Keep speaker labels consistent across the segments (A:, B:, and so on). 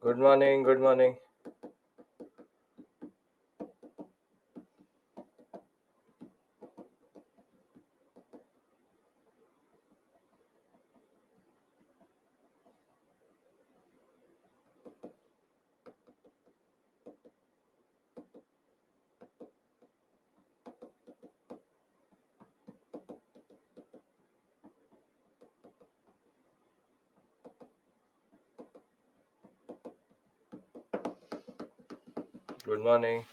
A: Good morning. Good morning. Good morning.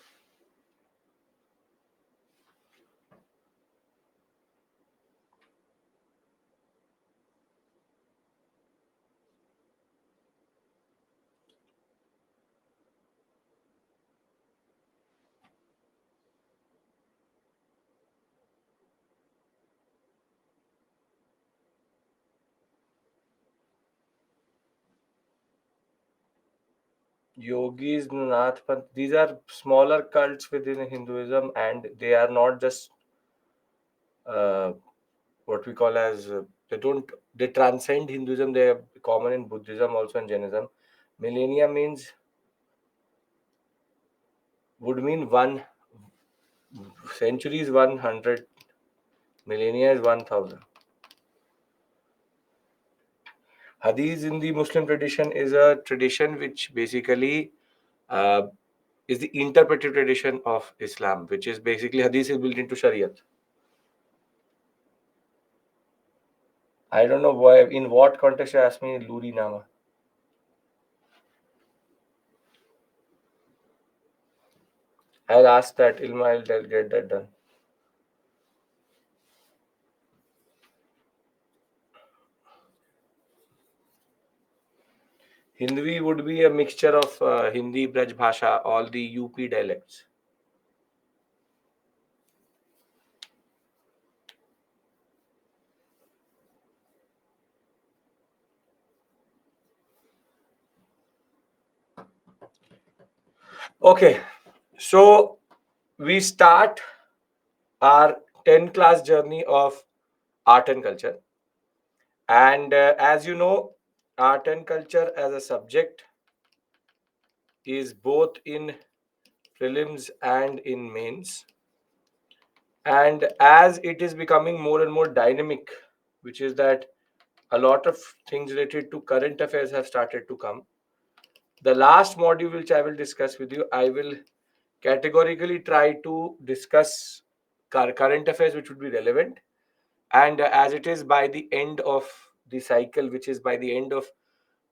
A: Yogis, Nath Panth, these are smaller cults within Hinduism, and they are not just uh, what we call as they transcend Hinduism. They are common in Buddhism also and Jainism. Millennia means would mean one century is 100, millennia is 1000. Hadith in the Muslim tradition is a tradition which basically uh, is the interpretive tradition of Islam, which is basically Hadith is built into Shariat. I don't know why, in what context you asked me Luri Nama. I'll ask that, Ilma, I'll get that done. Hindi would be a mixture of Hindi, Braj Bhasha, all the UP dialects. Okay, so we start our 10 class journey of art and culture. And as you know, art and culture as a subject is both in prelims and in mains. And as it is becoming more and more dynamic, which is that a lot of things related to current affairs have started to come. The last module which I will discuss with you, I will categorically try to discuss current affairs which would be relevant. And as it is by the end of the cycle, which is by the end of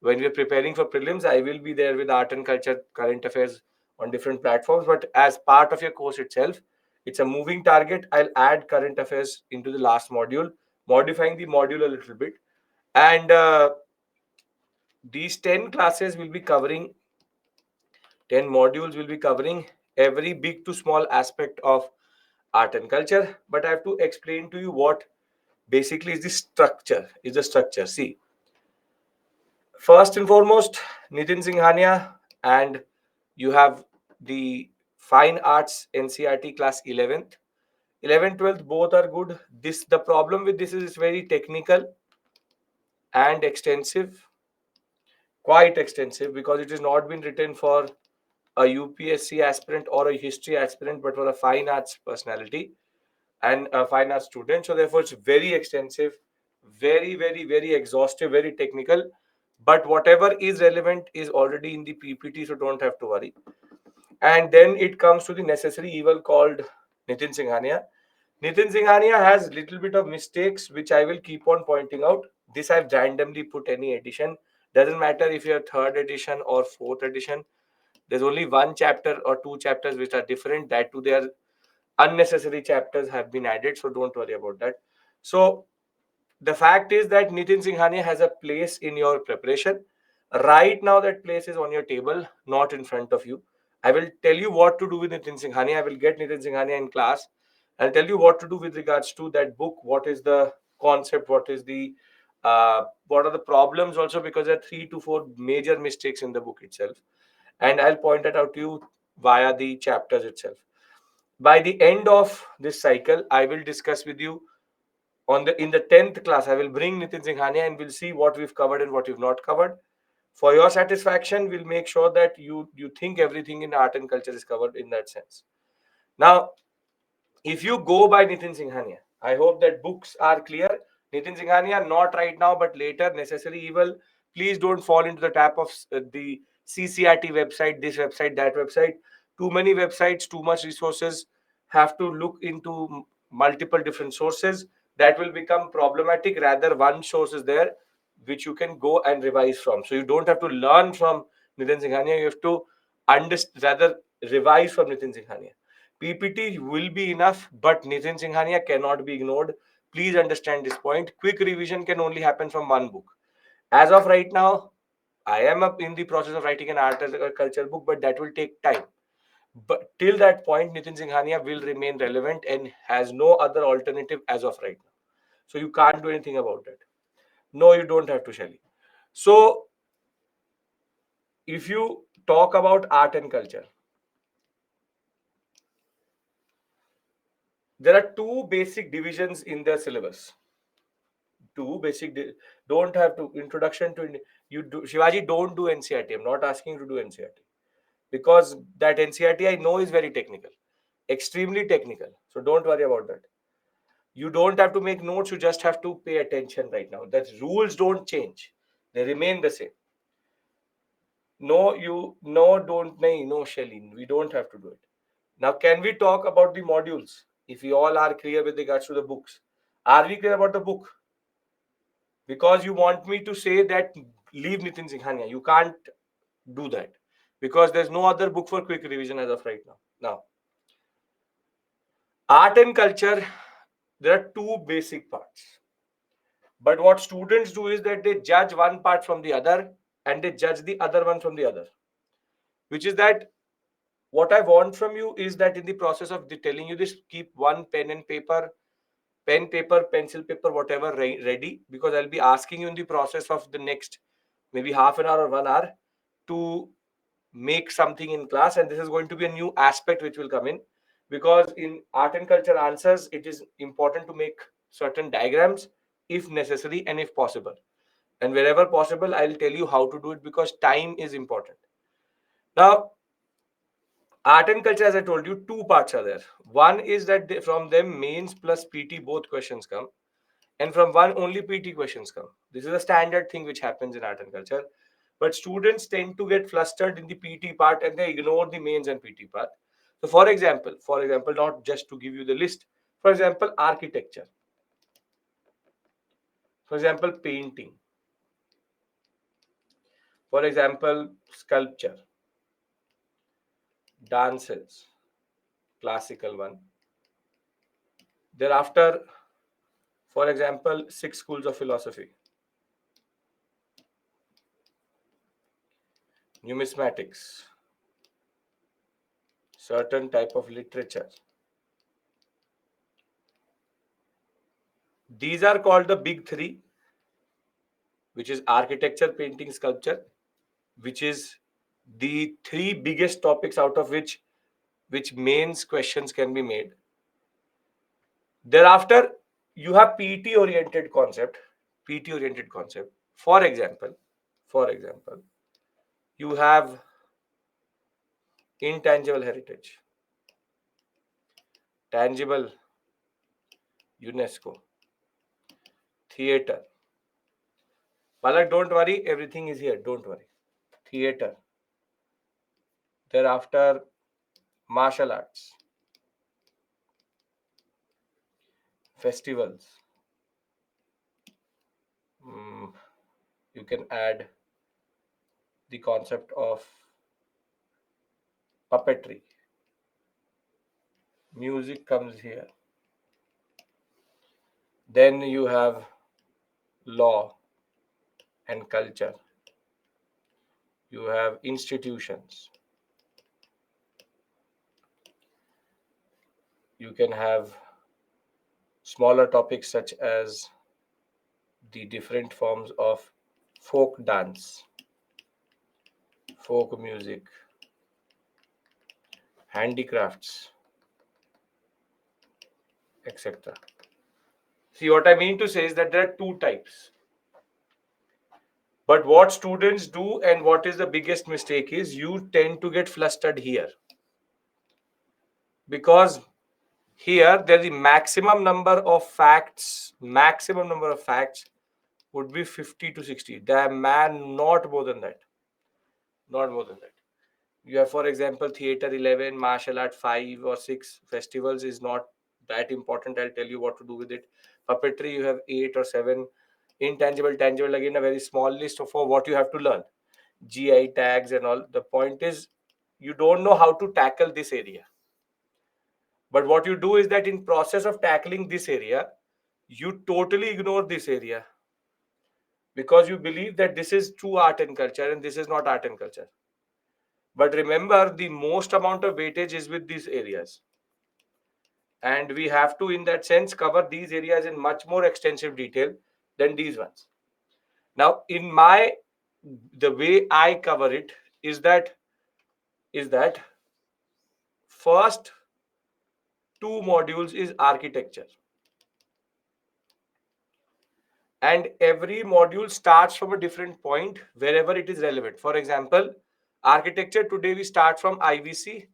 A: when we are preparing for prelims, I will be there with art and culture, current affairs on different platforms. But as part of your course itself, it's a moving target. I'll add current affairs into the last module, modifying the module a little bit. And these 10 classes will be covering, 10 modules will be covering every big to small aspect of art and culture. But I have to explain to you what basically is the structure. See, first and foremost, Nitin Singhania, and you have the Fine Arts NCRT class 11th. 11th, 12th, both are good. The problem with this is it's very technical and extensive, quite extensive, because it has not been written for a UPSC aspirant or a history aspirant, but for a fine arts personality and a fine arts student. So therefore, it's very extensive, very, very, very exhaustive, very technical. But whatever is relevant is already in the PPT, so don't have to worry. And then it comes to the necessary evil called Nitin Singhania. Nitin Singhania has little bit of mistakes, which I will keep on pointing out. This I've randomly put any edition. Doesn't matter if you're third edition or fourth edition. There's only one chapter or two chapters which are different. That too, their unnecessary chapters have been added, so don't worry about that. So the fact is that Nitin Singhania has a place in your preparation. Right now, that place is on your table, not in front of you. I will tell you what to do with Nitin Singhania. I will get Nitin Singhania in class. I'll tell you what to do with regards to that book. What is the concept? What are the problems also, because there are 3 to 4 major mistakes in the book itself. And I'll point it out to you via the chapters itself. By the end of this cycle, I will discuss with you in the 10th class. I will bring Nitin Singhania and we'll see what we've covered and what we've not covered. For your satisfaction, we'll make sure that you think everything in art and culture is covered in that sense. Now, if you go by Nitin Singhania, I hope that books are clear. Nitin Singhania, not right now, but later, necessary evil. Please don't fall into the trap of the CCRT website, this website, that website. Too many websites, too much resources. Have to look into multiple different sources. That will become problematic. Rather, one source is there which you can go and revise from. So you don't have to learn from Nitin Singhania. You have to rather revise from Nitin Singhania. PPT will be enough, but Nitin Singhania cannot be ignored. Please understand this point. Quick revision can only happen from one book. As of right now, I am up in the process of writing an art and culture book, but that will take time. But till that point, Nitin Singhania will remain relevant and has no other alternative as of right now. So you can't do anything about it. No, you don't have to, Shelly. So if you talk about art and culture, there are two basic divisions in the syllabus. Two basic don't have to introduction to you do Shivaji, don't do NCERT. I'm not asking you to do NCERT because that NCERT I know is very technical, extremely technical. So don't worry about that. You don't have to make notes, you just have to pay attention right now. That rules don't change, they remain the same. No, Shelly, we don't have to do it. Now, can we talk about the modules? If we all are clear with regards to the books, are we clear about the book? Because you want me to say that leave Nitin Singhania. You can't do that because there's no other book for quick revision as of right now. Now, art and culture, there are two basic parts. But what students do is that they judge one part from the other and they judge the other one from the other. Which is that what I want from you is that in the process of telling you this, keep one pen, paper, pencil, paper, whatever ready, because I'll be asking you in the process of the next maybe half an hour or 1 hour to make something in class. And this is going to be a new aspect which will come in, because in art and culture answers, it is important to make certain diagrams if necessary and if possible. And wherever possible, I'll tell you how to do it because time is important. Now, art and culture, as I told you, two parts are there. One is that from them mains plus PT both questions come, and from one only PT questions come. This is a standard thing which happens in art and culture, but students tend to get flustered in the PT part and they ignore the mains and PT part. So for example, not just to give you the list, for example, architecture, for example, painting, for example, sculpture, dances, classical one. Thereafter, for example, 6 schools of philosophy, numismatics, certain type of literature. These are called the big three, which is architecture, painting, sculpture, which is the three biggest topics out of which mains questions can be made. Thereafter, you have PT oriented concept. PT oriented concept. For example, you have intangible heritage, tangible UNESCO, theater. Palak, don't worry, everything is here. Don't worry. Theater. Thereafter, martial arts, festivals. You can add the concept of puppetry. Music comes here. Then you have law and culture. You have institutions. You can have smaller topics such as the different forms of folk dance, folk music, handicrafts, etc. See, what I mean to say is that there are two types. But what students do and what is the biggest mistake is you tend to get flustered here, because here there is the maximum number of facts would be 50 to 60. Damn man, not more than that. Not more than that. You have, for example, theater 11, martial art 5 or 6, festivals is not that important. I'll tell you what to do with it. Puppetry, you have 8 or 7. Intangible, tangible, again, a very small list for what you have to learn. GI tags and all. The point is, you don't know how to tackle this area. But what you do is that in process of tackling this area, you totally ignore this area, because you believe that this is true art and culture and this is not art and culture. But remember, the most amount of weightage is with these areas. And we have to, in that sense, cover these areas in much more extensive detail than these ones. Now, the way I cover it is that first two modules is architecture. And every module starts from a different point wherever it is relevant. For example, architecture, today we start from IVC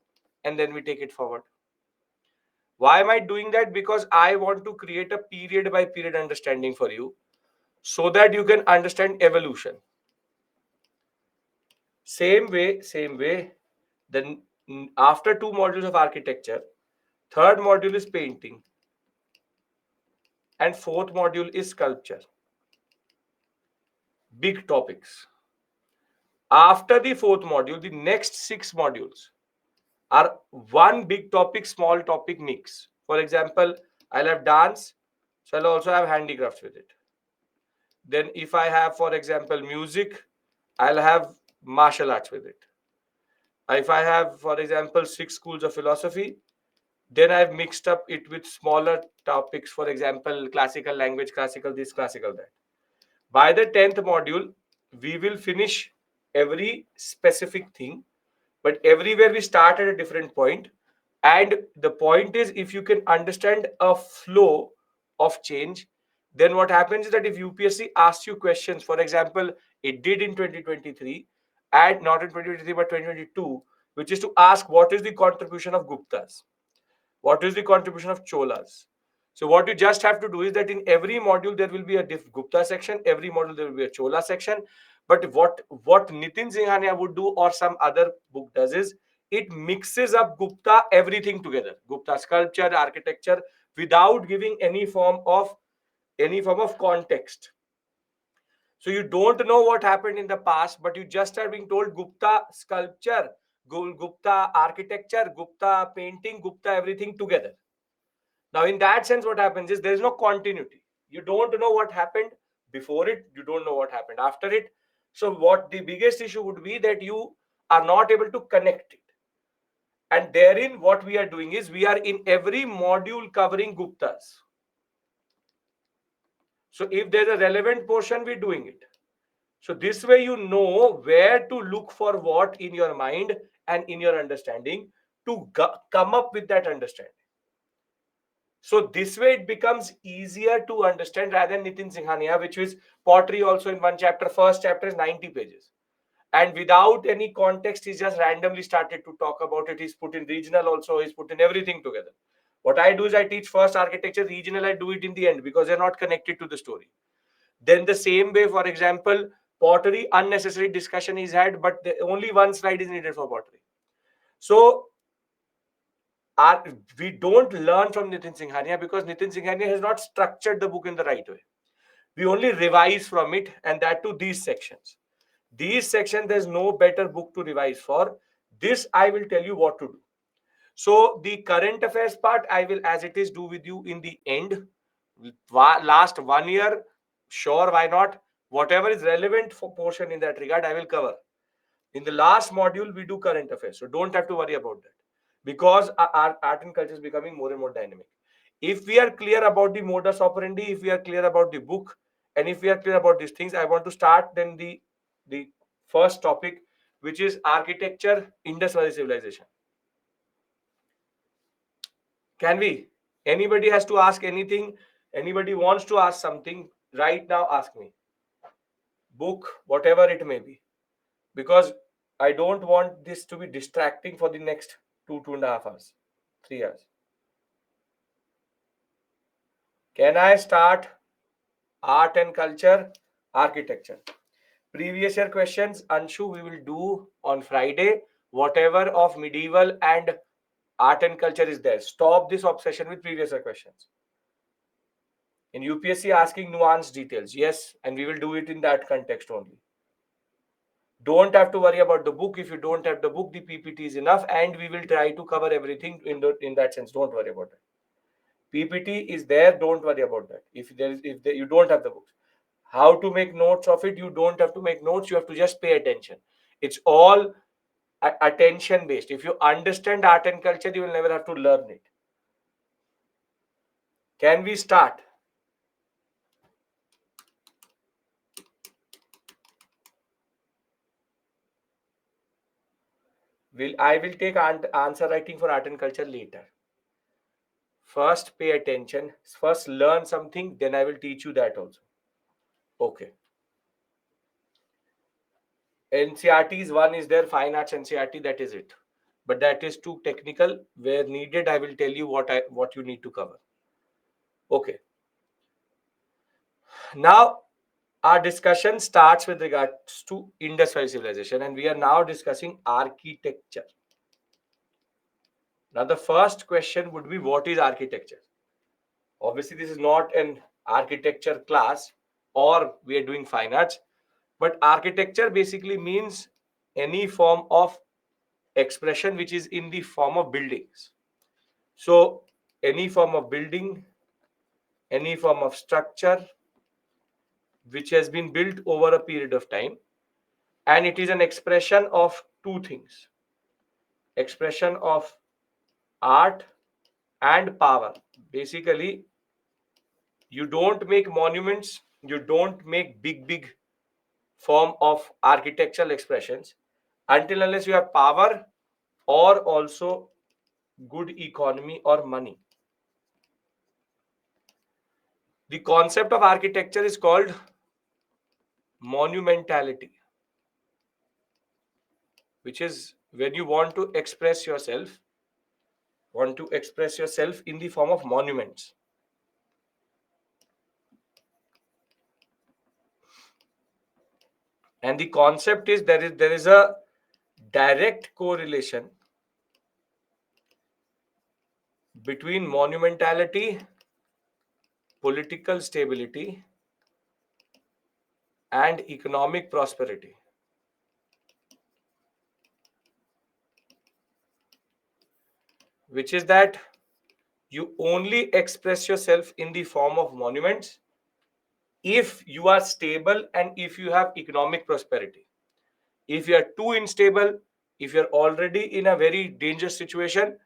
A: and then we take it forward. Why am I doing that? Because I want to create a period by period understanding for you so that you can understand evolution. Same way, then after two modules of architecture, third module is painting and fourth module is sculpture. Big topics. After the fourth module, the next 6 modules are one big topic, small topic mix. For example, I'll have dance, so I'll also have handicrafts with it. Then if I have, for example, music, I'll have martial arts with it. If I have, for example, 6 schools of philosophy, then I've mixed up it with smaller topics, for example, classical language, classical this, classical that. By the 10th module, we will finish every specific thing, but everywhere we start at a different point. And the point is, if you can understand a flow of change, then what happens is that if UPSC asks you questions, for example, it did in 2023, and not in 2023 but 2022, which is to ask what is the contribution of Guptas, what is the contribution of Cholas. So what you just have to do is that in every module there will be a Gupta section, every module there will be a Chola section. But what Nitin Singhania would do, or some other book does, is it mixes up Gupta everything together, Gupta sculpture, architecture, without giving any form of context. So you don't know what happened in the past, but you just are being told Gupta sculpture, Gupta architecture, Gupta painting, Gupta everything together. Now, in that sense, what happens is there is no continuity. You don't know what happened before it, you don't know what happened after it. So what the biggest issue would be that you are not able to connect it. And therein, what we are doing is we are in every module covering Guptas. So if there's a relevant portion, we're doing it. So this way you know where to look for what in your mind and in your understanding to come up with that understanding. So this way it becomes easier to understand rather than Nitin Singhania, which is pottery also in one chapter. First chapter is 90 pages. And without any context, he's just randomly started to talk about it. He's put in regional also, he's put in everything together. What I do is I teach first architecture, regional I do it in the end because they're not connected to the story. Then the same way, for example, pottery, unnecessary discussion is had, but only one slide is needed for pottery. So we don't learn from Nitin Singhania because Nitin Singhania has not structured the book in the right way. We only revise from it, and that to these sections. These sections, there's no better book to revise for. This I will tell you what to do. So the current affairs part, I will, as it is, do with you in the end. Last 1 year, sure, why not? Whatever is relevant for portion in that regard, I will cover. In the last module, we do current affairs. So don't have to worry about that, because our art and culture is becoming more and more dynamic. If we are clear about the modus operandi, if we are clear about the book, and if we are clear about these things, I want to start then the first topic, which is architecture, Indus Valley Civilization. Can we? Anybody has to ask anything? Anybody wants to ask something right now? Ask me. book, whatever it may be, because I don't want this to be distracting for the next 2.5 hours, 3 hours. Can I start art and culture, architecture? Previous year questions, Anshu, we will do on Friday. Whatever of medieval and art and culture is there. Stop this obsession with previous year questions. In UPSC, asking nuanced details. Yes, and we will do it in that context only. Don't have to worry about the book. If you don't have the book, the PPT is enough, and we will try to cover everything in that sense. Don't worry about it. PPT is there. Don't worry about that. If you don't have the books, how to make notes of it? You don't have to make notes. You have to just pay attention. It's all attention based. If you understand art and culture, you will never have to learn it. Can we start? I will take answer writing for art and culture later. First, pay attention. First, learn something. Then I will teach you that also. Okay. NCRTs, one is there, fine arts NCRT, that is it. But that is too technical. Where needed, I will tell you what you need to cover. Okay. Now, our discussion starts with regards to Indus Valley Civilization, and we are now discussing architecture. Now, the first question would be, what is architecture? Obviously, this is not an architecture class, or we are doing fine arts, but architecture basically means any form of expression which is in the form of buildings. So, any form of building, any form of structure which has been built over a period of time, and it is an expression of two things: expression of art and power. Basically, you don't make monuments, you don't make big form of architectural expressions until unless you have power or also good economy or money. The concept of architecture is called monumentality, which is when you want to express yourself in the form of monuments. And the concept is there is a direct correlation between monumentality, political stability, and economic prosperity. Which is that you only express yourself in the form of monuments if you are stable and if you have economic prosperity. If you are too unstable, if you're already in a very dangerous situation,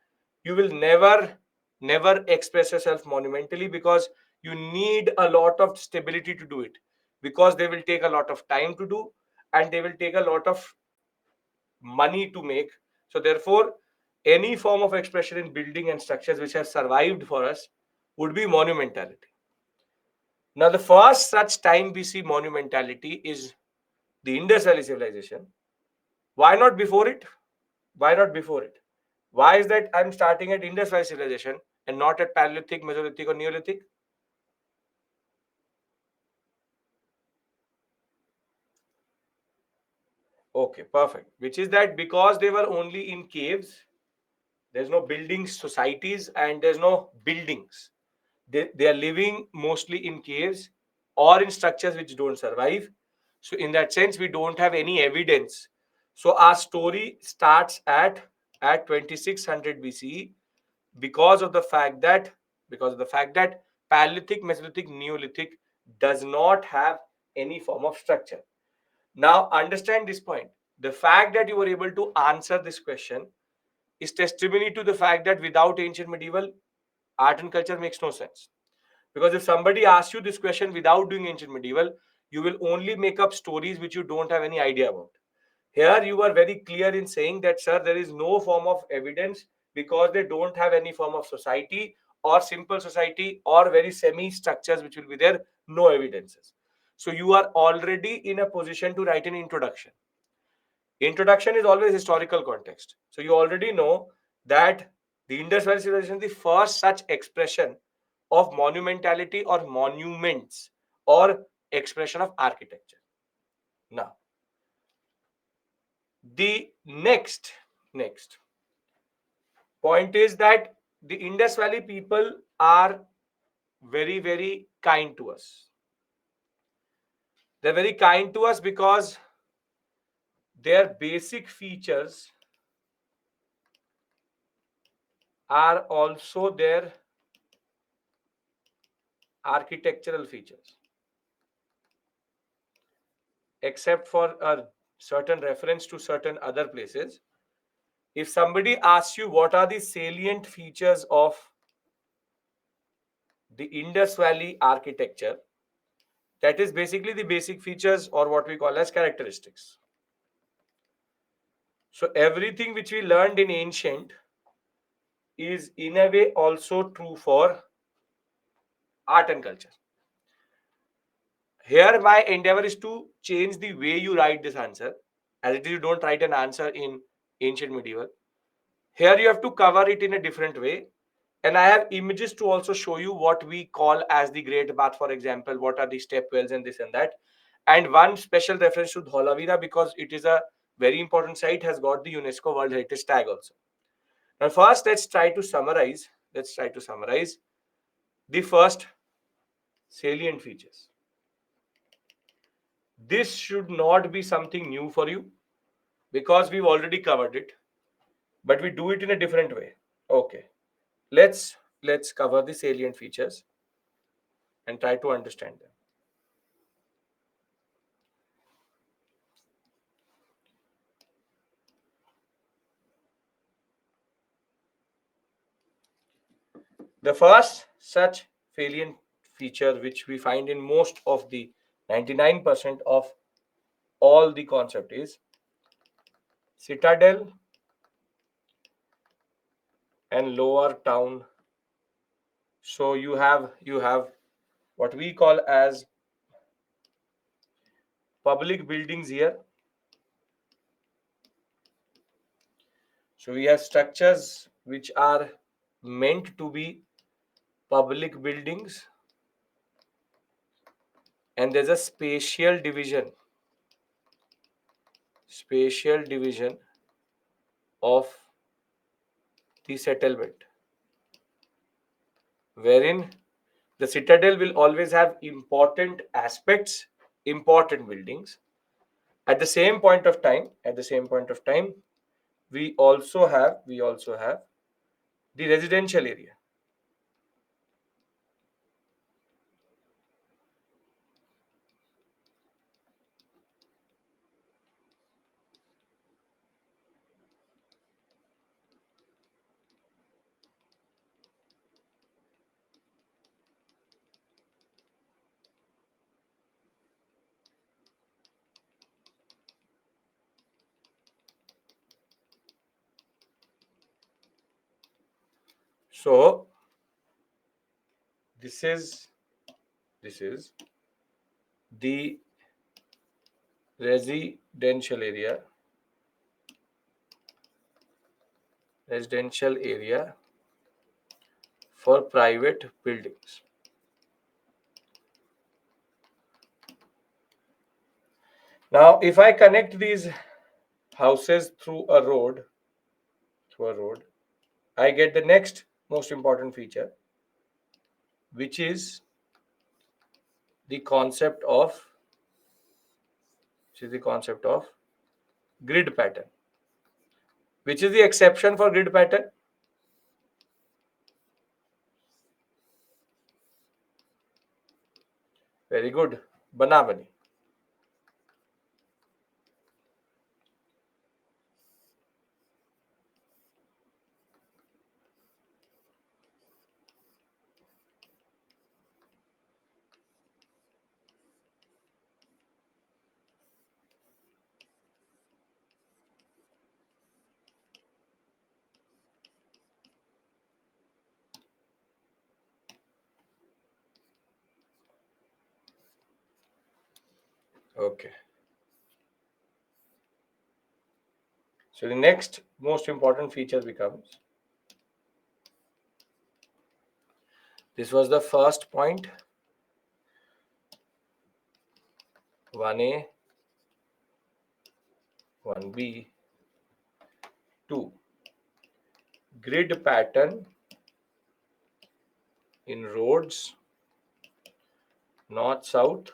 A: you will never express yourself monumentally, because you need a lot of stability to do it, because they will take a lot of time to do and they will take a lot of money to make. So therefore, any form of expression in building and structures which have survived for us would be monumentality. Now, the first such time we see monumentality is the Indus Valley Civilization. Why not before it? Why not before it? Why is that I'm starting at Indus Valley Civilization and not at Paleolithic, Mesolithic, or Neolithic? Okay, perfect. Which is that because they were only in caves, there's no buildings, societies, and there's no buildings. They are living mostly in caves or in structures which don't survive. So, in that sense, we don't have any evidence. So, our story starts at 2600 BCE because of the fact that Paleolithic, Mesolithic, Neolithic does not have any form of structure. Now, understand this point. The fact that you were able to answer this question is testimony to the fact that without ancient medieval, art and culture makes no sense. Because if somebody asks you this question without doing ancient medieval, you will only make up stories which you don't have any idea about. Here, you are very clear in saying that, sir, there is no form of evidence because they don't have any form of society or simple society or very semi structures which will be there, no evidences. So you are already in a position to write an introduction. Introduction is always historical context. So you already know that the Indus Valley Civilization is the first such expression of monumentality or monuments or expression of architecture. Now, the next point is that the Indus Valley people are very, very kind to us. They're very kind to us because their basic features are also their architectural features, except for a certain reference to certain other places. If somebody asks you what are the salient features of the Indus Valley architecture, that is basically the basic features or what we call as characteristics. So everything which we learned in ancient is in a way also true for art and culture. Here my endeavor is to change the way you write this answer. As it is, you don't write an answer in ancient medieval. Here you have to cover it in a different way. And I have images to also show you what we call as the Great Bath, for example, what are the step wells and this and that. And one special reference to Dholavira because it is a very important site, has got the UNESCO World Heritage tag also. Now first, let's try to summarize the first salient features. This should not be something new for you because we've already covered it, but we do it in a different way. Okay, let's cover the salient features and try to understand them. The first such salient feature which we find in most of the 99% of all the concept is citadel and lower town. So you have what we call as public buildings here. So we have structures which are meant to be public buildings, and there's a spatial division of the settlement, wherein the citadel will always have important aspects, important buildings. At the same point of time, we also have the residential area. So this is the residential area for private buildings. Now, if I connect these houses through a road, I get the next most important feature, which is the concept of grid pattern. Which is the exception for grid pattern? Very good. Banavani. Okay. So the next most important feature becomes, this was the first point, 1A, 1B, 2. Grid pattern in roads, north, south,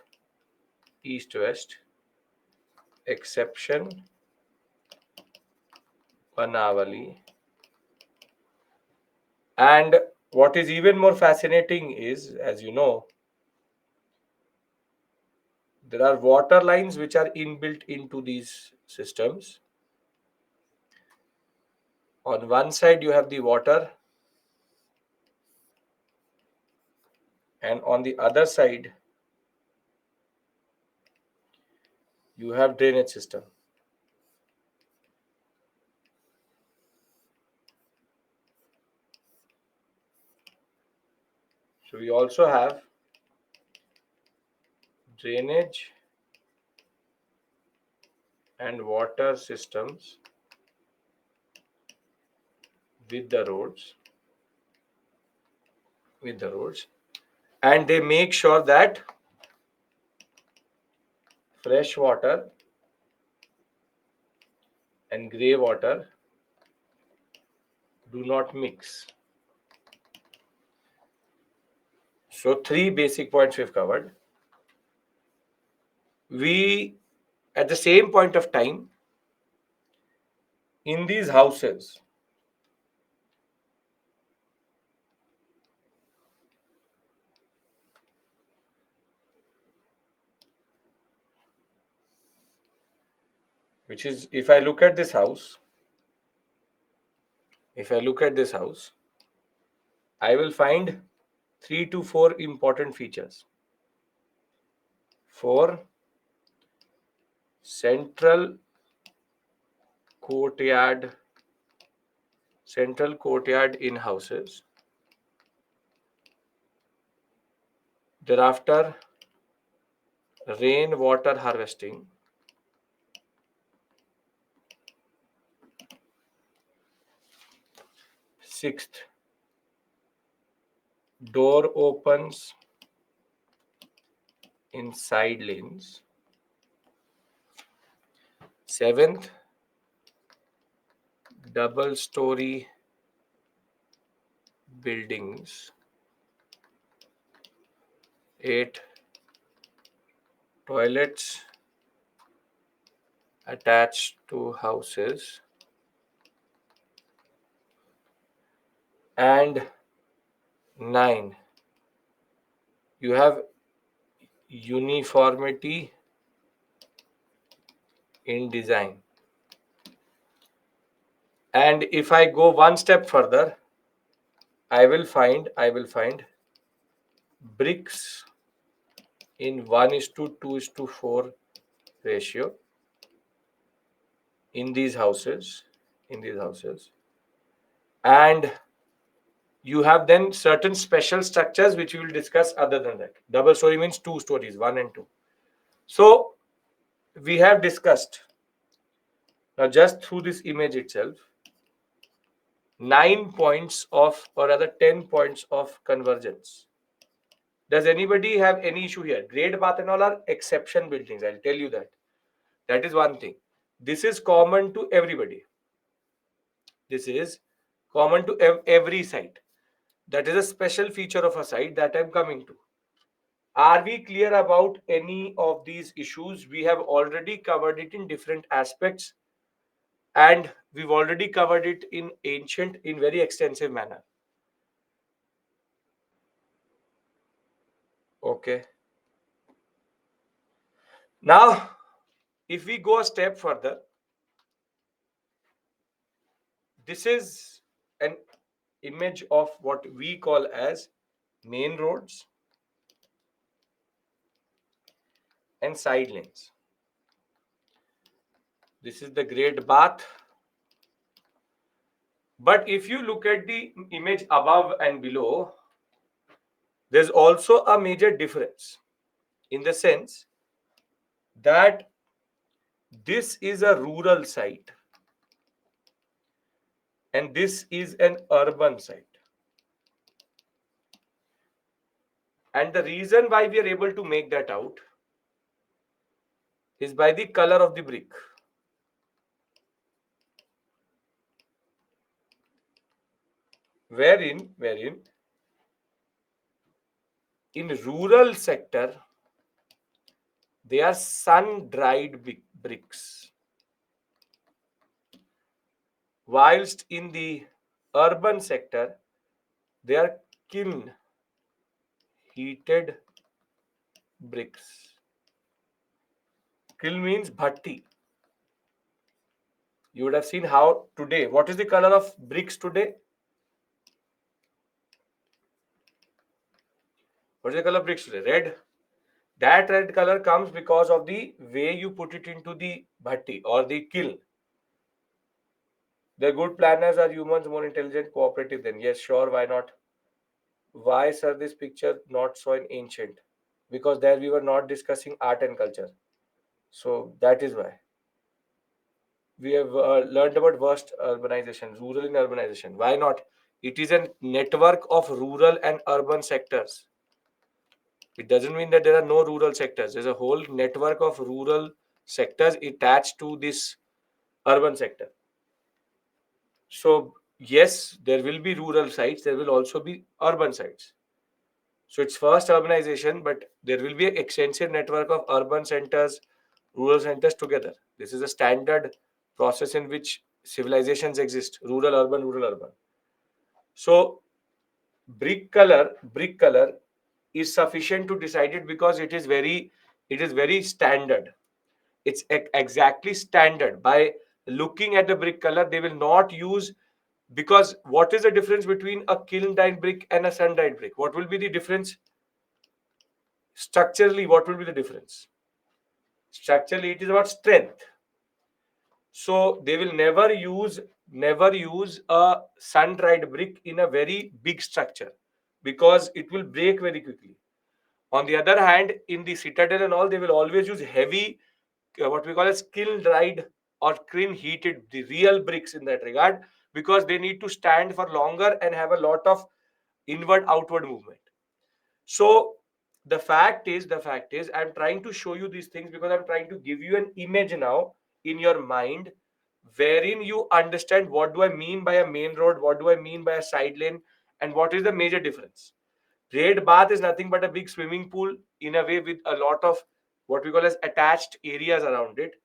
A: east, west, exception, Panavali. And what is even more fascinating is, as you know, there are water lines which are inbuilt into these systems. On one side, you have the water, and on the other side, you have drainage system. So we also have drainage and water systems with the roads, and they make sure that fresh water and grey water do not mix. So 3 basic points we've covered. We, at the same point of time, in these houses, which is, if I look at this house, I will find 3 to 4 important features. 4 central courtyard in houses. Thereafter, rain water harvesting. Sixth, door opens in side lanes. Seventh, double-story buildings. 8, toilets attached to houses. And 9, you have uniformity in design. And if I go one step further, I will find bricks in 1:2:4 ratio in these houses. And you have then certain special structures which we will discuss other than that. Double story means 2 stories, 1 and 2. So we have discussed, now just through this image itself, 9 points of, or rather 10 points of convergence. Does anybody have any issue here? Great path and all are exception buildings, I'll tell you that. That is one thing. This is common to everybody. This is common to every site. That is a special feature of a site that I'm coming to. Are we clear about any of these issues? We have already covered it in different aspects, and we've already covered it in ancient in very extensive manner. Okay. Now, if we go a step further, this is an image of what we call as main roads and side lanes. This is the Great Bath. But if you look at the image above and below, there's also a major difference in the sense that this is a rural site and this is an urban site. And the reason why we are able to make that out is by the color of the brick. Wherein in rural sector, they are sun-dried bricks. Whilst in the urban sector, they are kiln heated bricks. Kiln means bhatti. You would have seen how today, what is the color of bricks today? What is the color of bricks today? Red. That red color comes because of the way you put it into the bhatti or the kiln. The good planners are humans more intelligent, cooperative than. Yes, sure, why not? Why, sir, this picture not so in ancient? Because there we were not discussing art and culture. So that is why. We have learned about worst urbanization, rural in urbanization. Why not? It is a network of rural and urban sectors. It doesn't mean that there are no rural sectors. There's a whole network of rural sectors attached to this urban sector. So yes, there will be rural sites. There will also be urban sites. So it's first urbanization, but there will be an extensive network of urban centers, rural centers together. This is a standard process in which civilizations exist: rural, urban, rural, urban. So brick color is sufficient to decide it because it is very standard. It's exactly standard. By looking at the brick color, they will not use, because what is the difference between a kiln dyed brick and a sun dyed brick? What will be the difference? Structurally, what will be the difference? Structurally, it is about strength. So they will never use a sun dried brick in a very big structure because it will break very quickly. On the other hand, in the citadel and all, they will always use heavy, what we call as kiln dried or kiln heated, the real bricks in that regard, because they need to stand for longer and have a lot of inward outward movement. So the fact is I'm trying to show you these things because I'm trying to give you an image now in your mind, wherein you understand what do I mean by a main road, what do I mean by a side lane, and what is the major difference. Red bath is nothing but a big swimming pool in a way with a lot of what we call as attached areas around it.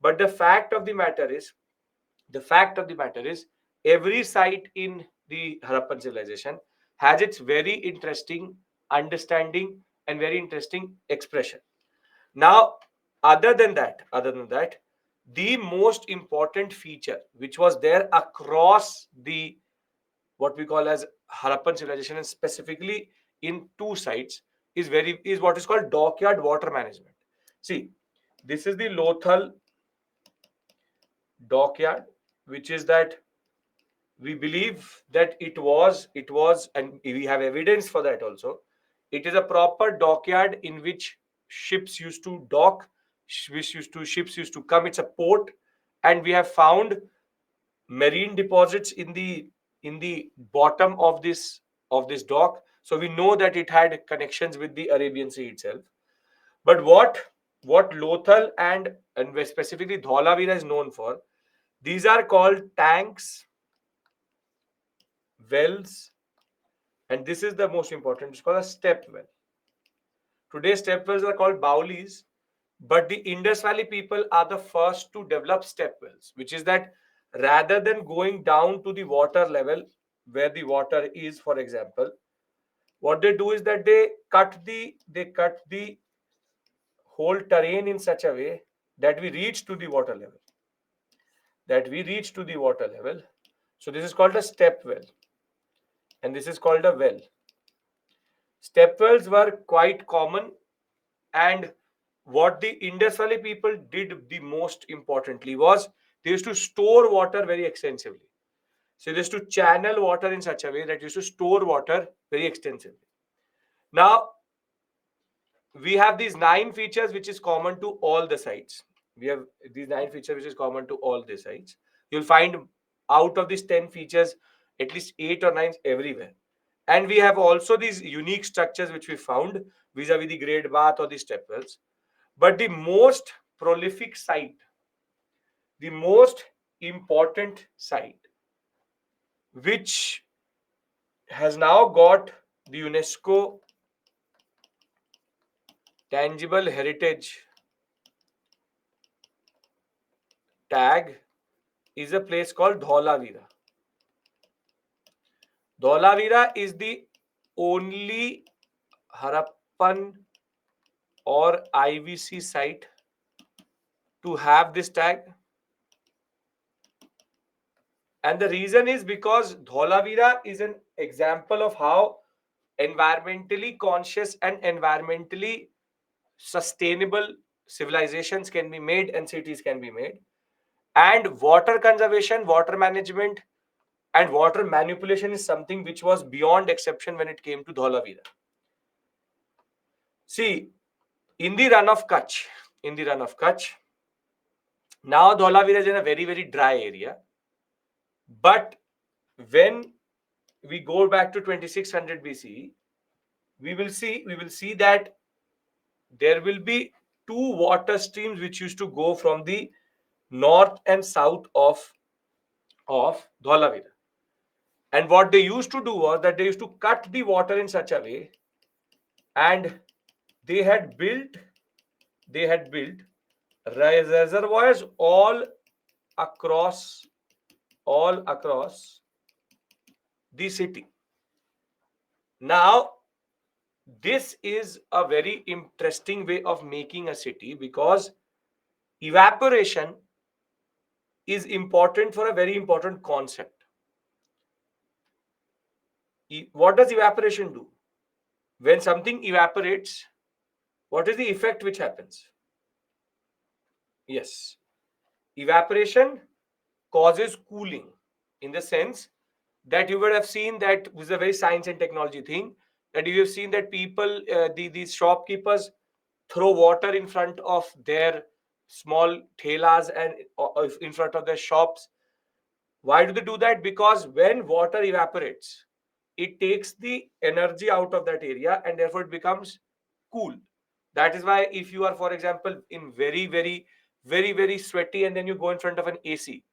A: But the fact of the matter is every site in the Harappan civilization has its very interesting understanding and very interesting expression. Now, other than that, the most important feature which was there across the what we call as Harappan civilization and specifically in two sites is what is called dockyard water management. See, this is the Lothal dockyard, which is that we believe that it was, and we have evidence for that also. It is a proper dockyard in which ships used to dock, ships used to come. It's a port, and we have found marine deposits in the bottom of this dock. So we know that it had connections with the Arabian Sea itself. But what Lothal and specifically Dholavira is known for, these are called tanks, wells, and this is the most important. It's called a step well. Today, step wells are called Baulis, but the Indus Valley people are the first to develop step wells, which is that rather than going down to the water level where the water is, for example, what they do is that they cut the whole terrain in such a way that we reach to the water level. So this is called a step well, and this is called a well. Step wells were quite common, and what the Indus Valley people did the most importantly was they used to store water very extensively. So they used to channel water in such a way that used to store water very extensively. Now, we have these 9 features which is common to all the sites. We have these 9 features which is common to all the sites. You'll find out of these 10 features at least 8 or 9 everywhere. And we have also these unique structures which we found vis-a-vis the great bath or the step wells. But the most prolific site, the most important site, which has now got the UNESCO tangible heritage tag, is a place called Dholavira. Dholavira is the only Harappan or IVC site to have this tag. And the reason is because Dholavira is an example of how environmentally conscious and environmentally sustainable civilizations can be made and cities can be made. And water conservation, water management, and water manipulation is something which was beyond exception when it came to Dholavira. See, in the run of Kutch, now Dholavira is in a very, very dry area. But when we go back to 2600 BCE, we will see that there will be two water streams which used to go from the north and south of Dholavira. And what they used to do was that they used to cut the water in such a way, and they had built reservoirs across all across the city. Now, this is a very interesting way of making a city because evaporation is important for a very important concept. What does evaporation do? When something evaporates, what is the effect which happens? Yes, evaporation causes cooling, in the sense that you would have seen that this is a very science and technology thing, that you have seen that people, these shopkeepers throw water in front of their small thelas and in front of their shops. Why do they do that? Because when water evaporates, it takes the energy out of that area and therefore it becomes cool. That is why if you are, for example, in very sweaty and then you go in front of an AC,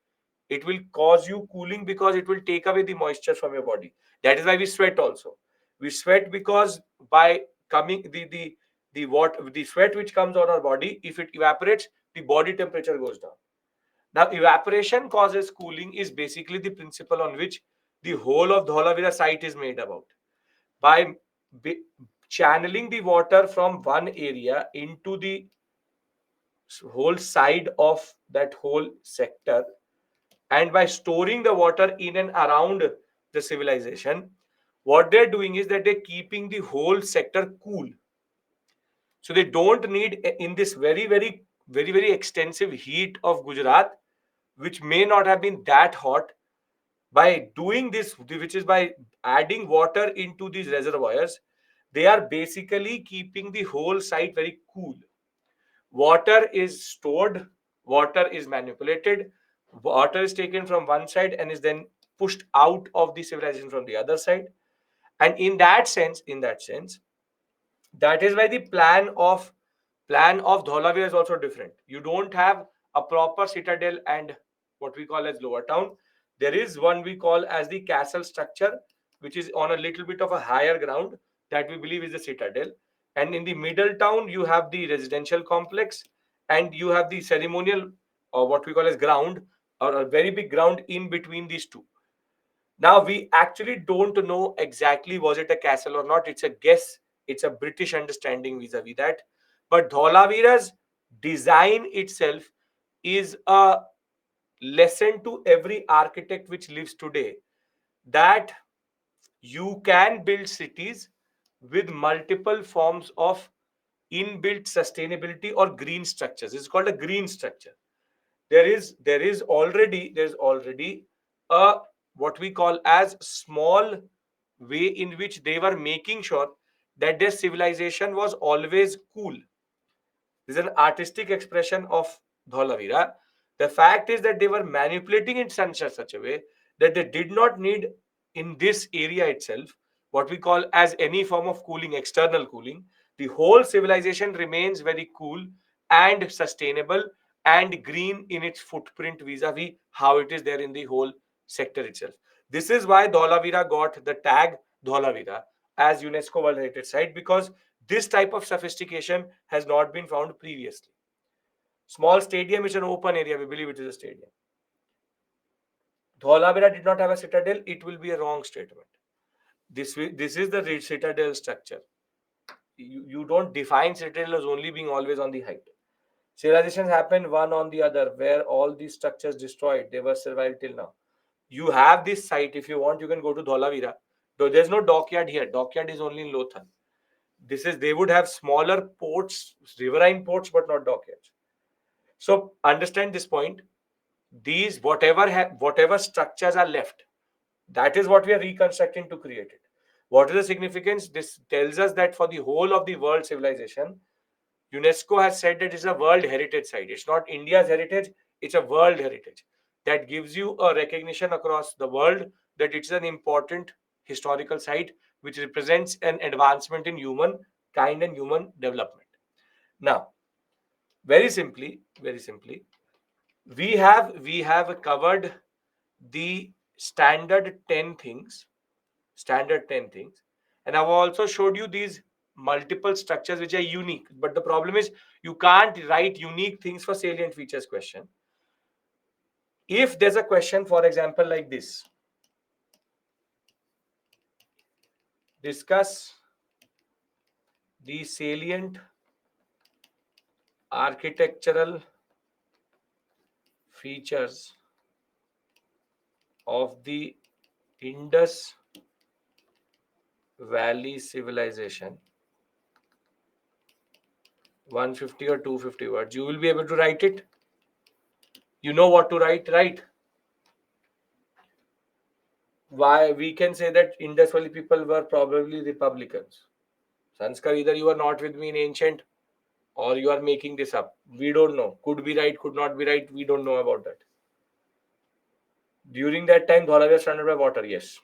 A: it will cause you cooling because it will take away the moisture from your body. That is why we sweat also. We sweat because by coming the sweat which comes on our body, if it evaporates, the body temperature goes down. Now, evaporation causes cooling is basically the principle on which the whole of Dholavira site is made about. By channeling the water from one area into the whole side of that whole sector, and by storing the water in and around the civilization, what they're doing is that they're keeping the whole sector cool. So they don't need, in this very extensive heat of Gujarat, which may not have been that hot, by doing this, which is by adding water into these reservoirs, they are basically keeping the whole site very cool. Water is stored, water is manipulated, water is taken from one side and is then pushed out of the civilization from the other side. And in that sense, that is why the plan of Dholavira is also different. You don't have a proper citadel and what we call as lower town. There is one we call as the castle structure, which is on a little bit of a higher ground, that we believe is the citadel. And in the middle town, you have the residential complex, and you have the ceremonial, or what we call as ground, or a very big ground in between these two. Now, we actually don't know exactly was it a castle or not. It's a guess. It's a British understanding vis-a-vis that. But Dholavira's design itself is a lesson to every architect which lives today, that you can build cities with multiple forms of inbuilt sustainability or green structures. It's called a green structure. There's already a what we call as small way in which they were making sure that their civilization was always cool. This is an artistic expression of Dholavira. The fact is that they were manipulating it in such a way that they did not need, in this area itself, what we call as any form of cooling, external cooling. The whole civilization remains very cool and sustainable and green in its footprint vis-a-vis how it is there in the whole sector itself. This is why Dholavira got the tag Dholavira as UNESCO World Heritage Site, because this type of sophistication has not been found previously. Small stadium is an open area. We believe it is a stadium. Dholavira did not have a citadel. It will be a wrong statement. This is the citadel structure. You don't define citadel as only being always on the height. Civilizations happen one on the other, where all these structures destroyed. They were survived till now. You have this site. If you want, you can go to Dholavira. Though there's no dockyard here. Dockyard is only in Lothan. They would have smaller ports, riverine ports, but not dockyards. So understand this point. These whatever structures are left, that is what we are reconstructing to create it. What is the significance? This tells us that for the whole of the world civilization, UNESCO has said that it's a World Heritage Site. It's not India's heritage, it's a world heritage. That gives you a recognition across the world that it's an important historical site which represents an advancement in human kind and human development. Now, very simply, we have covered the standard 10 things, and I've also showed you these multiple structures which are unique. But the problem is you can't write unique things for salient features question. If there's a question, for example, like this: discuss the salient architectural features of the Indus Valley Civilization, 150 or 250 words, you will be able to write it. You know what to write, right? Why we can say that Indus Valley people were probably Republicans. Sanskar, either you are not with me in ancient or you are making this up. We don't know. Could be right, could not be right. We don't know about that. During that time, Dholavi was surrounded by water. Yes,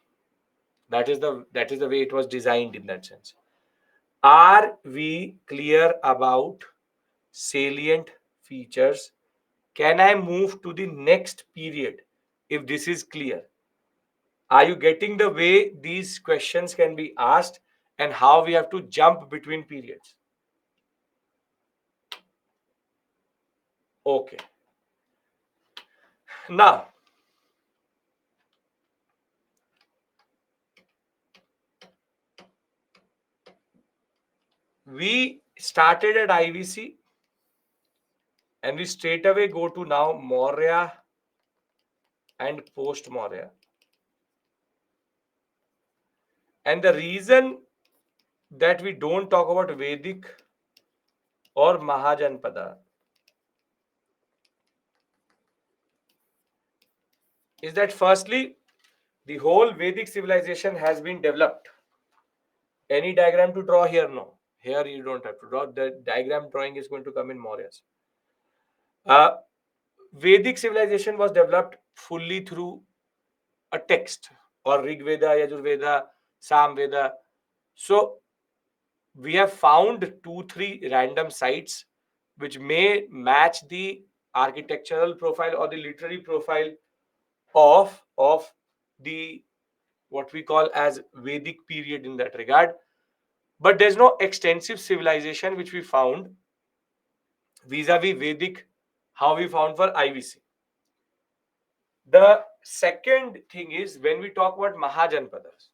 A: that is the way it was designed in that sense. Are we clear about salient features? Can I move to the next period if this is clear? Are you getting the way these questions can be asked and how we have to jump between periods? Okay. Now, we started at IVC and we straight away go to now Maurya and post Maurya. And the reason that we don't talk about Vedic or Mahajanpada is that firstly, the whole Vedic civilization has been developed. Any diagram to draw here? No. Here you don't have to draw. The diagram drawing is going to come in Mauryas. Vedic civilization was developed fully through a text or Rig Veda, Yajurveda, Samveda. So we have found 2-3 random sites which may match the architectural profile or the literary profile of the what we call as Vedic period in that regard. But there's no extensive civilization which we found vis-a-vis Vedic, how we found for IVC. The second thing is when we talk about Mahajanpadas.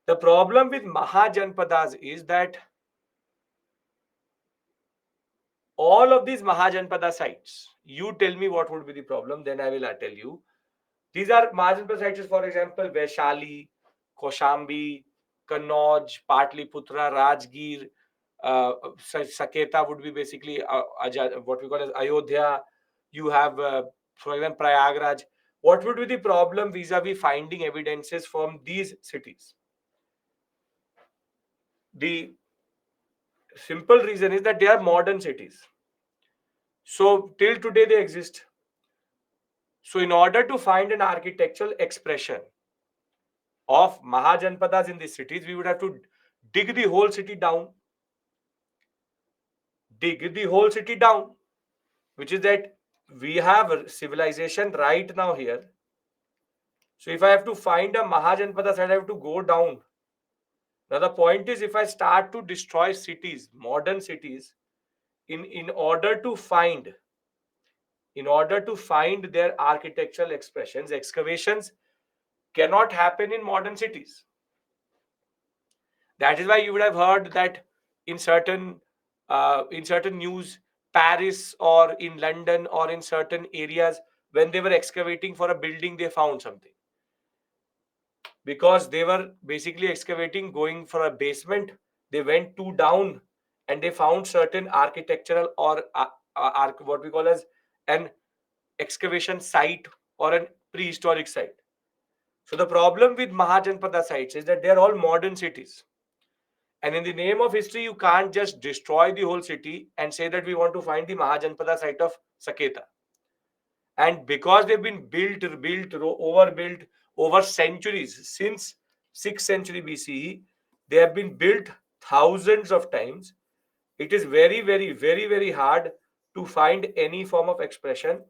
A: The problem with Mahajanpadas is that all of these Mahajanpada sites, you tell me what would be the problem, then I will tell you. These are Mahajanpada sites, for example, Vaishali, Kaushambi, Kannauj, Patliputra, Rajgir, Saketa would be basically what we call as Ayodhya. You have, for example, Prayagraj. What would be the problem vis-a-vis finding evidences from these cities? The simple reason is that they are modern cities. So till today they exist. So in order to find an architectural expression of Mahajanpadas in these cities, we would have to dig the whole city down. Dig the whole city down, which is that we have a civilization right now here. So if I have to find a Mahajanpada site, I have to go down. Now the point is, if I start to destroy cities, modern cities, in order to find their architectural expressions, excavations cannot happen in modern cities. That is why you would have heard that in certain news, Paris or in London or in certain areas, when they were excavating for a building, they found something, because they were basically excavating, going for a basement. They went too down and they found certain architectural or what we call as an excavation site or an prehistoric site. So the problem with Mahajanpada sites is that they are all modern cities. And in the name of history, you can't just destroy the whole city and say that we want to find the Mahajanpada site of Saketa. And because they've been overbuilt over centuries, since 6th century BCE, they have been built thousands of times. It is very, very, very, very hard to find any form of expression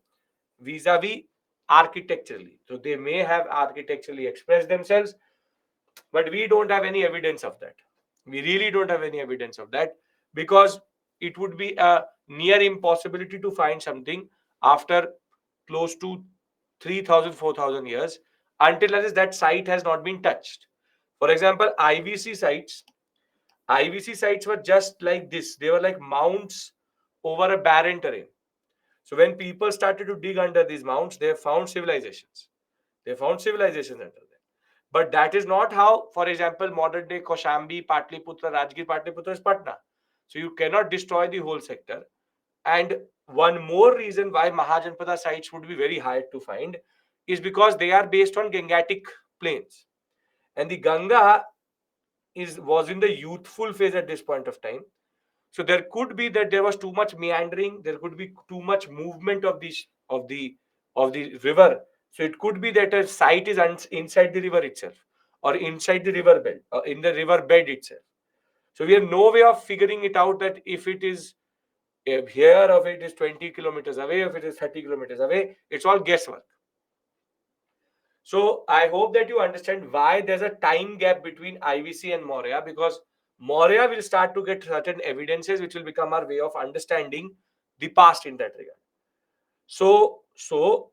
A: vis-a-vis architecturally. So they may have architecturally expressed themselves, but we don't have any evidence of that. We really don't have any evidence of that, because it would be a near impossibility to find something after close to 3,000, 4,000 years, until unless that site has not been touched. For example, IVC sites were just like this. They were like mounds over a barren terrain. So when people started to dig under these mounds, they found civilizations. They found civilizations under them. But that is not how, for example, modern day Kaushambi, Patliputra, Rajgir, Patliputra is Patna. So you cannot destroy the whole sector. And one more reason why Mahajanpada sites would be very hard to find is because they are based on Gangatic plains. And the Ganga was in the youthful phase at this point of time. So there could be that there was too much meandering, there could be too much movement of the river. So it could be that a site is inside the river itself, or inside the river bed, or in the river bed itself. So we have no way of figuring it out that if it is here, or if it is 20 kilometers away, or if it is 30 kilometers away. It's all guesswork. So I hope that you understand why there's a time gap between IVC and Maurya, because Maurya will start to get certain evidences which will become our way of understanding the past in that regard. So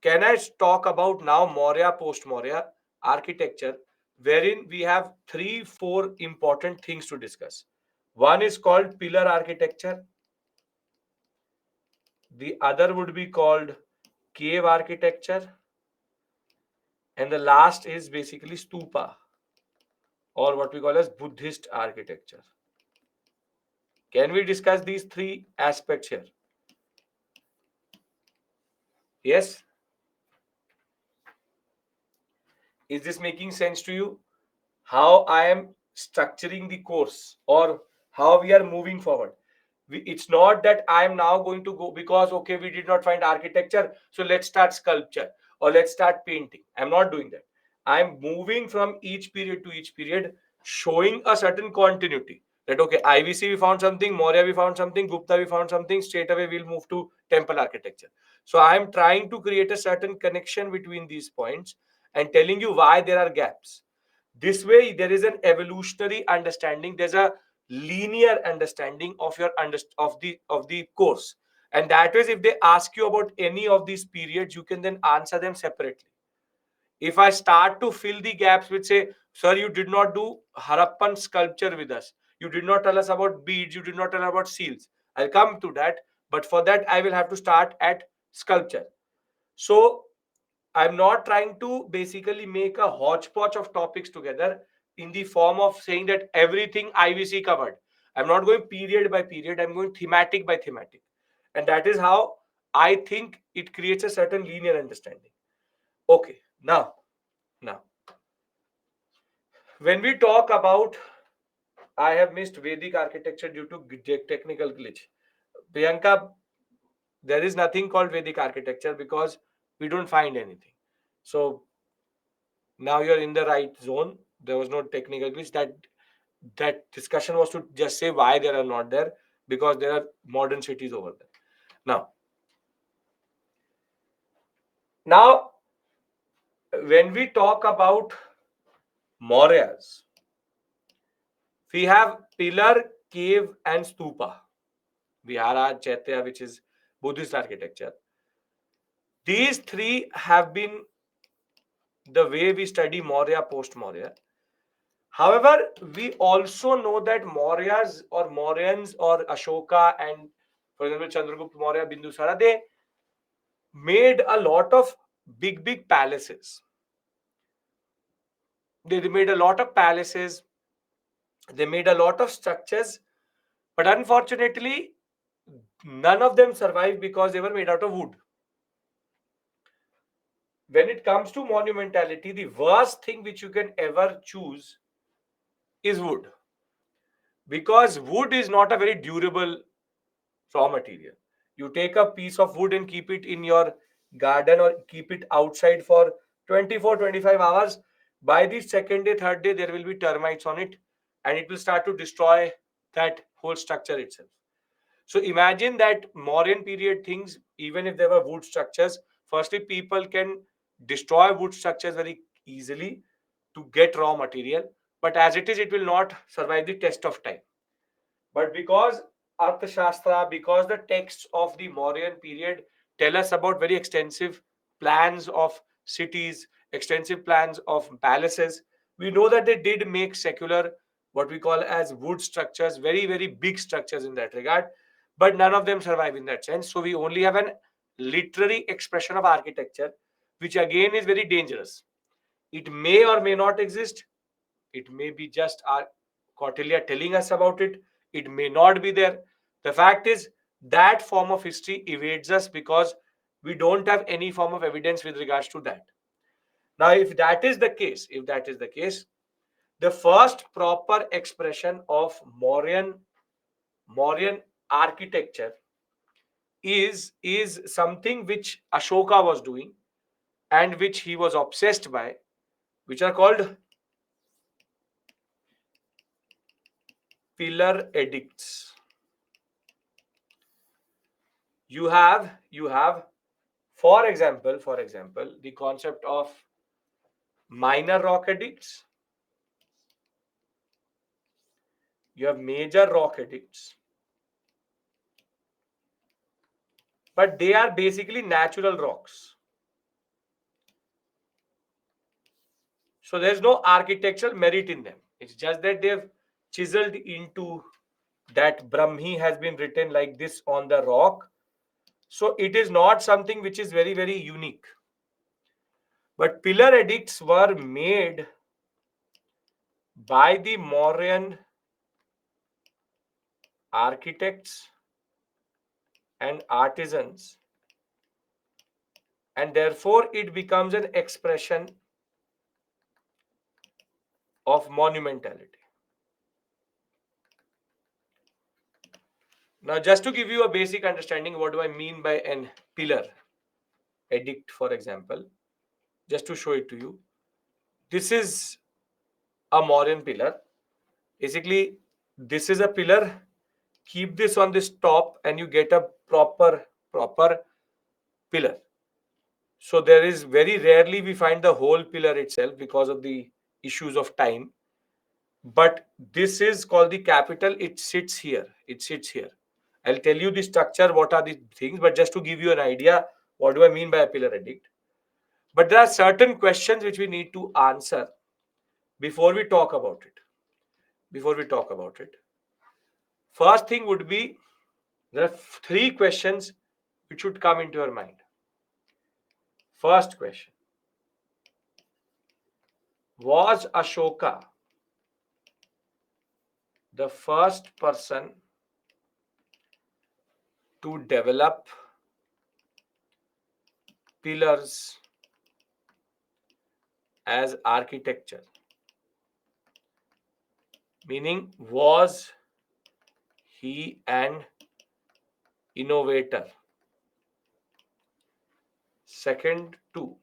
A: can I talk about now Maurya, post-Maurya architecture, wherein we have 3-4 important things to discuss. One is called pillar architecture. The other would be called cave architecture. And the last is basically stupa, or what we call as Buddhist architecture. Can we discuss these three aspects here? Yes? Is this making sense to you? How I am structuring the course, or how we are moving forward? It's not that I am now going to go because, okay, we did not find architecture, so let's start sculpture or let's start painting. I'm not doing that. I'm moving from each period to each period, showing a certain continuity. That, okay, IVC we found something, Maurya we found something, Gupta we found something, straight away we'll move to temple architecture. So I'm trying to create a certain connection between these points and telling you why there are gaps. This way, there is an evolutionary understanding. There's a linear understanding of your of the course, and that is, if they ask you about any of these periods, you can then answer them separately. If I start to fill the gaps with, say, sir, you did not do Harappan sculpture with us, you did not tell us about beads, you did not tell us about seals, I'll come to that, but for that I will have to start at sculpture. So I'm not trying to basically make a hodgepodge of topics together in the form of saying that everything IVC covered. I'm not going period by period, I'm going thematic by thematic. And that is how I think it creates a certain linear understanding. Okay, now, when we talk about I have missed Vedic architecture due to technical glitch. Priyanka, there is nothing called Vedic architecture because we don't find anything. So now you're in the right zone. There was no technical glitch. That discussion was to just say why there are not there, because there are modern cities over there. Now, when we talk about Mauryas, we have pillar, cave, and stupa. Vihara, Chaitya, which is Buddhist architecture. These three have been the way we study Maurya post-Maurya. However, we also know that Mauryas or Mauryans or Ashoka and, for example, Chandragupta Maurya, Bindusara, they made a lot of big palaces. They made a lot of palaces. They made a lot of structures, but unfortunately, none of them survived because they were made out of wood. When it comes to monumentality, the worst thing which you can ever choose is wood, because wood is not a very durable raw material. You take a piece of wood and keep it in your garden or keep it outside for 24-25 hours. By the second day, third day, there will be termites on it and it will start to destroy that whole structure itself. So imagine that Mauryan period things, even if there were wood structures, firstly, people can destroy wood structures very easily to get raw material. But as it is, it will not survive the test of time. But because Arthashastra, because the texts of the Mauryan period tell us about very extensive plans of cities, extensive plans of palaces, we know that they did make secular, what we call as wood structures, very big structures in that regard, but none of them survive in that sense. So we only have an literary expression of architecture, which again is very dangerous. It may or may not exist. It may be just our Kautilya telling us about it. It may not be there. The fact is that form of history evades us because we don't have any form of evidence with regards to that. Now, if that is the case, the first proper expression of Mauryan architecture is something which Ashoka was doing and which he was obsessed by, which are called pillar edicts. You have for example the concept of minor rock edicts. You have major rock edicts, but they are basically natural rocks, so there's no architectural merit in them. It's just that they've chiseled into that Brahmi has been written like this on the rock, so it is not something which is very unique. But pillar edicts were made by the Mauryan architects and artisans, and therefore it becomes an expression of monumentality. Now, just to give you a basic understanding, what do I mean by an pillar edict, for example, just to show it to you. This is a Mauryan pillar. Basically, this is a pillar. Keep this on this top and you get a proper pillar. So there is very rarely we find the whole pillar itself because of the issues of time. But this is called the capital. It sits here. I'll tell you the structure, what are the things, but just to give you an idea, what do I mean by a pillar edict? But there are certain questions which we need to answer before we talk about it. First thing would be, there are three questions which should come into your mind. First question: was Ashoka the first person to develop pillars as architecture? meaning was he an innovator? Second two,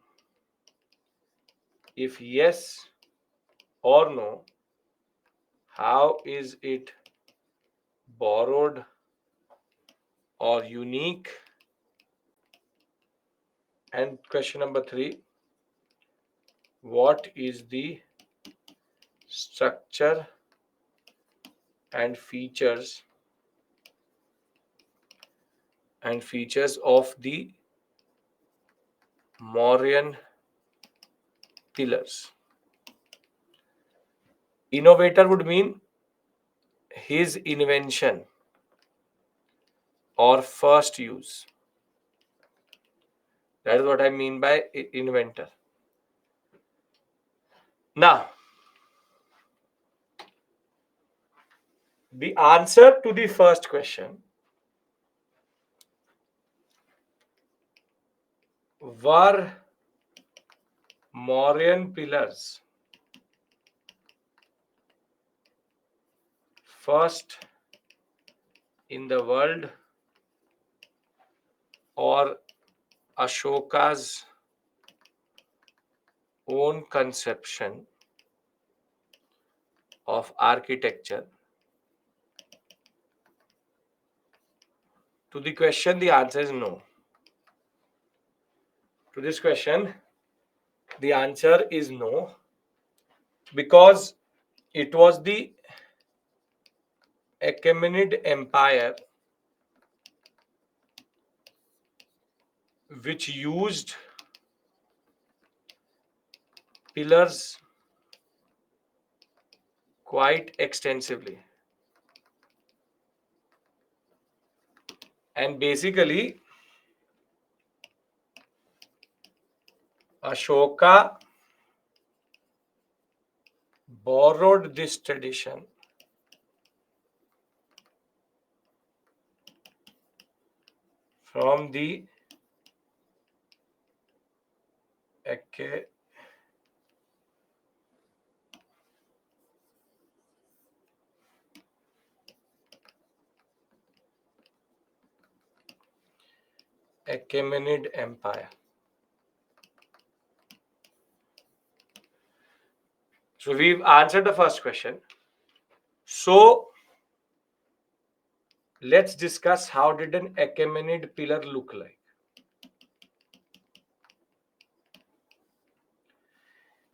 A: if yes or no, how is it borrowed or unique? And question number three, what is the structure and features of the Mauryan pillars? Innovator would mean his invention or first use. That is what I mean by inventor. Now, the answer to the first question, were Mauryan pillars first in the world or Ashoka's own conception of architecture? To the question, the answer is no. To this question, the answer is no, because it was the Achaemenid Empire which used pillars quite extensively. And basically, Ashoka borrowed this tradition from the Achaemenid Empire. So we've answered the first question. So let's discuss, how did an Achaemenid pillar look like?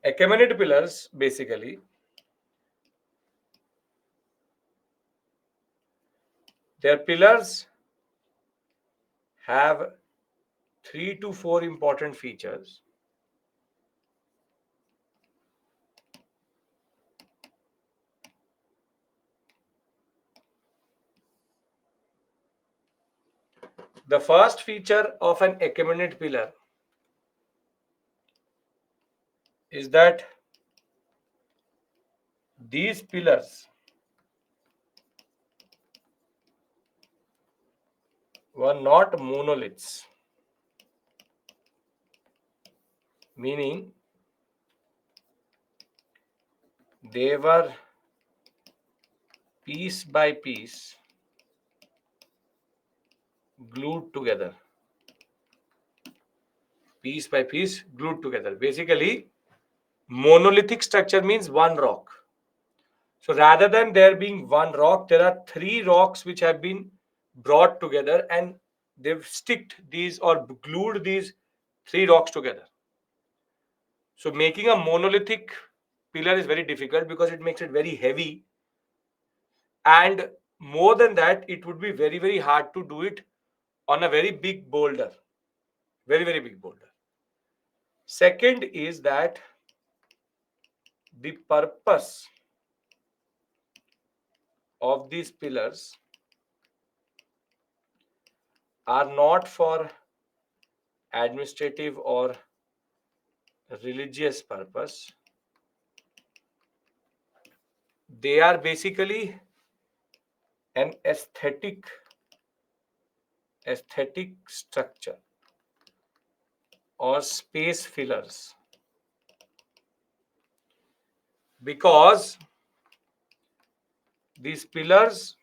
A: Achaemenid pillars, basically, their pillars have 3 to 4 important features. The first feature of an Achaemenid pillar is that these pillars were not monoliths, meaning they were piece by piece glued together. Piece by piece glued together. Basically, monolithic structure means one rock. So rather than there being one rock, there are 3 rocks which have been brought together, and they've sticked these or glued these 3 rocks together. So making a monolithic pillar is very difficult because it makes it very heavy, and more than that, it would be very, very hard to do it on a very big boulder. Very, very big boulder. Second is that the purpose of these pillars are not for administrative or religious purpose. They are basically an aesthetic structure or space fillers, because these pillars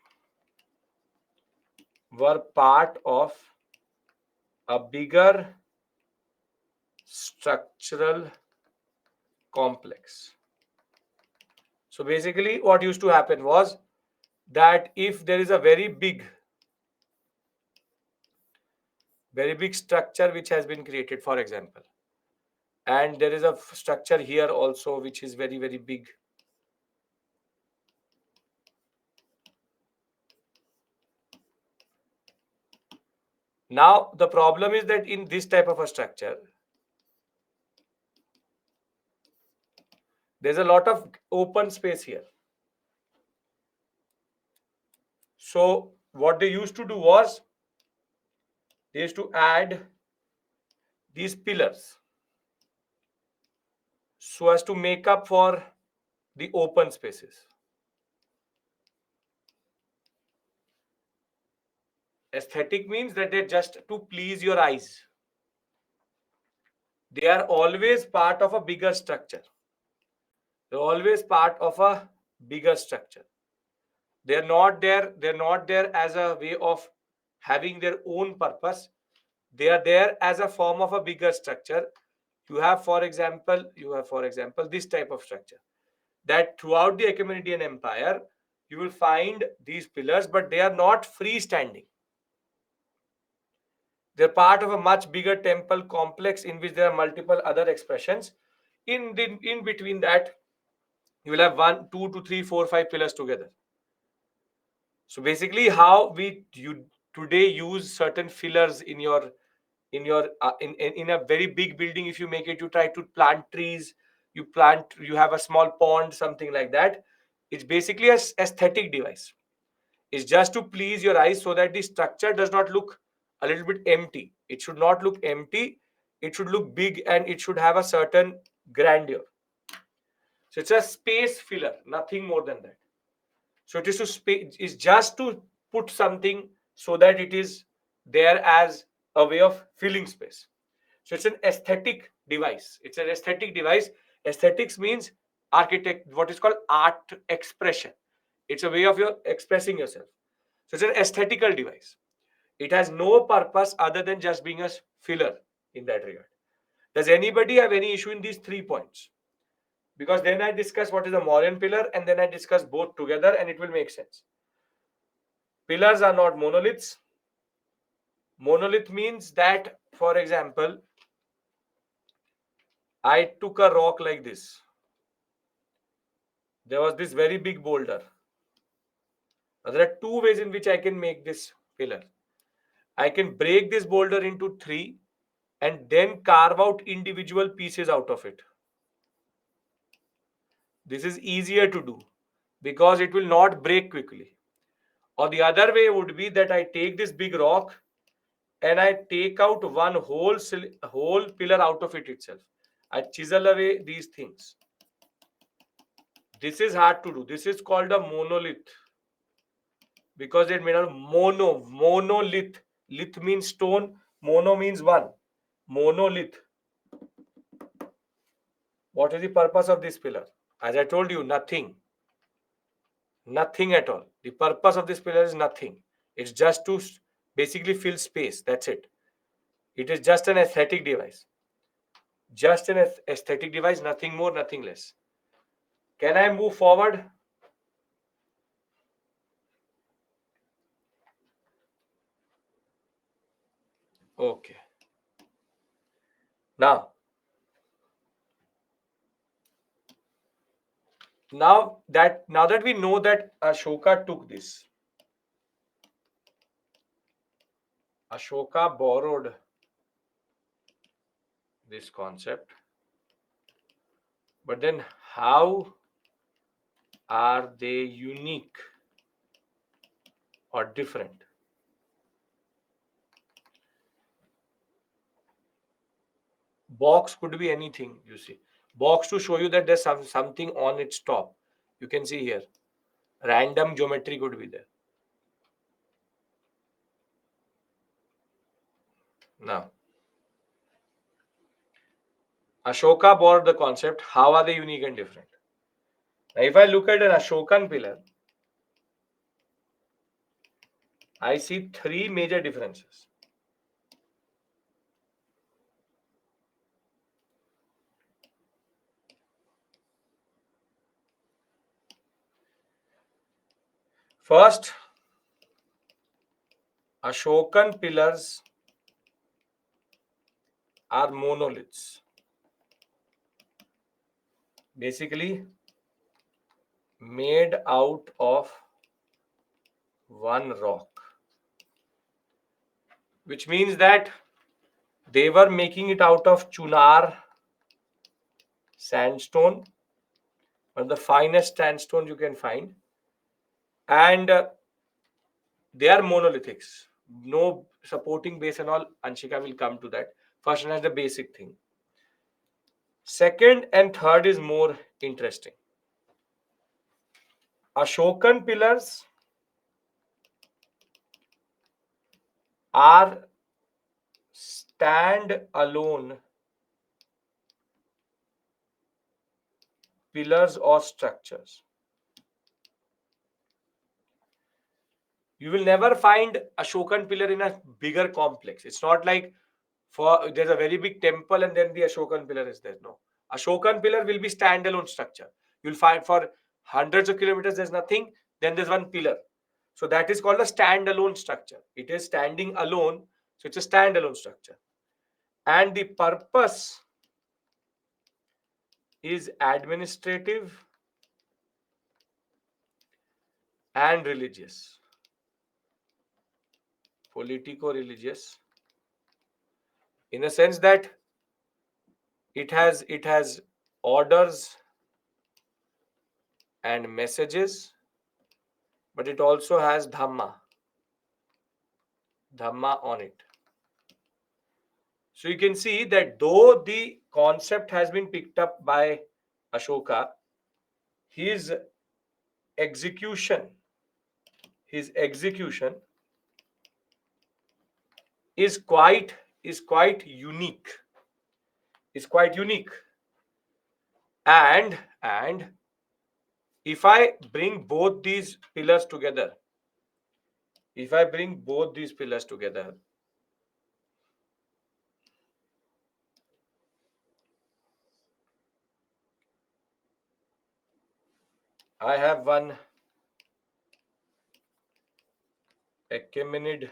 A: were part of a bigger structural complex. So basically, what used to happen was that if there is a very big structure which has been created, for example, and there is a structure here also which is very, very big. Now, the problem is that in this type of a structure, there's a lot of open space here. So what they used to do was they used to add these pillars so as to make up for the open spaces. Aesthetic means that they're just to please your eyes. They are always part of a bigger structure. They're always part of a bigger structure. They're not there as a way of having their own purpose. They are there as a form of a bigger structure. You have, for example, this type of structure. That throughout the Achaemenid Empire, you will find these pillars, but they are not freestanding. They're part of a much bigger temple complex in which there are multiple other expressions. In between that, you will have 1, 2 to 3, 4, 5 pillars together. So basically, how you today use certain fillers in a very big building. If you make it, you try to plant trees. You have a small pond, something like that. It's basically a aesthetic device. It's just to please your eyes so that the structure does not look a little bit empty. It should not look empty. It should look big and it should have a certain grandeur. So it's a space filler, nothing more than that. So it is is just to put something so that it is there as a way of filling space. So it's an aesthetic device. It's an aesthetic device. Aesthetics means what is called art expression. It's a way of your expressing yourself. So it's an aesthetical device. It has no purpose other than just being a filler in that regard. Does anybody have any issue in these 3 points? Because then I discuss what is a Mauryan pillar and then I discuss both together and it will make sense. Pillars are not monoliths. Monolith means that, for example, I took a rock like this. There was this very big boulder. Now, there are 2 ways in which I can make this pillar. I can break this boulder into 3 and then carve out individual pieces out of it. This is easier to do because it will not break quickly. Or the other way would be that I take this big rock and I take out one whole pillar out of it itself. I chisel away these things. This is hard to do. This is called a monolith because it made out of monolith. Lith means stone. Mono means one. Monolith. What is the purpose of this pillar? As I told you, nothing. Nothing at all. The purpose of this pillar is nothing. It's just to basically fill space. That's it. It is just an aesthetic device. Just an aesthetic device, nothing more, nothing less. Can I move forward? Okay. Now that we know that Ashoka took this, Ashoka borrowed this concept, but then how are they unique or different? Box could be anything, you see. Box to show you that there's something on its top. You can see here. Random geometry could be there. Now, Ashoka borrowed the concept. How are they unique and different? Now, if I look at an Ashokan pillar, I see three major differences. First, Ashokan pillars are monoliths. Basically, made out of one rock. Which means that they were making it out of Chunar sandstone, one of the finest sandstone you can find. And they are monolithics. No supporting base and all. Anshika will come to that. First one is the basic thing. Second and third is more interesting. Ashokan pillars are stand-alone pillars or structures. You will never find Ashokan pillar in a bigger complex. It's not like there's a very big temple and then the Ashokan pillar is there. No. Ashokan pillar will be standalone structure. You'll find for hundreds of kilometers there's nothing, then there's one pillar. So that is called a standalone structure. It is standing alone, so it's a standalone structure. And the purpose is administrative and religious. Politico-religious. In a sense that it has orders and messages, but it also has dhamma on it. So you can see that though the concept has been picked up by Ashoka, his execution is quite unique. And if I bring both these pillars together, I have one Achaemenid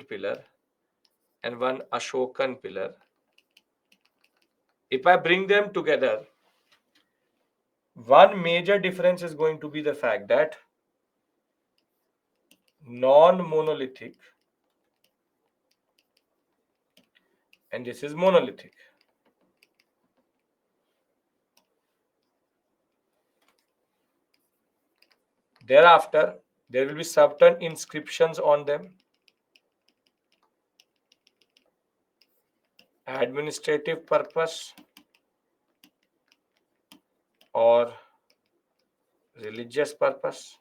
A: pillar and one Ashokan pillar. If I bring them together, one major difference is going to be the fact that non-monolithic and this is monolithic. Thereafter, there will be certain inscriptions on them. Administrative purpose or religious purpose.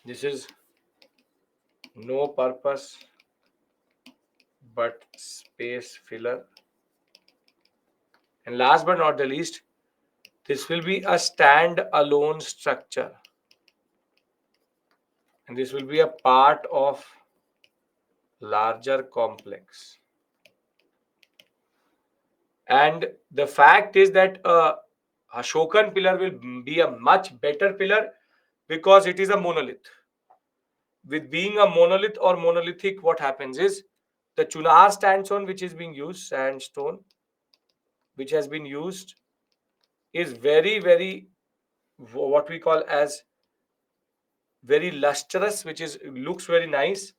A: This is no purpose but space filler. And last but not the least, this will be a stand-alone structure. And this will be a part of larger complex. And the fact is that Ashokan pillar will be a much better pillar because it is a monolith. With being a monolith or monolithic, what happens is the Chunar sandstone which is being used, which has been used, is very, very what we call as very lustrous, which is looks very nice,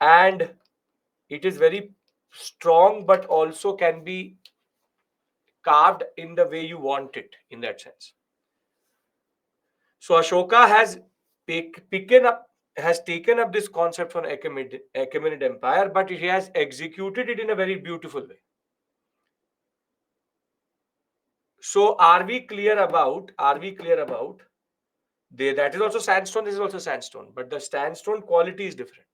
A: and it is very strong, but also can be carved in the way you want it in that sense. So Ashoka has taken up this concept from Achaemenid Empire, but he has executed it in a very beautiful way. So are we clear about that is also sandstone, this is also sandstone, but the sandstone quality is different.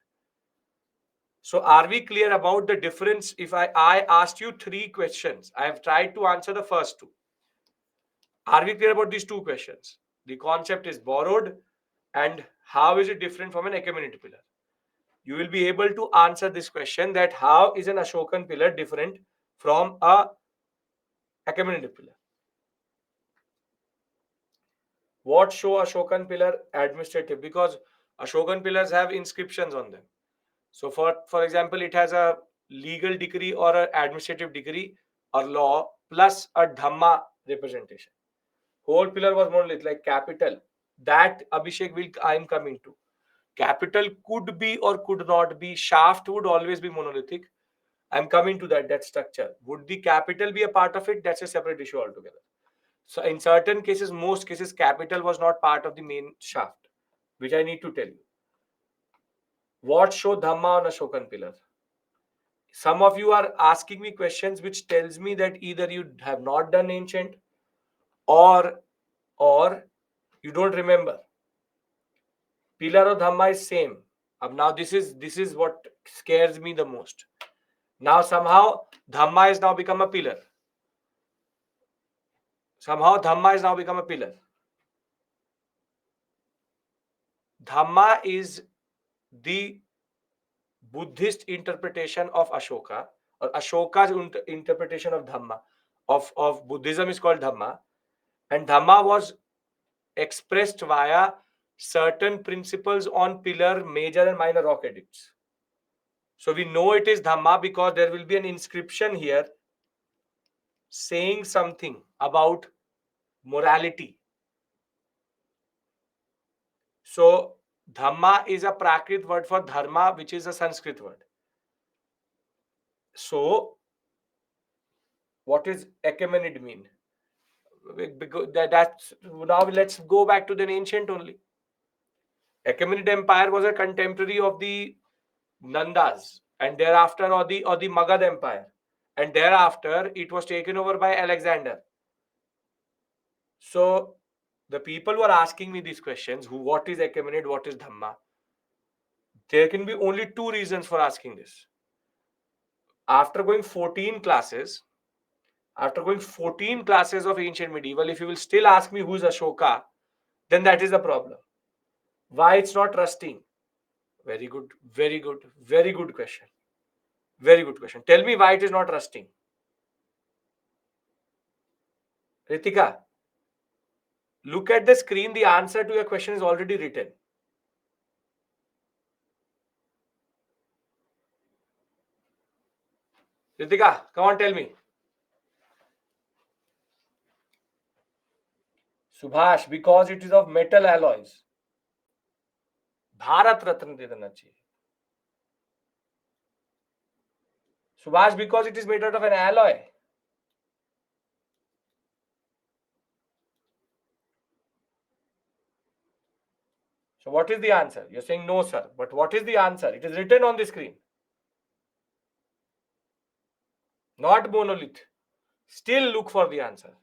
A: So are we clear about the difference? If I asked you three questions, I have tried to answer the first two. Are we clear about these two questions? The concept is borrowed, and how is it different from an Achaemenid pillar? You will be able to answer this question, that how is an Ashokan pillar different from a Achaemenid pillar? What show Ashokan pillar administrative? Because Ashokan pillars have inscriptions on them. So for example, it has a legal decree or an administrative decree or law plus a Dhamma representation. Whole pillar was monolith, like capital. That Abhishek will I'm coming to. Capital could be or could not be. Shaft would always be monolithic. I'm coming to that structure. Would the capital be a part of it? That's a separate issue altogether. So in certain cases, most cases, capital was not part of the main shaft, which I need to tell you. What show Dhamma on Ashokan pillar? Some of you are asking me questions which tells me that either you have not done ancient or you don't remember. Pillar or Dhamma is same. Now this is what scares me the most. Now somehow Dhamma has now become a pillar. Dhamma is the Buddhist interpretation of Ashoka, or Ashoka's interpretation of Dhamma, of Buddhism is called Dhamma, and Dhamma was expressed via certain principles on pillar, major, and minor rock edicts. So we know it is Dhamma because there will be an inscription here saying something about morality. So Dhamma is a Prakrit word for Dharma, which is a Sanskrit word. So what is Achaemenid mean? Because that's now let's go back to the ancient only. Achaemenid Empire was a contemporary of the Nandas, and thereafter, or the Magad Empire, and thereafter it was taken over by Alexander. So the people who are asking me these questions, what is Achaemenid, what is Dhamma, there can be only two reasons for asking this. After going 14 classes, of ancient medieval, if you will still ask me who is Ashoka, then that is the problem. Why it's not rusting? Very good, very good, very good question. Very good question. Tell me why it is not rusting. Ritika, look at the screen. The answer to your question is already written. Ritika, come on, tell me. Subhash, because it is of metal alloys. Bharat Ratna de dena chahiye. Subhash, because it is made out of an alloy. So what is the answer? You're saying no, sir. But what is the answer? It is written on the screen. Not monolith. Still look for the answer.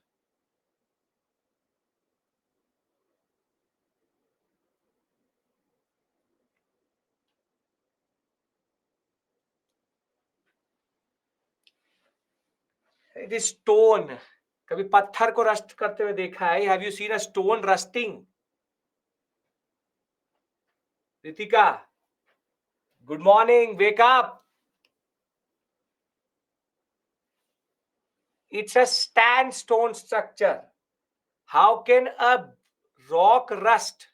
A: It is stone. कभी पत्थर को rust करते हुए देखा है? Have you seen a stone rusting? Ritika, good morning. Wake up. It's a sandstone structure. How can a rock rust?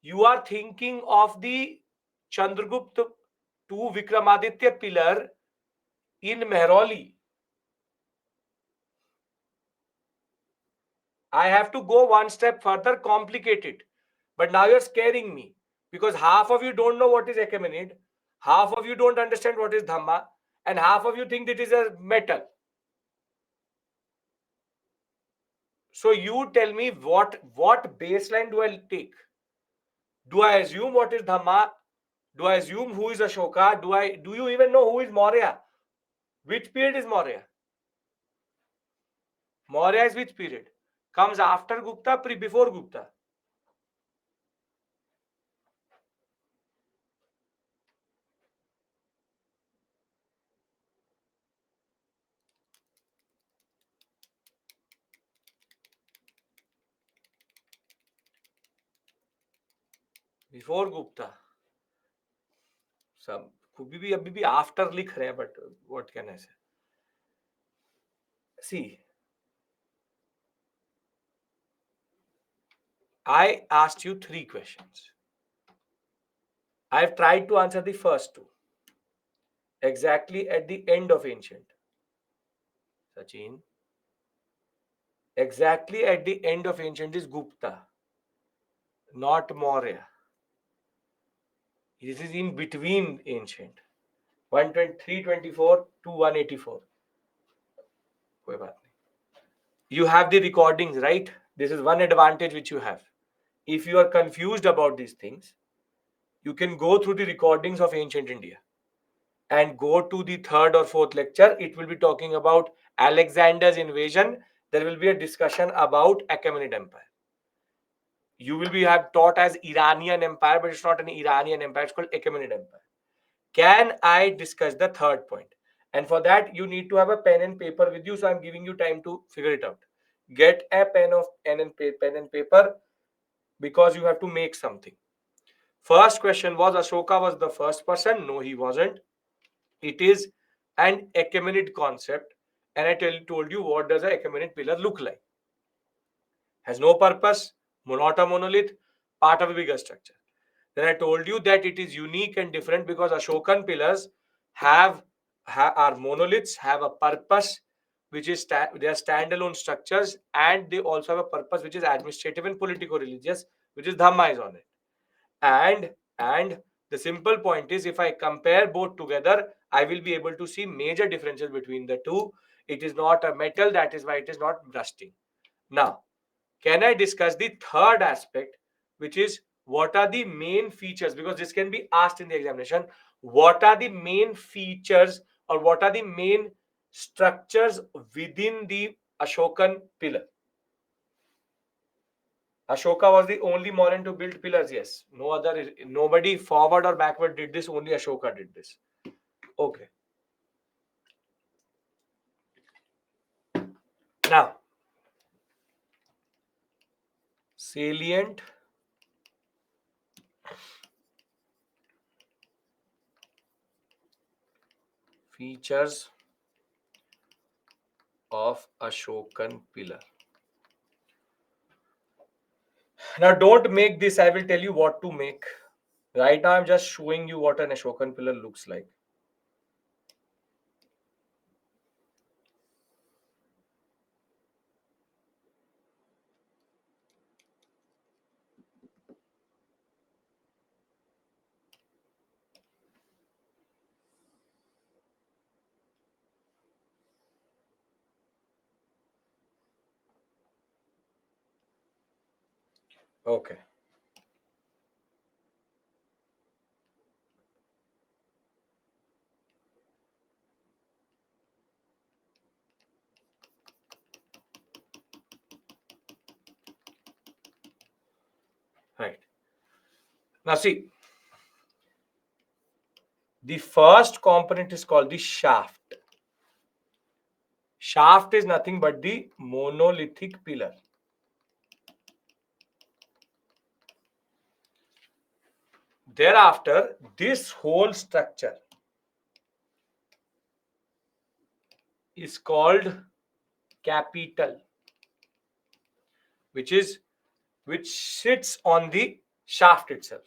A: You are thinking of the Chandragupta II Vikramaditya pillar in Mehrauli. I have to go one step further, complicate it. But now you're scaring me because half of you don't know what is Achaemenid, half of you don't understand what is Dhamma, and half of you think it is a metal. So you tell me what baseline do I take? Do I assume what is Dhamma? Do I assume who is Ashoka? Do you even know who is Maurya? Which period is Maurya? Maurya is which period? Comes after Gupta, before Gupta? Before Gupta, सब कभी भी अभी भी after लिख रहे हैं, but what can I से? सी, I asked you 3 questions. I have tried to answer the first 2 exactly at the end of ancient. Sachin, exactly at the end of ancient is Gupta, not Maurya. This is in between ancient. 324 to 184. कोई बात नहीं. You have the recordings, right? This is one advantage which you have. If you are confused about these things, you can go through the recordings of ancient India and go to the 3rd or 4th lecture. It will be talking about Alexander's invasion. There will be a discussion about Achaemenid Empire. You will be have taught as Iranian Empire, but it's not an Iranian Empire. It's called Achaemenid Empire. Can I discuss the third point? And for that, you need to have a pen and paper with you. So I'm giving you time to figure it out. Get a pen and paper because you have to make something. First question was Ashoka was the first person. No, he wasn't. It is an Achaemenid concept. And I told you what does an Achaemenid pillar look like. Has no purpose, not a monolith, part of a bigger structure. Then I told you that it is unique and different because Ashokan pillars are monoliths, have a purpose, which is they are standalone structures, and they also have a purpose which is administrative and politico-religious, which is Dhamma is on it. And the simple point is, if I compare both together, I will be able to see major differences between the two. It is not a metal, that is why it is not rusting. Now, can I discuss the third aspect, which is what are the main features? Because this can be asked in the examination. What are the main features or what are the main structures within the Ashokan pillar? Ashoka was the only Mauryan to build pillars. Yes, nobody forward or backward did this. Only Ashoka did this. Okay. Now, salient features of Ashokan pillar. Now, don't make this. I will tell you what to make. Right now, I'm just showing you what an Ashokan pillar looks like. Okay. Right. Now, see, the first component is called the shaft. Shaft is nothing but the monolithic pillar. Thereafter, this whole structure is called capital, which sits on the shaft itself.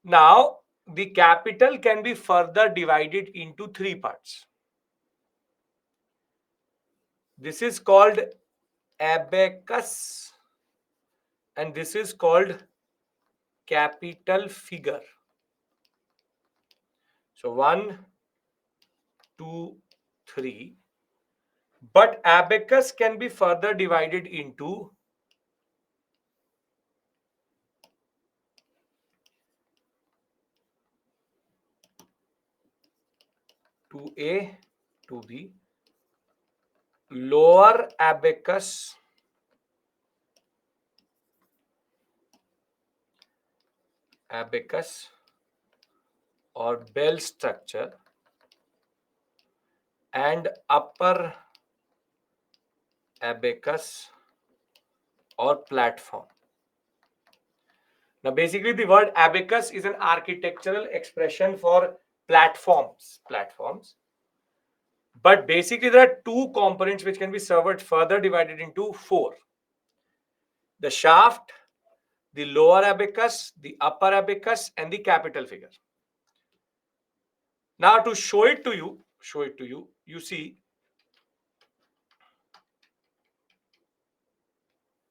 A: Now, the capital can be further divided into 3 parts. This is called abacus, and this is called capital figure. So 1, 2, 3. But abacus can be further divided into 2A, 2B, lower abacus, or bell structure, and upper abacus or platform. Now, basically, the word abacus is an architectural expression for platforms. But basically, there are two components which can be further divided into four: the shaft, the lower abacus, the upper abacus, and the capital figure. Now, to show it to you, you see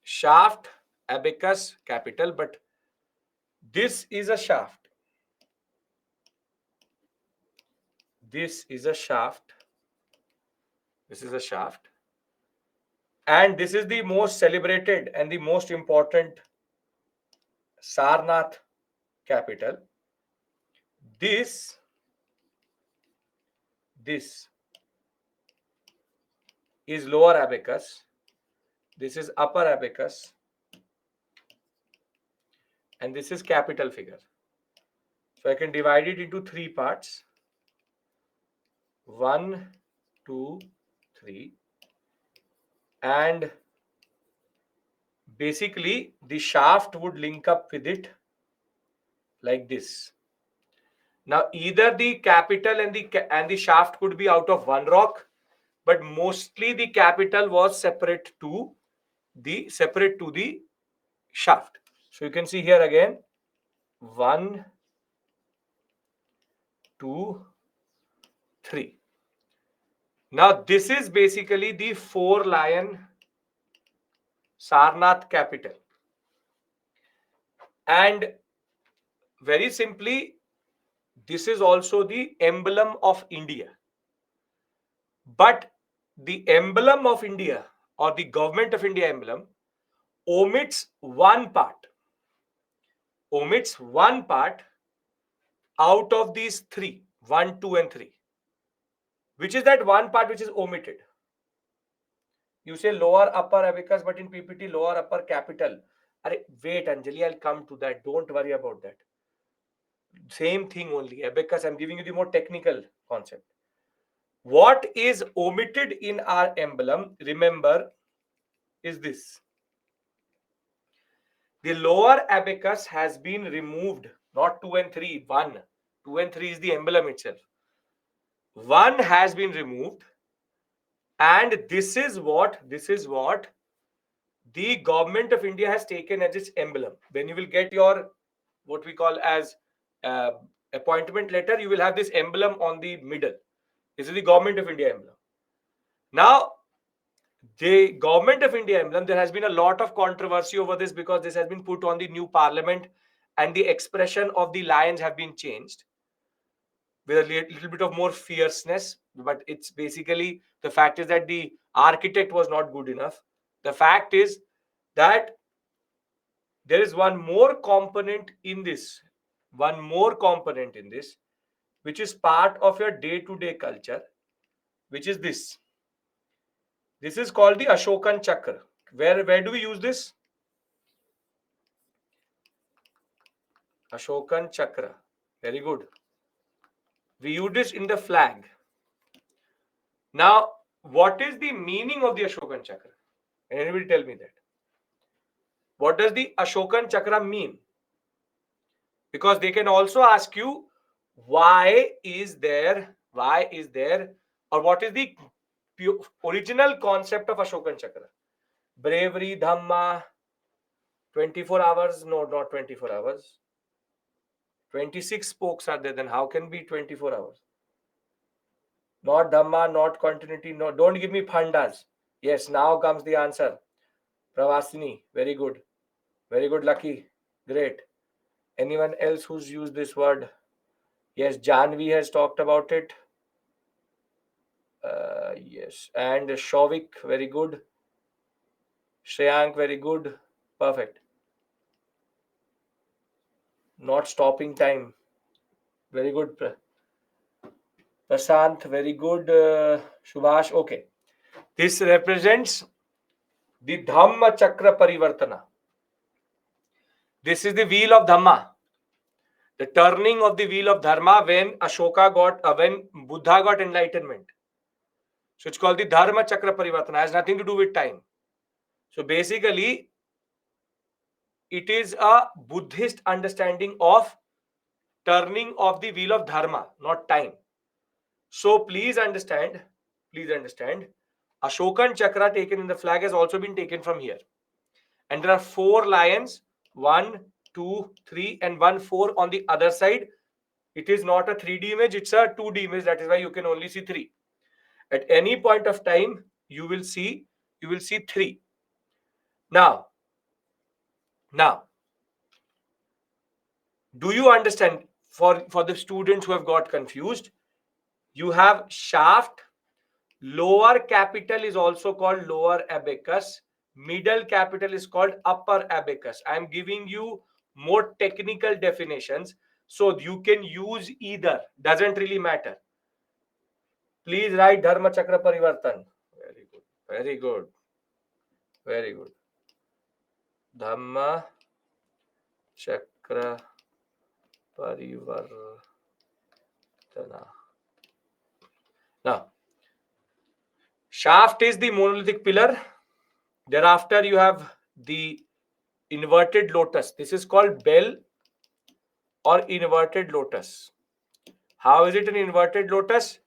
A: shaft, abacus, capital, but this is a shaft. This is a shaft. This is a shaft. And this is the most celebrated and the most important Sarnath capital. This is lower abacus. This is upper abacus. And this is capital figure. So I can divide it into three parts. 1, 2, 3. And basically the shaft would link up with it like this. Now either the capital and the shaft could be out of one rock, but mostly the capital was separate to the shaft. So you can see here again 1, 2, 3. Now this is basically the 4-lion Sarnath capital. And very simply, this is also the emblem of India. But the emblem of India or the Government of India emblem omits one part out of these three, 1, 2, and 3. Which is that one part which is omitted? You say lower upper abacus, but in PPT lower upper capital. Wait, Anjali, I'll come to that. Don't worry about that. Same thing only. Abacus, I'm giving you the more technical concept. What is omitted in our emblem, remember, is this. The lower abacus has been removed, not 2 and 3, 1. 2 and 3 is the emblem itself. 1 has been removed, and this is what the Government of India has taken as its emblem. When you will get your what we call as appointment letter, you will have this emblem on the middle. This is the Government of India emblem. Now, the Government of India emblem, there has been a lot of controversy over this because this has been put on the new parliament and the expression of the lions have been changed with a little bit of more fierceness. But it's basically, the fact is that the architect was not good enough. The fact is that there is one more component in this, which is part of your day-to-day culture, which is this. This is called the Ashokan Chakra. Where do we use this? Ashokan Chakra. Very good. We use this in the flag. Now, what is the meaning of the Ashokan Chakra? Can anybody tell me that? What does the Ashokan Chakra mean? Because they can also ask you, why is there, or what is the original concept of Ashokan Chakra? Bravery, Dhamma, 24 hours? No, not 24 hours. 26 spokes are there, then how can be 24 hours? Not Dhamma, not continuity, no, don't give me phandas. Yes, now comes the answer. Pravasini, very good. Very good, Lucky. Great. Anyone else who's used this word? Yes, Janvi has talked about it. Yes, and Shovik, very good. Shreyank, very good. Perfect. Not stopping time. Very good. Prasant, very good. Subhash, okay. This represents the Dhamma Chakra Parivartana. This is the wheel of Dhamma. The turning of the wheel of Dharma when when Buddha got enlightenment. So it's called the Dharma Chakra Parivartana. It has nothing to do with time. So basically, it is a Buddhist understanding of turning of the wheel of dharma, not time. So please understand, Ashokan Chakra taken in the flag has also been taken from here. And there are 4 lions, 1, 2, 3, and 1, 4 on the other side. It is not a 3D image, it's a 2D image. That is why you can only see 3. At any point of time, you will see 3. Now, do you understand? For the students who have got confused, you have shaft. Lower capital is also called lower abacus. Middle capital is called upper abacus. I am giving you more technical definitions, so you can use either. Doesn't really matter. Please write Dharma Chakra Parivartan. Very good. Very good. Very good. Dhamma Chakra Parivartana. Now, shaft is the monolithic pillar. Thereafter, you have the inverted lotus. This is called bell or inverted lotus. How is it an inverted lotus?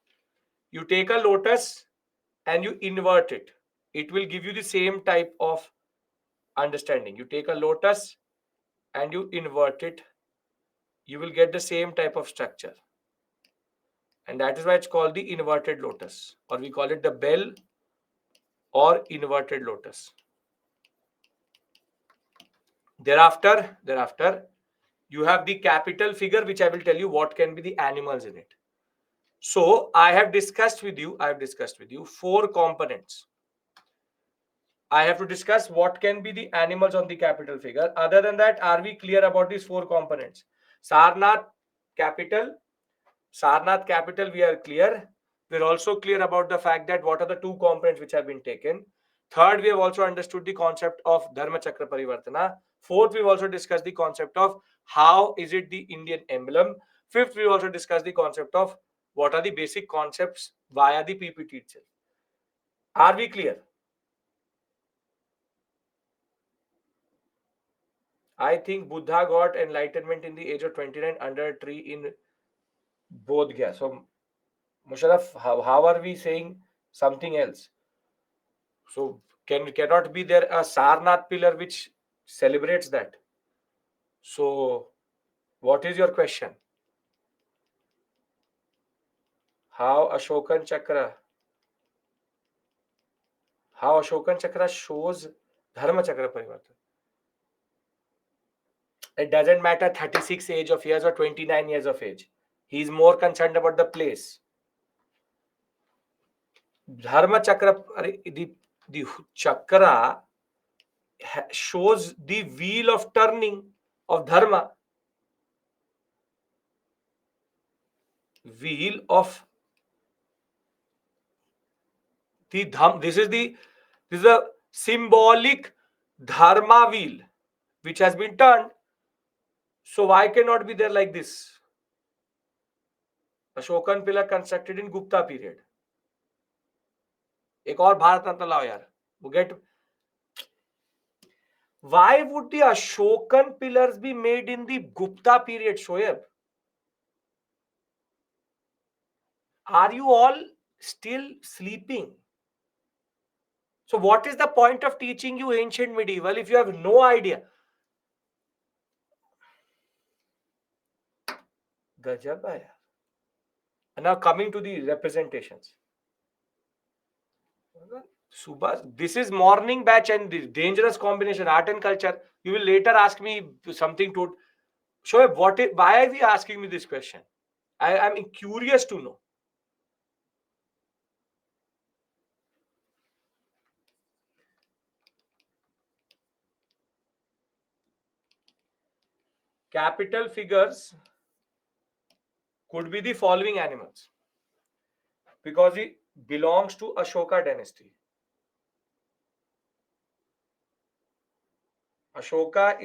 A: You take a lotus and you invert it. It will give you the same type of understanding. You take a lotus and you invert it. You will get the same type of structure. And that is why it's called the inverted lotus, or we call it the bell or inverted lotus. Thereafter, you have the capital figure, which I will tell you what can be the animals in it. So I have discussed with you 4 components. I have to discuss what can be the animals on the capital figure. Other than that, are we clear about these 4 components? Sarnath capital, we are clear. We're also clear about the fact that what are the 2 components which have been taken. Third, we have also understood the concept of Dharma Chakra Parivartana. Fourth, we've also discussed the concept of how is it the Indian emblem. Fifth, we also discussed the concept of what are the basic concepts via the PPT itself. Are we clear? I think Buddha got enlightenment in the age of 29 under a tree in Bodh Gaya. So, Musharraf, how are we saying something else? So, cannot be there a Sarnath pillar which celebrates that? So, what is your question? How Ashokan Chakra shows Dharma Chakra Parivartan? It doesn't matter 36 age of years or 29 years of age. He is more concerned about the place. Dharma Chakra, the chakra shows the wheel of turning of dharma. Wheel of the dham. This is a symbolic dharma wheel which has been turned. So why cannot be there like this? Ashokan pillar constructed in Gupta period. एक और भारत रत्न लाओ यार. We get. Why would the Ashokan pillars be made in the Gupta period, Shoaib? Are you all still sleeping? So what is the point of teaching you ancient medieval if you have no idea? Gajab hai. And now coming to the representations. Subhas, this is morning batch and the dangerous combination, art and culture. You will later ask me something to Shoaib, why are we asking me this question? I am curious to know. Capital figures could be the following animals because it belongs to Ashoka dynasty. Ashoka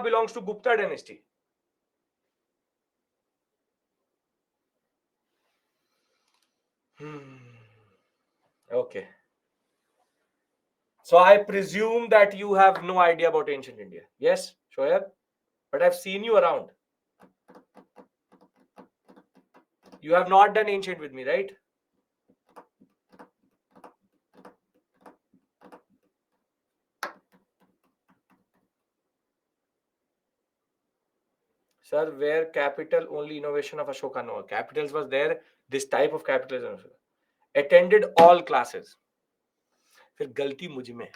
A: belongs to Gupta dynasty. Okay. So I presume that you have no idea about ancient India. Yes, Shoyab? But I've seen you around. You have not done ancient with me, right? Sir, where capital only innovation of Ashoka? No, capitals was there. This type of capitalism. Attended all classes. फिर गलती मुझ में.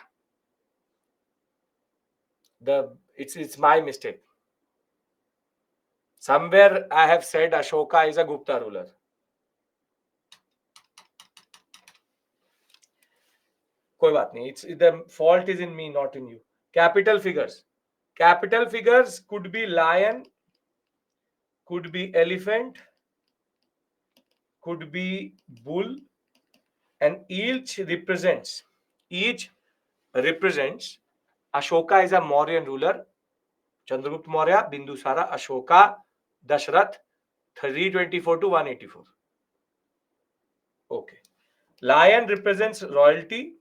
A: It's my mistake. Somewhere I have said Ashoka is a Gupta ruler. कोई बात नहीं. It's the fault is in me, not in you. Capital figures. Capital figures could be lion, could be elephant, could be bull, and each represents Ashoka is a Mauryan ruler. Chandragupta Maurya, Bindusara, Ashoka, Dashrath, 324 to 184. Okay. Lion represents royalty.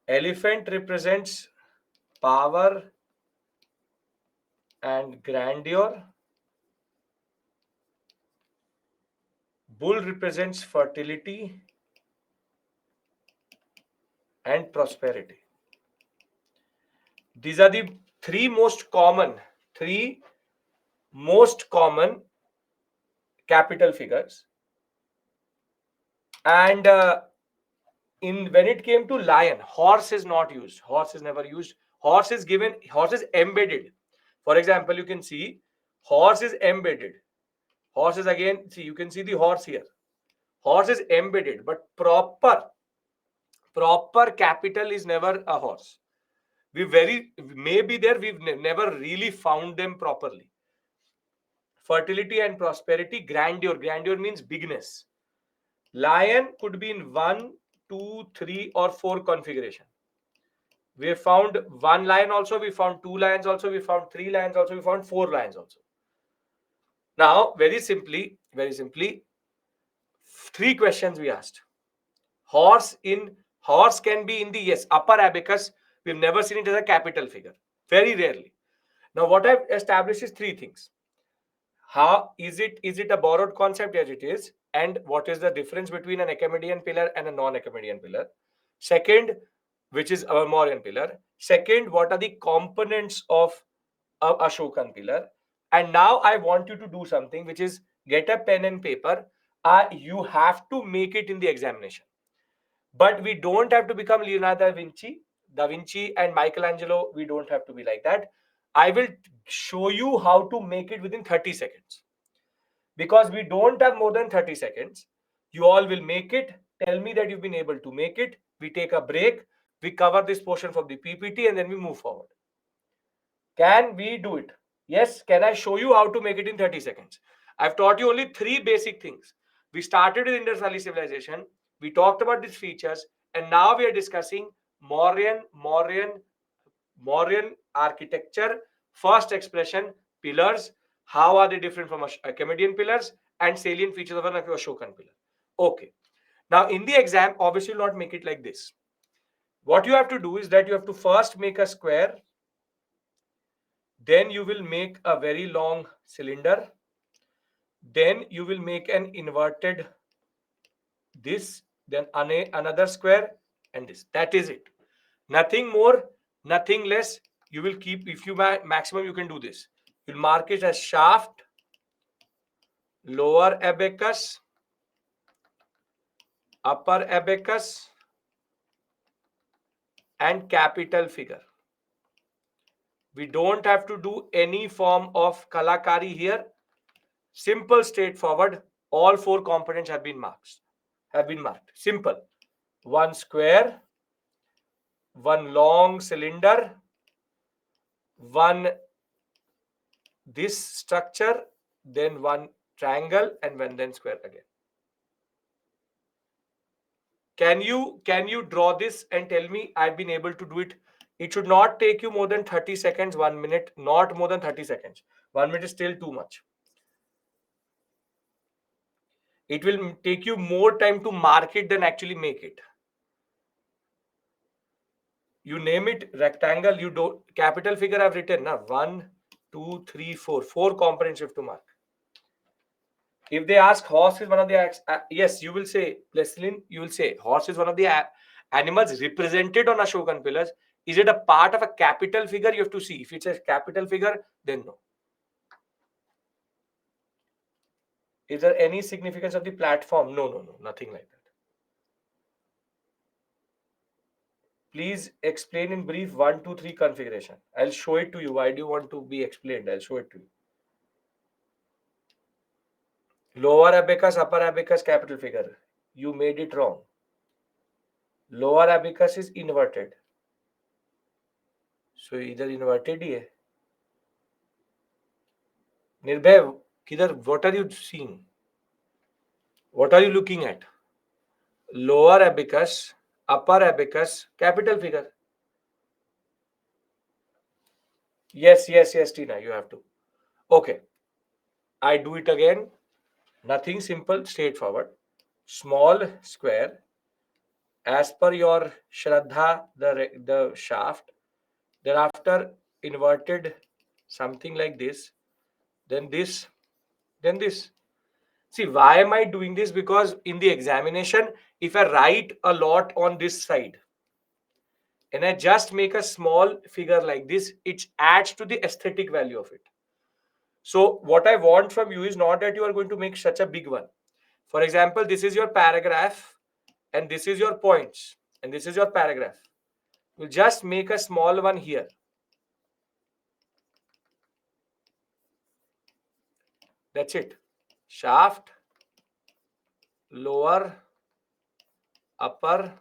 A: Elephant represents power and grandeur. Bull represents fertility and prosperity. These are the three most common capital figures. And when it came to lion, horse is not used. Horse is never used. Horse is embedded. For example, you can see horse is embedded. Horse is again, see, you can see the horse here. Horse is embedded, but proper capital is never a horse. Maybe there we've never really found them properly. Fertility and prosperity, grandeur means bigness. Lion could be in 1, 2, 3 or 4 configuration. We have found 1 lion also, we found 2 lions also, we found 3 lions also, we found 4 lions also. Now, very simply, 3 questions we asked. Horse can be in the upper abacus. We've never seen it as a capital figure. Very rarely. Now, what I've established is 3 things. How is it a borrowed concept? Yes, it is. And what is the difference between an Achaemenid pillar and a non-Achaemenid pillar? Second, which is our Mauryan pillar. Second, what are the components of a Ashokan pillar? And now I want you to do something, which is get a pen and paper. You have to make it in the examination. But we don't have to become Leonardo da Vinci and Michelangelo. We don't have to be like that. I will show you how to make it within 30 seconds. Because we don't have more than 30 seconds. You all will make it. Tell me that you've been able to make it. We take a break. We cover this portion from the PPT and then we move forward. Can we do it? Yes. Can I show you how to make it in 30 seconds? I've taught you only 3 basic things. We started with Indus Valley Civilization. We talked about these features. And now we are discussing Mauryan architecture, first expression, pillars. How are they different from Achaemenid pillars, and salient features of an Ashokan pillar? Okay. Now, in the exam, obviously, you'll not make it like this. What you have to do is that you have to first make a square. Then you will make a very long cylinder. Then you will make an inverted this, then another square, and this. That is it. Nothing more, nothing less. You will keep, if you maximum, you can do this. You'll mark it as shaft, lower abacus, upper abacus, and capital figure. We don't have to do any form of kalakari here. Simple, straightforward. All 4 components have been marked. Simple. 1 square, 1 long cylinder, 1 this structure, then 1 triangle, and then square again. Can you draw this and tell me I've been able to do it? It should not take you more than 30 seconds, 1 minute, not more than 30 seconds. 1 minute is still too much. It will take you more time to mark it than actually make it. You name it rectangle, you don't capital figure I've written now 1, 2, 3, 4. 4 components you have to mark. If they ask horse is one of the yes, you will say, Leslin, you will say horse is one of the animals represented on Ashokan pillars. Is it a part of a capital figure? You have to see. If it's a capital figure, then no. Is there any significance of the platform? No, no, no, nothing like that. Please explain in brief 1, 2, 3 configuration. I'll show it to you. Why do you want to be explained? I'll show it to you. Lower abacus, upper abacus, capital figure. You made it wrong. Lower abacus is inverted. So either inverted ही है. Nirbhay, kidhar, what are you seeing? What are you looking at? Lower abacus, upper abacus, capital figure. Yes, yes, yes, Tina, you have to. Okay. I do it again. Nothing simple, straightforward. Small square. As per your Shraddha, the shaft. Thereafter, inverted something like this. Then this. Then this. See, why am I doing this? Because in the examination, if I write a lot on this side and I just make a small figure like this, it adds to the aesthetic value of it. So what I want from you is not that you are going to make such a big one. For example, this is your paragraph and this is your points and this is your paragraph. We'll just make a small one here. That's it. Shaft, lower, upper,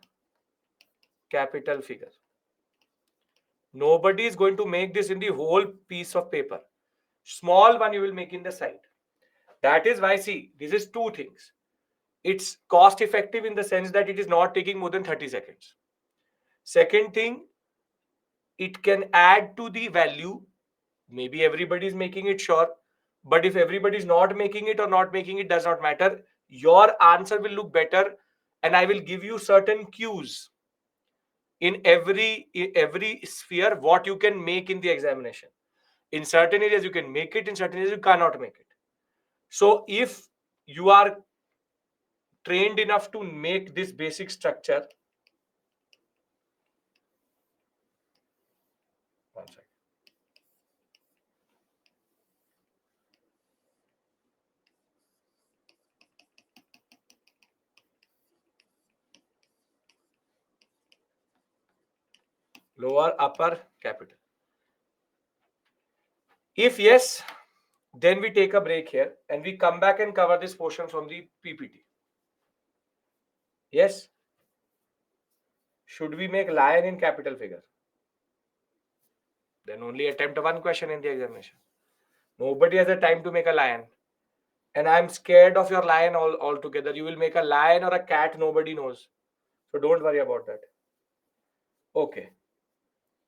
A: capital figure. Nobody is going to make this in the whole piece of paper. Small one you will make in the side. That is why, see, this is two things. It's cost effective in the sense that it is not taking more than 30 seconds. Second thing, it can add to the value. Maybe everybody is making it, sure. But if everybody is not making it or not making it, does not matter. Your answer will look better and I will give you certain cues in every sphere what you can make in the examination. In certain areas you can make it, in certain areas you cannot make it. So if you are trained enough to make this basic structure, one second. Lower, upper, capital. If yes, then we take a break here and we come back and cover this portion from the PPT. Yes? Should we make lion in capital figure? Then only attempt one question in the examination. Nobody has the time to make a lion. And I'm scared of your lion altogether. You will make a lion or a cat, nobody knows. So don't worry about that. Okay.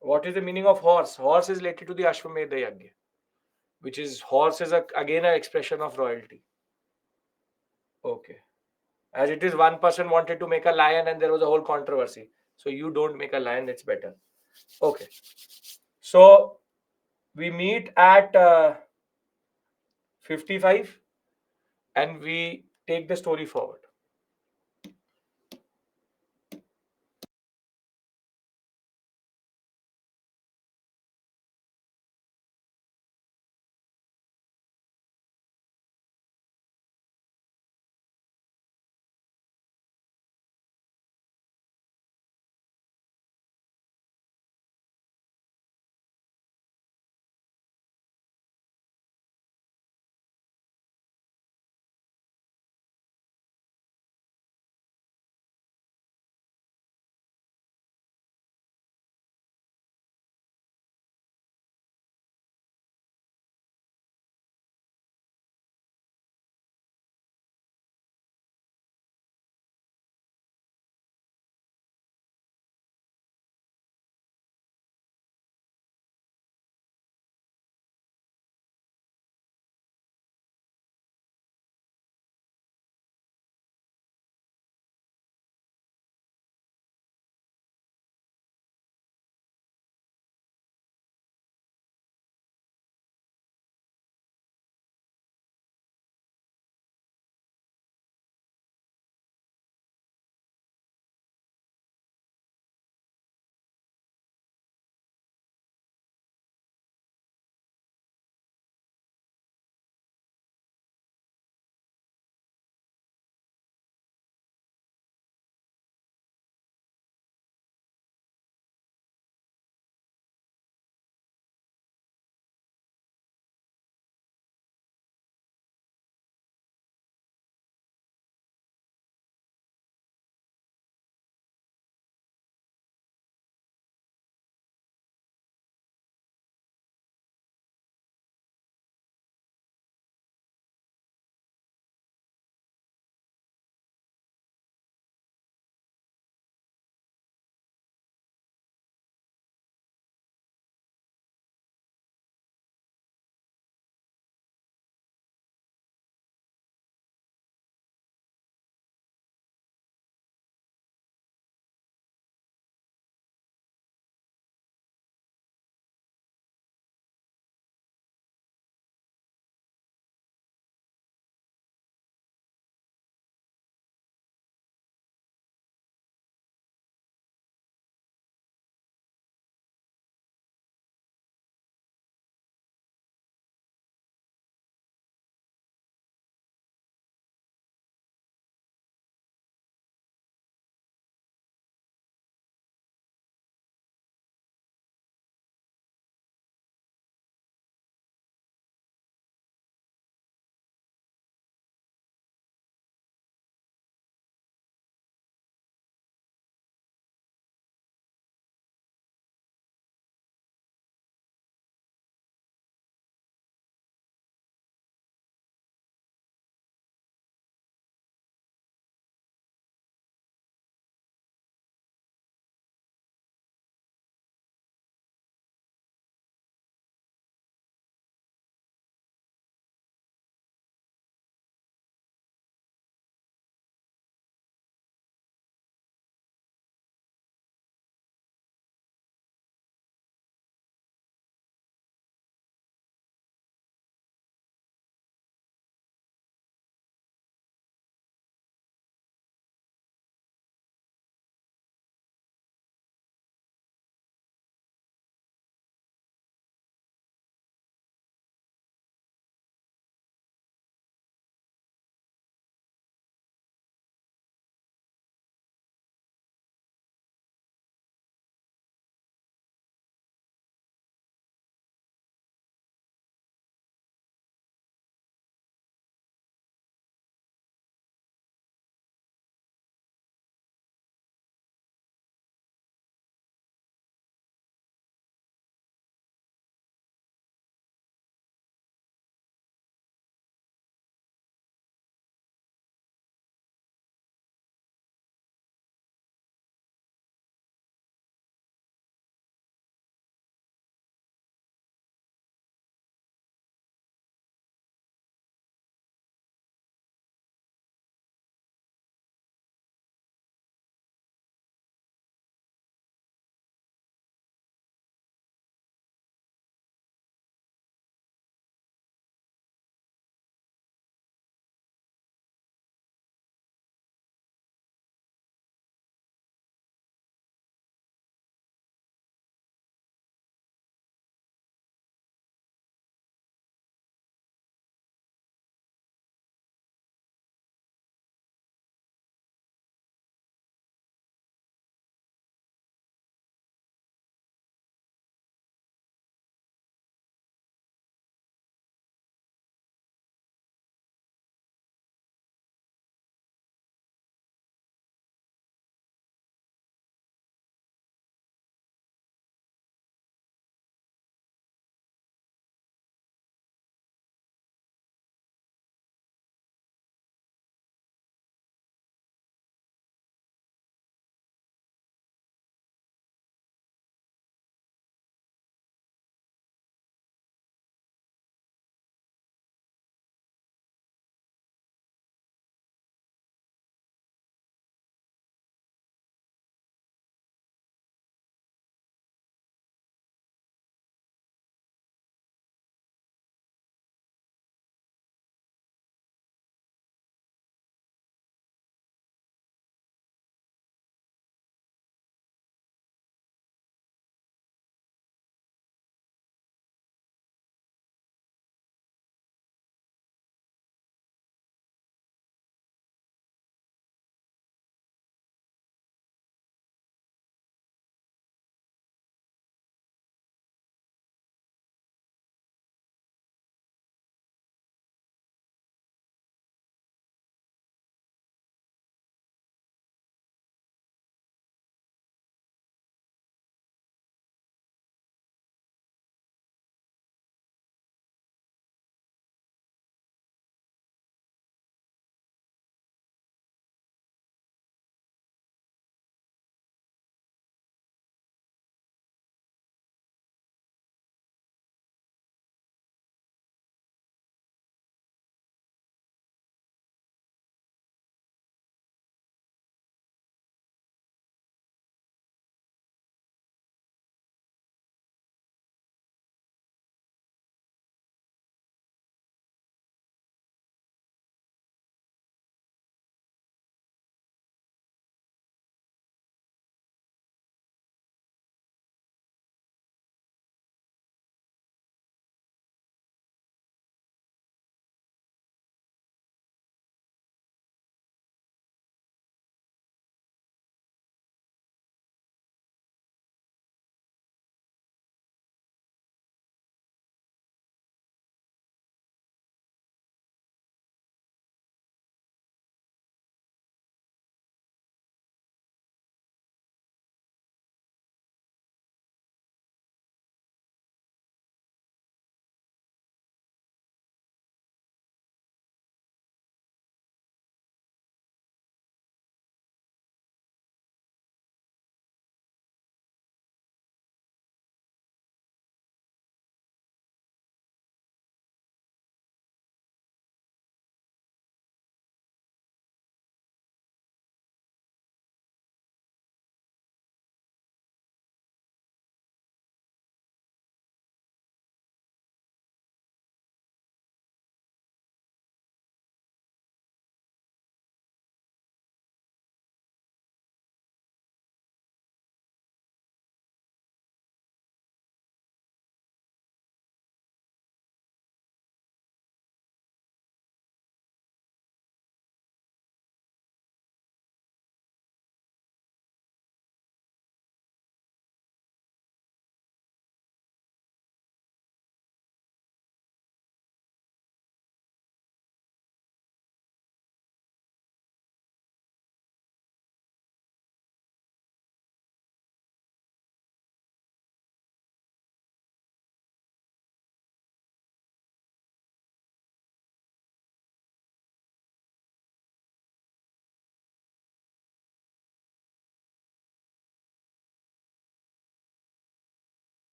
A: What is the meaning of horse? Horse is related to the Ashwamedha Yagya, which is horse is again an expression of royalty. Okay. As it is, one person wanted to make a lion and there was a whole controversy. So you don't make a lion, it's better. Okay. So we meet at 55 and we take the story forward.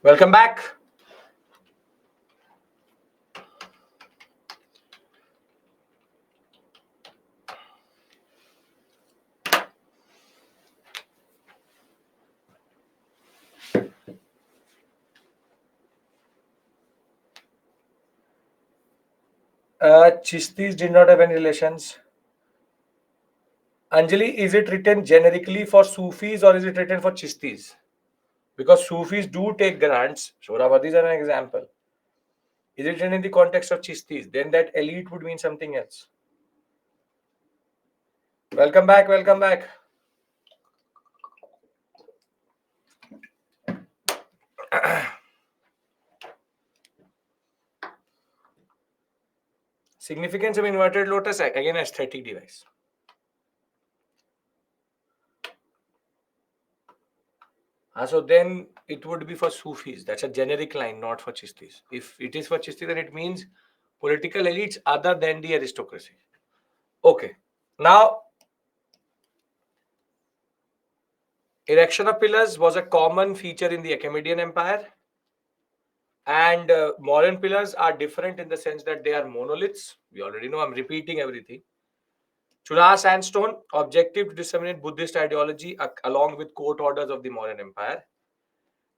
A: Welcome back. Chistis did not have any relations. Anjali, is it written generically for Sufis or is it written for Chistis? Because Sufis do take grants. Shoravadi is an example. Is it written in the context of Chistis? Then that elite would mean something else. Welcome back. Welcome back. Significance of inverted lotus, again, aesthetic device. So then it would be for Sufis. That's a generic line, not for Chistis. If it is for Chistis, then it means political elites other than the aristocracy. Okay. Now, erection of pillars was a common feature in the Achaemenid Empire. And Mauryan pillars are different in the sense that they are monoliths. We already know, I'm repeating everything. Chunar sandstone, objective to disseminate Buddhist ideology along with court orders of the Mauryan Empire.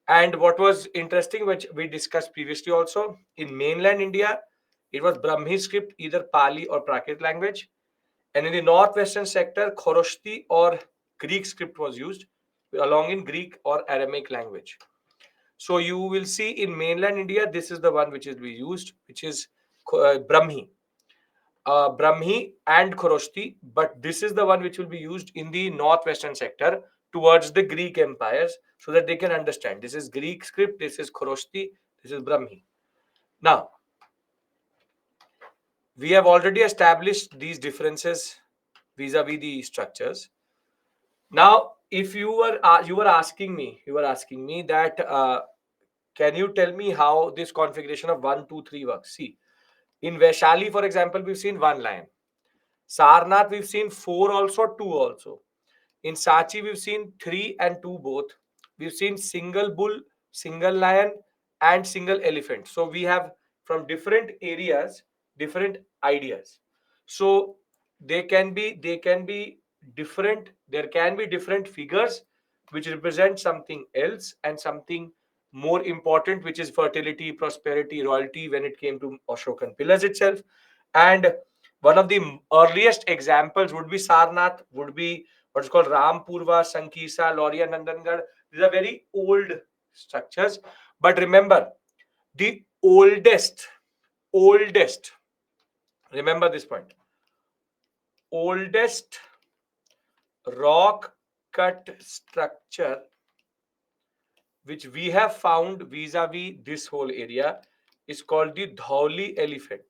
A: And what was interesting, which we discussed previously also, in mainland India, it was Brahmi script, either Pali or Prakrit language. And in the northwestern sector, Khoroshti or Greek script was used, along in Greek or Aramaic language. So you will see in mainland India, this is the one which is used, which is Brahmi. Brahmi and Khoroshti, but this is the one which will be used in the northwestern sector towards the Greek empires so that they can understand. This is Greek script, this is Khoroshti, this is Brahmi. Now, we have already established these differences vis-a-vis the structures. Now, if you were asking me that can you tell me how this configuration of 1, 2, 3 works? See, in Vaishali, for example, we've seen 1 lion. Sarnath, we've seen 4 also, 2 also. In Sachi, we've seen 3 and 2 both. We've seen single bull, single lion, and single elephant. So we have from different areas, different ideas. So they can be different. There can be different figures which represent something else and something more important, which is fertility, prosperity, royalty when it came to Ashokan pillars itself. And one of the earliest examples would be Sarnath, would be what's called Rampurva, Sankisa, Lauria, Nandangarh. These are very old structures. But remember, the oldest, remember this point, oldest rock cut structure which we have found vis-a-vis this whole area is called the Dhauli elephant.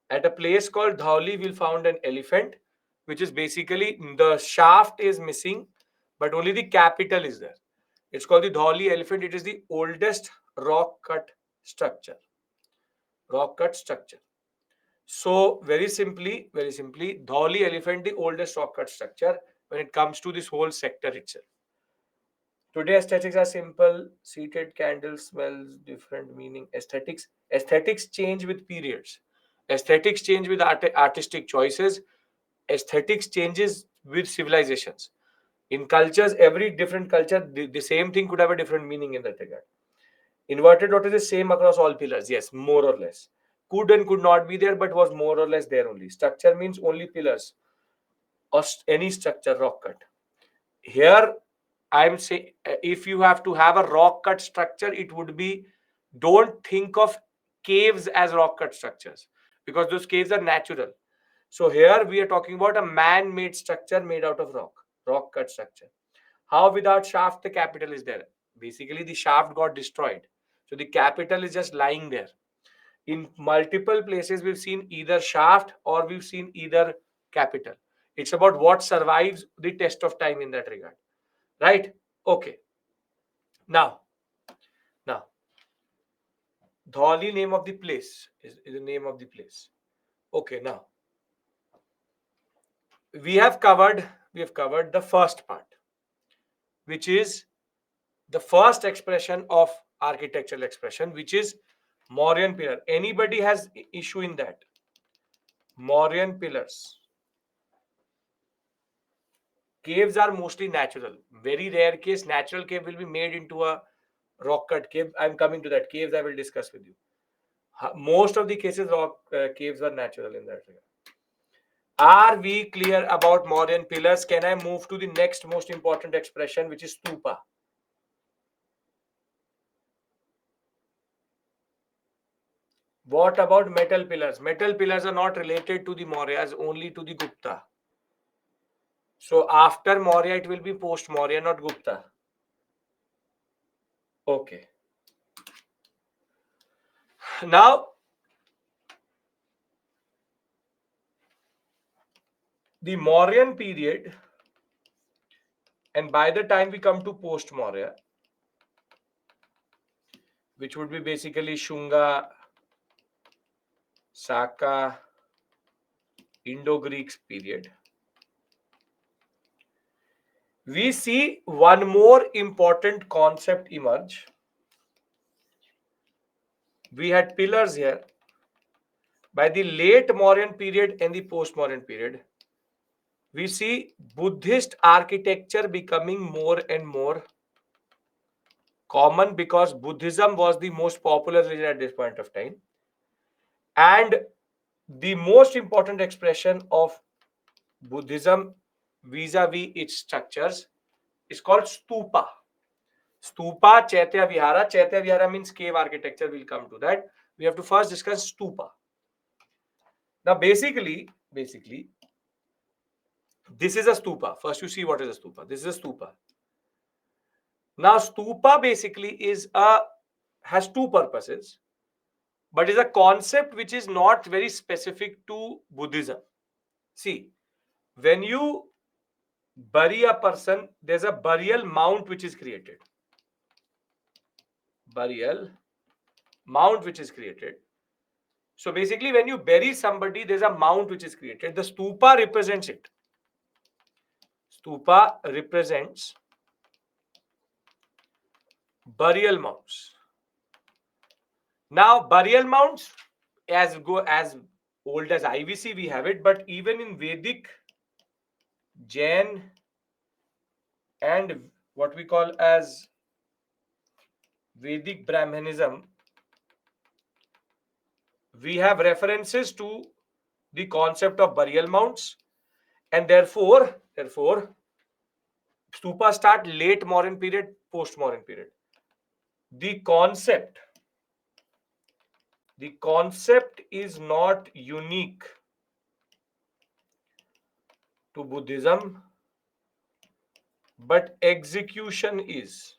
A: At a place called Dhauli, we'll found an elephant, which is basically the shaft is missing, but only the capital is there. It's called the Dhauli elephant. It is the oldest rock cut structure. Rock cut structure. So very simply, Dhauli elephant, the oldest rock cut structure when it comes to this whole sector itself. Today aesthetics are simple. Seated candle smells different meaning. Aesthetics change with periods. Aesthetics change with artistic choices. Aesthetics changes with civilizations. In cultures, every different culture, the same thing could have a different meaning in that regard. Inverted lotus is same across all pillars. Yes, more or less. Could and could not be there, but was more or less there only. Structure means only pillars or any structure rock cut. Here, I'm saying if you have to have a rock cut structure, it would be, don't think of caves as rock cut structures because those caves are natural. So here we are talking about a man-made structure made out of rock cut structure. How without shaft the capital is there? Basically, the shaft got destroyed. So the capital is just lying there. In multiple places, we've seen either shaft or we've seen either capital. It's about what survives the test of time in that regard. Right? Okay. Now, Dholi name of the place is the name of the place. Okay, now we have covered the first part, which is the first expression of architectural expression, which is Mauryan pillar. Anybody has issue in that? Mauryan pillars. Caves are mostly natural. Very rare case, natural cave will be made into a rock cut cave. I'm coming to that. Caves I will discuss with you. Most of the cases, rock caves are natural in that regard. Are we clear about Mauryan pillars? Can I move to the next most important expression, which is stupa? What about metal pillars? Metal pillars are not related to the Mauryas, only to the Gupta. So after Maurya, it will be post Maurya, not Gupta. Okay. Now, the Mauryan period, and by the time we come to post Maurya, which would be basically Shunga, Saka, Indo-Greek period, we see one more important concept emerge. We had pillars here. By the late Mauryan period and the post-Mauryan period, we see Buddhist architecture becoming more and more common because Buddhism was the most popular religion at this point of time. And the most important expression of Buddhism vis-a-vis its structures is called stupa. Stupa, Chaitya Vihara. Chaitya Vihara means cave architecture. We'll come to that. We have to first discuss stupa. Now, basically, this is a stupa. First, you see what is a stupa. This is a stupa. Now, stupa basically has two purposes, but is a concept which is not very specific to Buddhism. See, when you bury a person, there's a burial mount which is created. Burial mount which is created. So basically, when you bury somebody, there's a mount which is created. The stupa represents it. Stupa represents burial mounds. Now, burial mounds, as old as IVC, we have it, but even in Vedic, Jain, and what we call as Vedic Brahmanism, we have references to the concept of burial mounds, and therefore, stupa start late Mauryan period, post Mauryan period. The concept is not unique to Buddhism, but execution is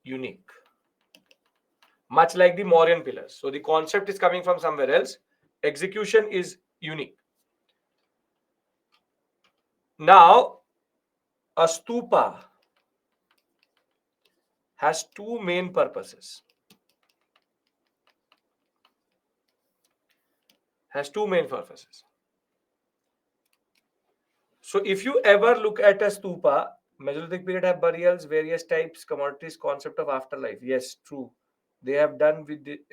A: unique, much like the Mauryan pillars. So the concept is coming from somewhere else. Execution is unique. Now, a stupa has two main purposes. So if you ever look at a stupa, Mesolithic period have burials, various types, commodities, concept of afterlife. Yes, true. They have done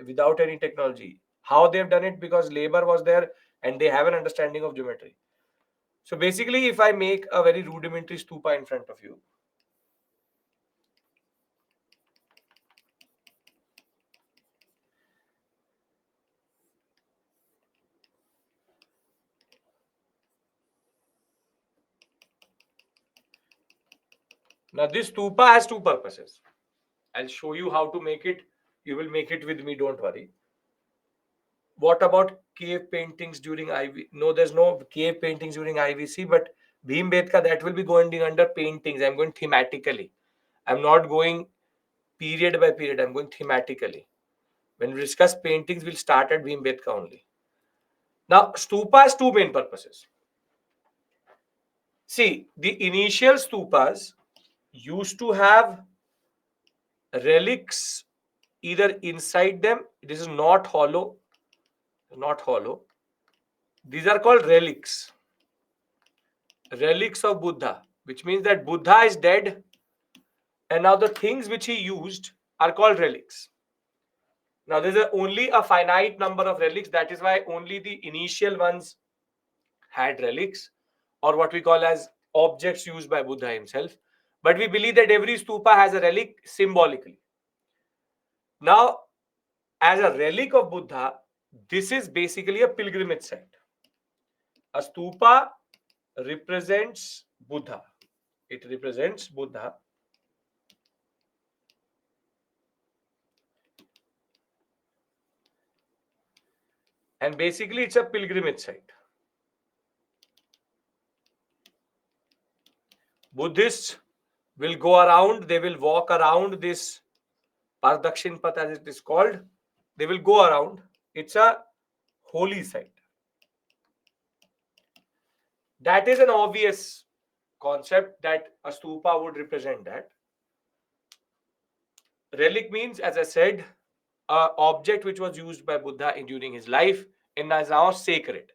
A: without any technology. How they have done it? Because labor was there and they have an understanding of geometry. So basically, if I make a very rudimentary stupa in front of you, now this stupa has two purposes. I'll show you how to make it. You will make it with me, don't worry. What about cave paintings during IV? No, there's no cave paintings during IVC, but Bhimbedka, that will be going under paintings. I'm going thematically. I'm not going period by period. I'm going thematically. When we discuss paintings, we'll start at Bhimbedka only. Now, stupa has two main purposes. See, the initial stupas used to have relics either inside them. This is not hollow. These are called relics. Relics of Buddha. which means that Buddha is dead, and now the things which he used are called relics. Now there's only a finite number of relics. That is why only the initial ones had relics, or what we call as objects used by Buddha himself. But we believe that every stupa has a relic symbolically. Now, as a relic of Buddha, this is basically a pilgrimage site. A stupa represents Buddha. It represents Buddha. And basically, it's a pilgrimage site. Buddhists will go around, they will walk around this Pardakshin Path, as it is called. They will go around. It's a holy site. That is an obvious concept that a stupa would represent that. Relic means, as I said, an object which was used by Buddha during his life and is now sacred.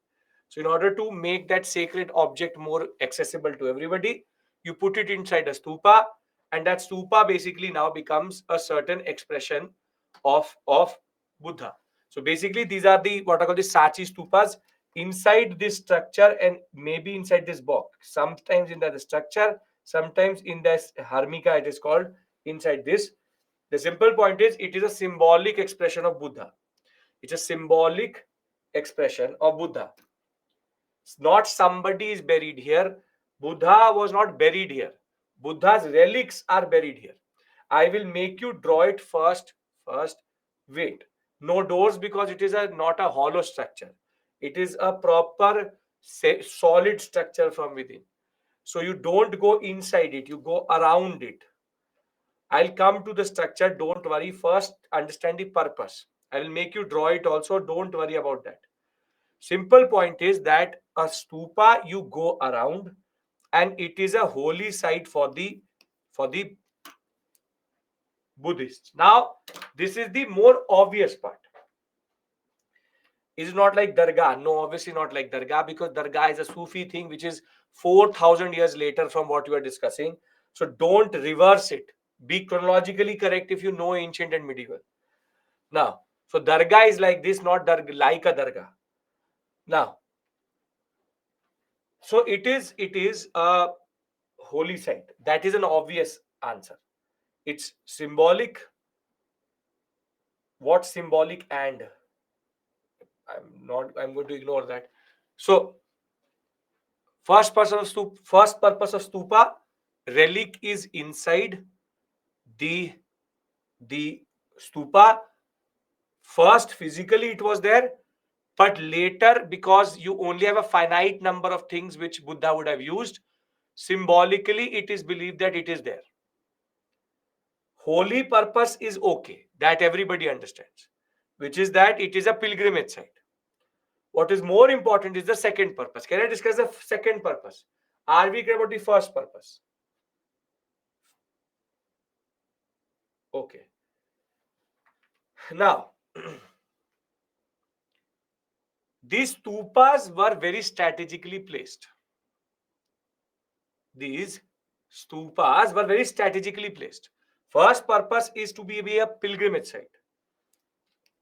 A: So in order to make that sacred object more accessible to everybody, you put it inside a stupa, and that stupa basically now becomes a certain expression of Buddha. So basically these are the what I call the Sachi stupas inside this structure, and maybe inside this box. Sometimes in the structure, sometimes in this hermica it is called, inside this. The simple point is it is a symbolic expression of Buddha. It's a symbolic expression of Buddha. It's not somebody is buried here. Buddha was not buried here. Buddha's relics are buried here. I will make you draw it first. Wait. No doors, because it is not a hollow structure. It is a proper solid structure from within. So you don't go inside it. You go around it. I'll come to the structure. Don't worry. First, understand the purpose. I will make you draw it also. Don't worry about that. Simple point is that a stupa you go around, and it is a holy site for the Buddhists. Now, this is the more obvious part. It's not like Dargah. No, obviously not like Dargah, because Dargah is a Sufi thing which is 4,000 years later from what you are discussing. So don't reverse it. Be chronologically correct if you know ancient and medieval. Now, so Dargah is like this, not like a Dargah. Now, so it is a holy site. That is an obvious answer. It's symbolic. What symbolic? And I'm going to ignore that. So first purpose of stupa, relic is inside the stupa. First, physically it was there, but later, because you only have a finite number of things which Buddha would have used, symbolically it is believed that it is there. Holy purpose is okay, that everybody understands, which is that it is a pilgrimage site. What is more important is the second purpose. Can I discuss the second purpose? Are we clear about the first purpose? Okay. Now, these stupas were very strategically placed. These stupas were very strategically placed. First purpose is to be a pilgrimage site.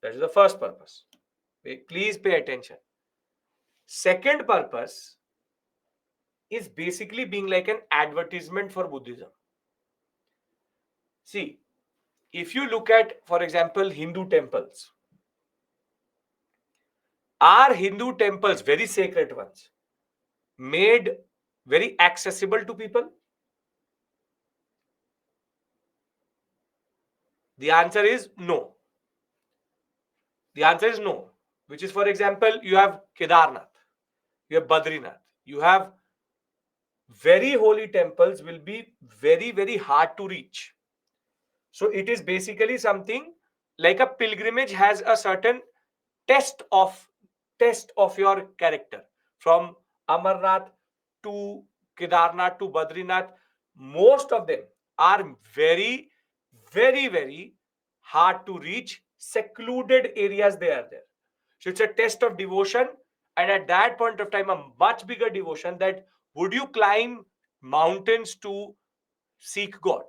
A: That is the first purpose. Please pay attention. Second purpose is basically being like an advertisement for Buddhism. See, if you look at, for example, Hindu temples, are Hindu temples, very sacred ones, made very accessible to people? The answer is no. The answer is no. Which is, for example, you have Kedarnath, you have Badrinath, you have very holy temples will be very, very hard to reach. So it is basically something like a pilgrimage has a certain test of your character. From Amarnath to Kedarnath to Badrinath, most of them are very, very, very hard to reach, secluded areas they are there. So it's a test of devotion, and at that point of time, a much bigger devotion that would you climb mountains to seek God.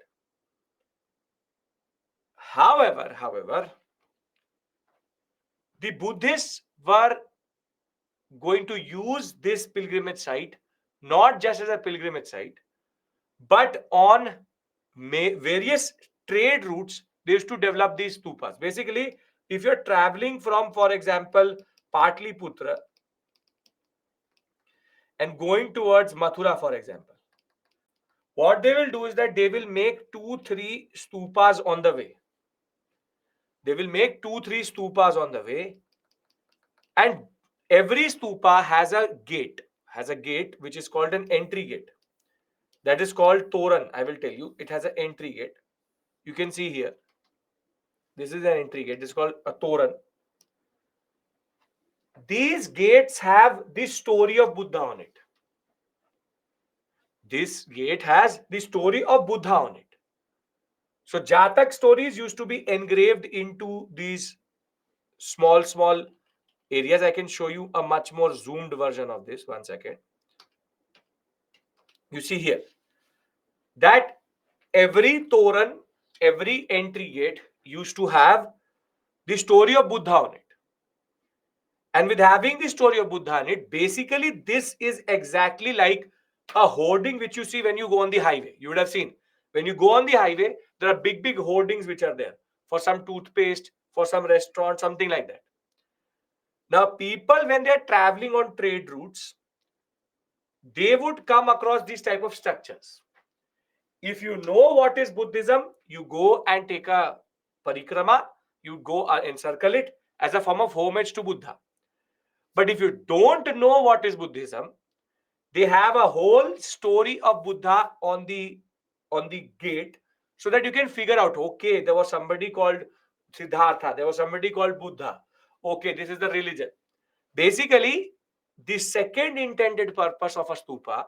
A: However, the Buddhists were going to use this pilgrimage site not just as a pilgrimage site, but on various trade routes. They used to develop these stupas. Basically, if you're traveling from, for example, Patliputra and going towards Mathura, for example, what they will do is that they will make 2-3 stupas on the way. They will make 2-3 stupas on the way, and every stupa has a gate which is called an entry gate. That is called Toran. I will tell you, it has an entry gate. You can see here. This is an entry gate. It's called a Toran. These gates have the story of Buddha on it. This gate has the story of Buddha on it. So Jatak stories used to be engraved into these small areas. I can show you a much more zoomed version of this. 1 second. You see here that every Toran, every entry gate used to have the story of Buddha on it. And with having the story of Buddha in it, basically this is exactly like a hoarding which you see when you go on the highway. You would have seen when you go on the highway, there are big hoardings which are there for some toothpaste, for some restaurant, something like that. Now, people, when they are traveling on trade routes, they would come across these type of structures. If you know what is Buddhism, you go and take a parikrama, you go and encircle it as a form of homage to Buddha. But if you don't know what is Buddhism, they have a whole story of Buddha on the gate, so that you can figure out, okay, there was somebody called Siddhartha, there was somebody called Buddha. Okay, this is the religion. Basically, the second intended purpose of a stupa,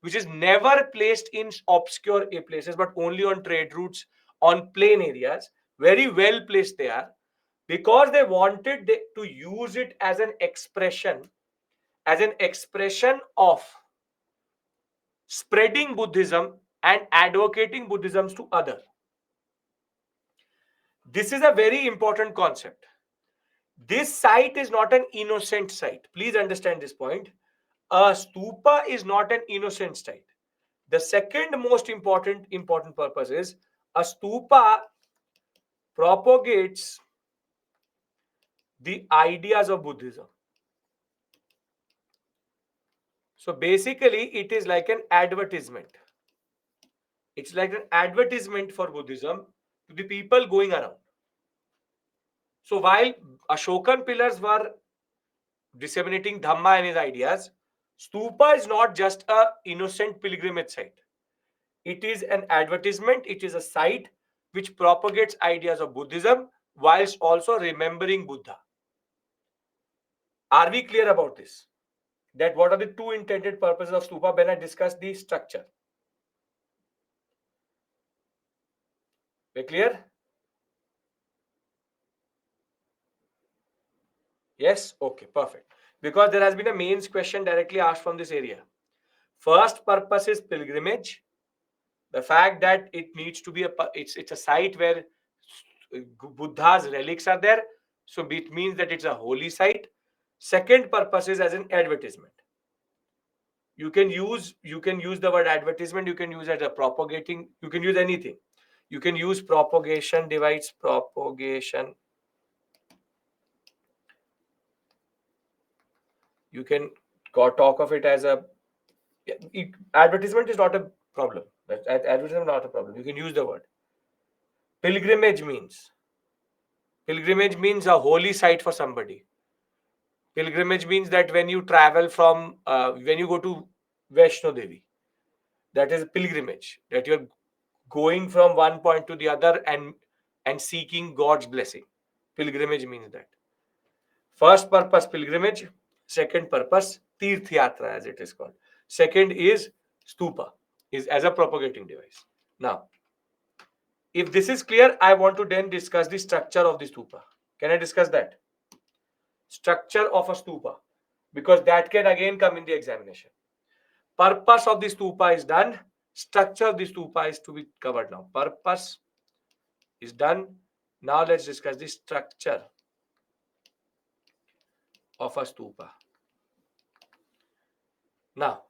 A: which is never placed in obscure places, but only on trade routes, on plain areas, very well placed they are, because they wanted to use it as an expression of spreading Buddhism and advocating Buddhism to others. This is a very important concept. This site is not an innocent site. Please understand this point. A stupa is not an innocent site. The second most important purpose is a stupa propagates the ideas of Buddhism. So basically, it is like an advertisement. It's like an advertisement for Buddhism to the people going around. So while Ashokan pillars were disseminating Dhamma and his ideas, stupa is not just an innocent pilgrimage site. It is an advertisement. It is a site which propagates ideas of Buddhism whilst also remembering Buddha. Are we clear about this? That what are the two intended purposes of stupa when I discuss the structure? We clear? Yes? Okay, perfect. Because there has been a mains question directly asked from this area. First purpose is pilgrimage. The fact that it needs to be it's a site where Buddha's relics are there. So it means that it's a holy site. Second purpose is as an advertisement. You can use the word advertisement. You can use it as a propagating. You can use anything. You can use propagation device, propagation. You can talk of it as a advertisement is not a problem. Advertisement is not a problem. You can use the word. Pilgrimage means a holy site for somebody. Pilgrimage means that when you travel from, when you go to Vaishno Devi, that is pilgrimage, that you're going from one point to the other and seeking God's blessing. Pilgrimage means that. First purpose, pilgrimage. Second purpose, Tirth Yatra, as it is called. Second is stupa, is as a propagating device. Now, if this is clear, I want to then discuss the structure of the stupa. Can I discuss that? Structure of a stupa, because that can again come in the examination. Purpose of the stupa is done. Structure of the stupa is to be covered now. Purpose is done. Now let's discuss the structure of a stupa. Now,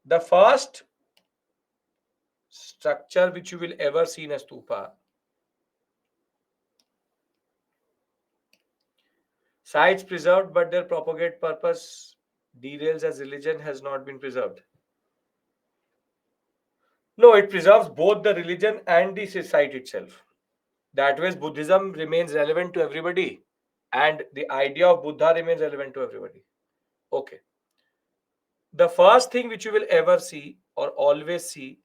A: the first structure which you will ever see in a stupa, sites preserved but their propagate purpose derails as religion has not been preserved. No, it preserves both the religion and the site itself. That way, Buddhism remains relevant to everybody, and the idea of Buddha remains relevant to everybody. Okay. The first thing which you will ever see or always see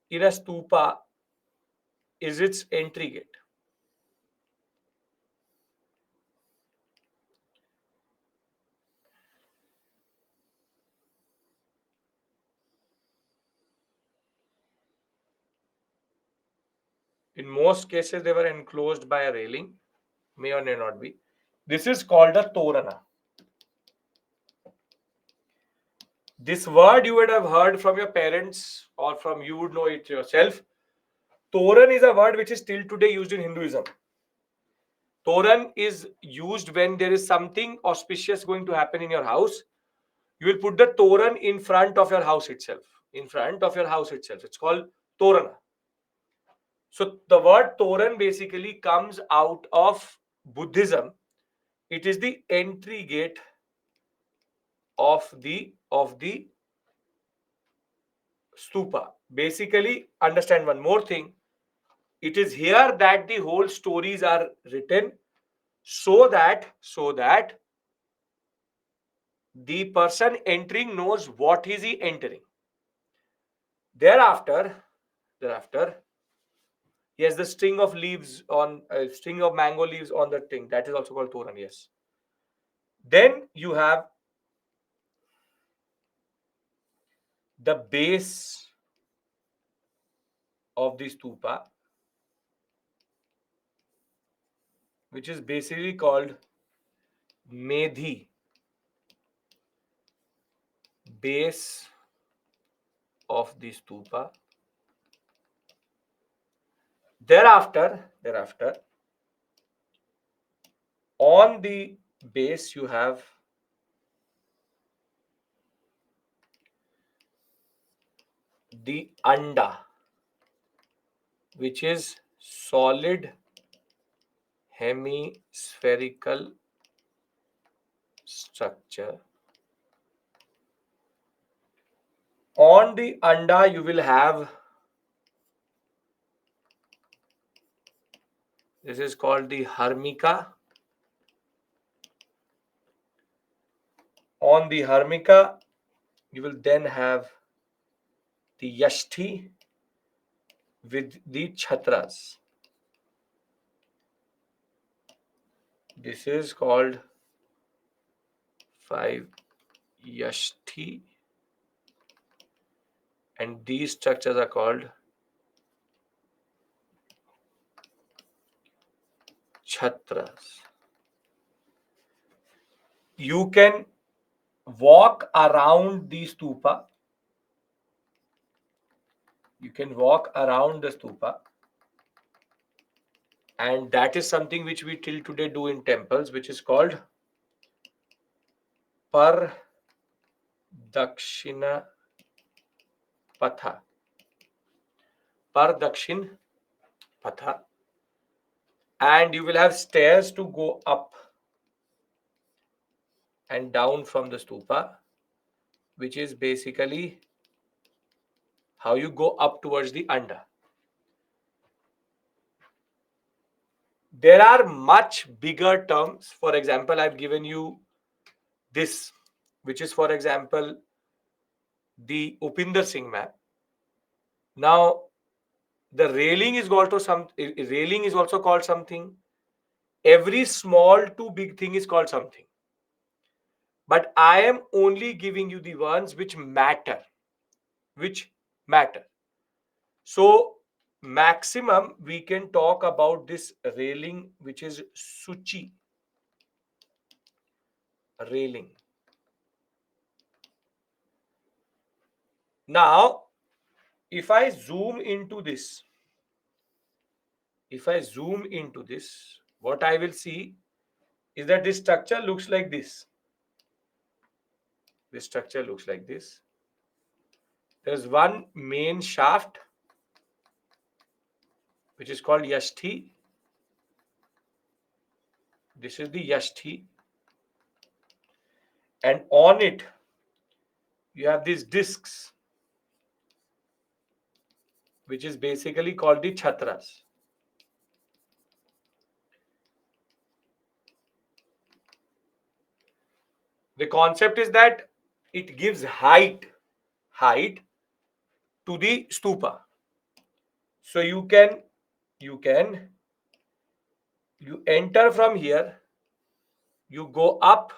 A: in a stupa is its entry gate. In most cases, they were enclosed by a railing, may or may not be. This is called a torana. This word you would have heard from your parents or from you would know it yourself. Toran is a word which is still today used in Hinduism. Toran is used when there is something auspicious going to happen in your house. You will put the Toran in front of your house itself. In front of your house itself. It's called Torana. So the word Toran basically comes out of Buddhism. It is the entry gate of the stupa. Basically, understand one more thing. It is here that the whole stories are written so that the person entering knows what is he entering. Thereafter, he has the string of leaves on a string of mango leaves on the thing. That is also called Toran. Yes. Then you have the base of the stupa, which is basically called Medhi. Base of the stupa. Thereafter, on the base you have the anda, which is solid hemispherical structure. On the anda you will have, this is called the hermica. On the hermica you will then have the yashti with the chhatras. This is called 5 yashti, and these structures are called chhatras. You can walk around the stupa. You can walk around the stupa, and that is something which we till today do in temples, which is called Pardakshina Patha. Pardakshin Patha. And you will have stairs to go up and down from the stupa, which is basically how you go up towards the anda. There are much bigger terms. For example, I've given you this, which is, for example, the Upinder Singh map. Now, the railing is also called something. Every small to big thing is called something. But I am only giving you the ones which matter. So, maximum we can talk about this railing, which is Suchi railing. Now, if I zoom into this, what I will see is that this structure looks like this. This structure looks like this. There's one main shaft, which is called yashthi. This is the yashthi. And on it, you have these discs, which is basically called the chhatras. The concept is that it gives height to the stupa. So you enter from here, you go up,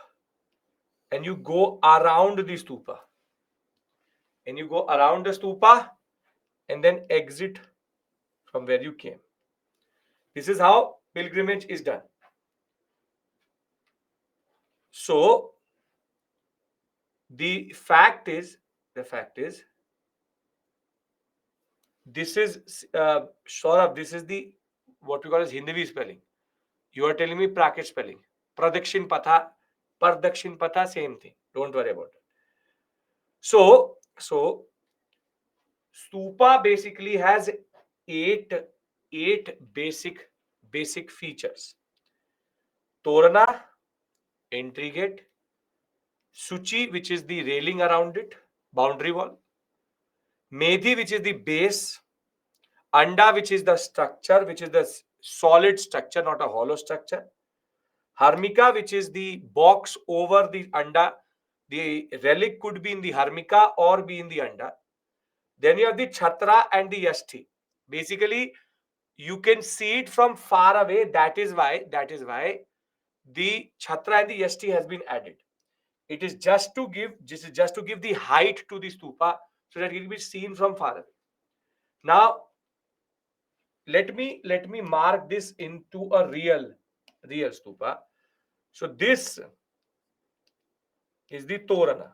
A: and you go around the stupa. And you go around the stupa and then exit from where you came. This is how pilgrimage is done. So the fact is, this is Saurabh, this is the what we call as Hindavi spelling. You are telling me Prakrit spelling. Pradakshin Patha, same thing. Don't worry about it. So stupa basically has eight basic features. Torana, entry gate. Suchi, which is the railing around it, boundary wall. Medhi, which is the base. Anda, which is the structure, which is the solid structure, not a hollow structure. Harmika, which is the box over the anda. The relic could be in the harmika or be in the anda. Then you have the chhatra and the yashthi. Basically, you can see it from far away. That is why the chhatra and the yashthi has been added. It is just to give the height to the stupa so that it will be seen from far away. Now, let me mark this into a real stupa. So this is the torana.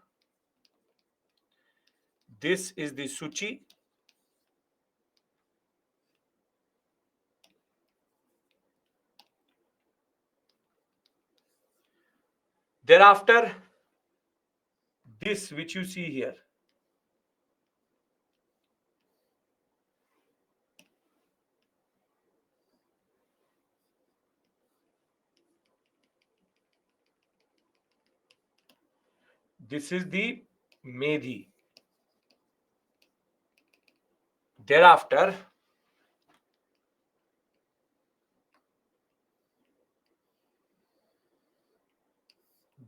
A: This is the suchi. Thereafter, this which you see here. This is the medhi. Thereafter,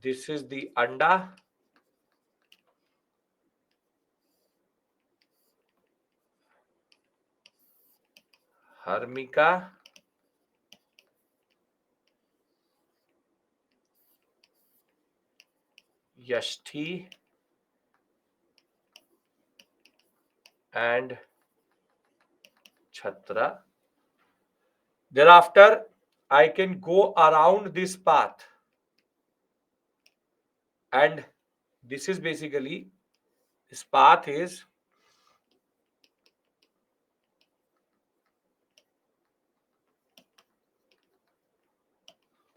A: this is the anda. Harmika. Yashthi. And chhatra. Thereafter, I can go around this path. And this is basically, this path is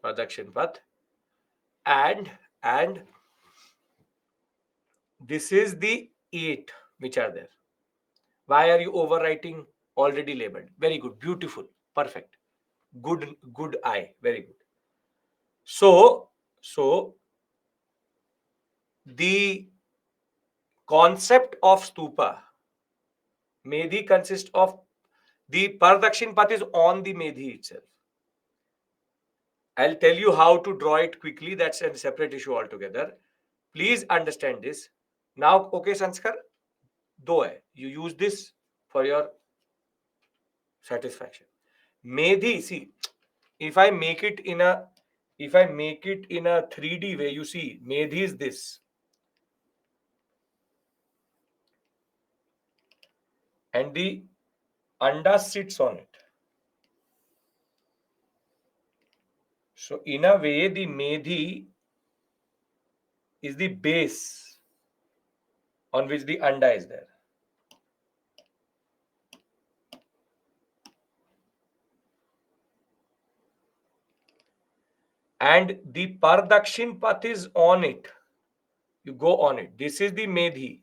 A: Pradakshin Path. And this is the 8 which are there. Why are you overwriting already labeled? Very good. Beautiful. Perfect. Good eye. Very good. So the concept of stupa, medhi, consists of the Pradakshin Path is on the medhi itself. I'll tell you how to draw it quickly. That's a separate issue altogether. Please understand this. Now, okay, Sanskar, do hai. You use this for your satisfaction. Medhi, see, if I make it in a 3D way, you see, medhi is this. And the anda sits on it. So in a way, the medhi is the base on which the anda is there. and the Pardakshin path is on it. You go on it. This is the Medhi.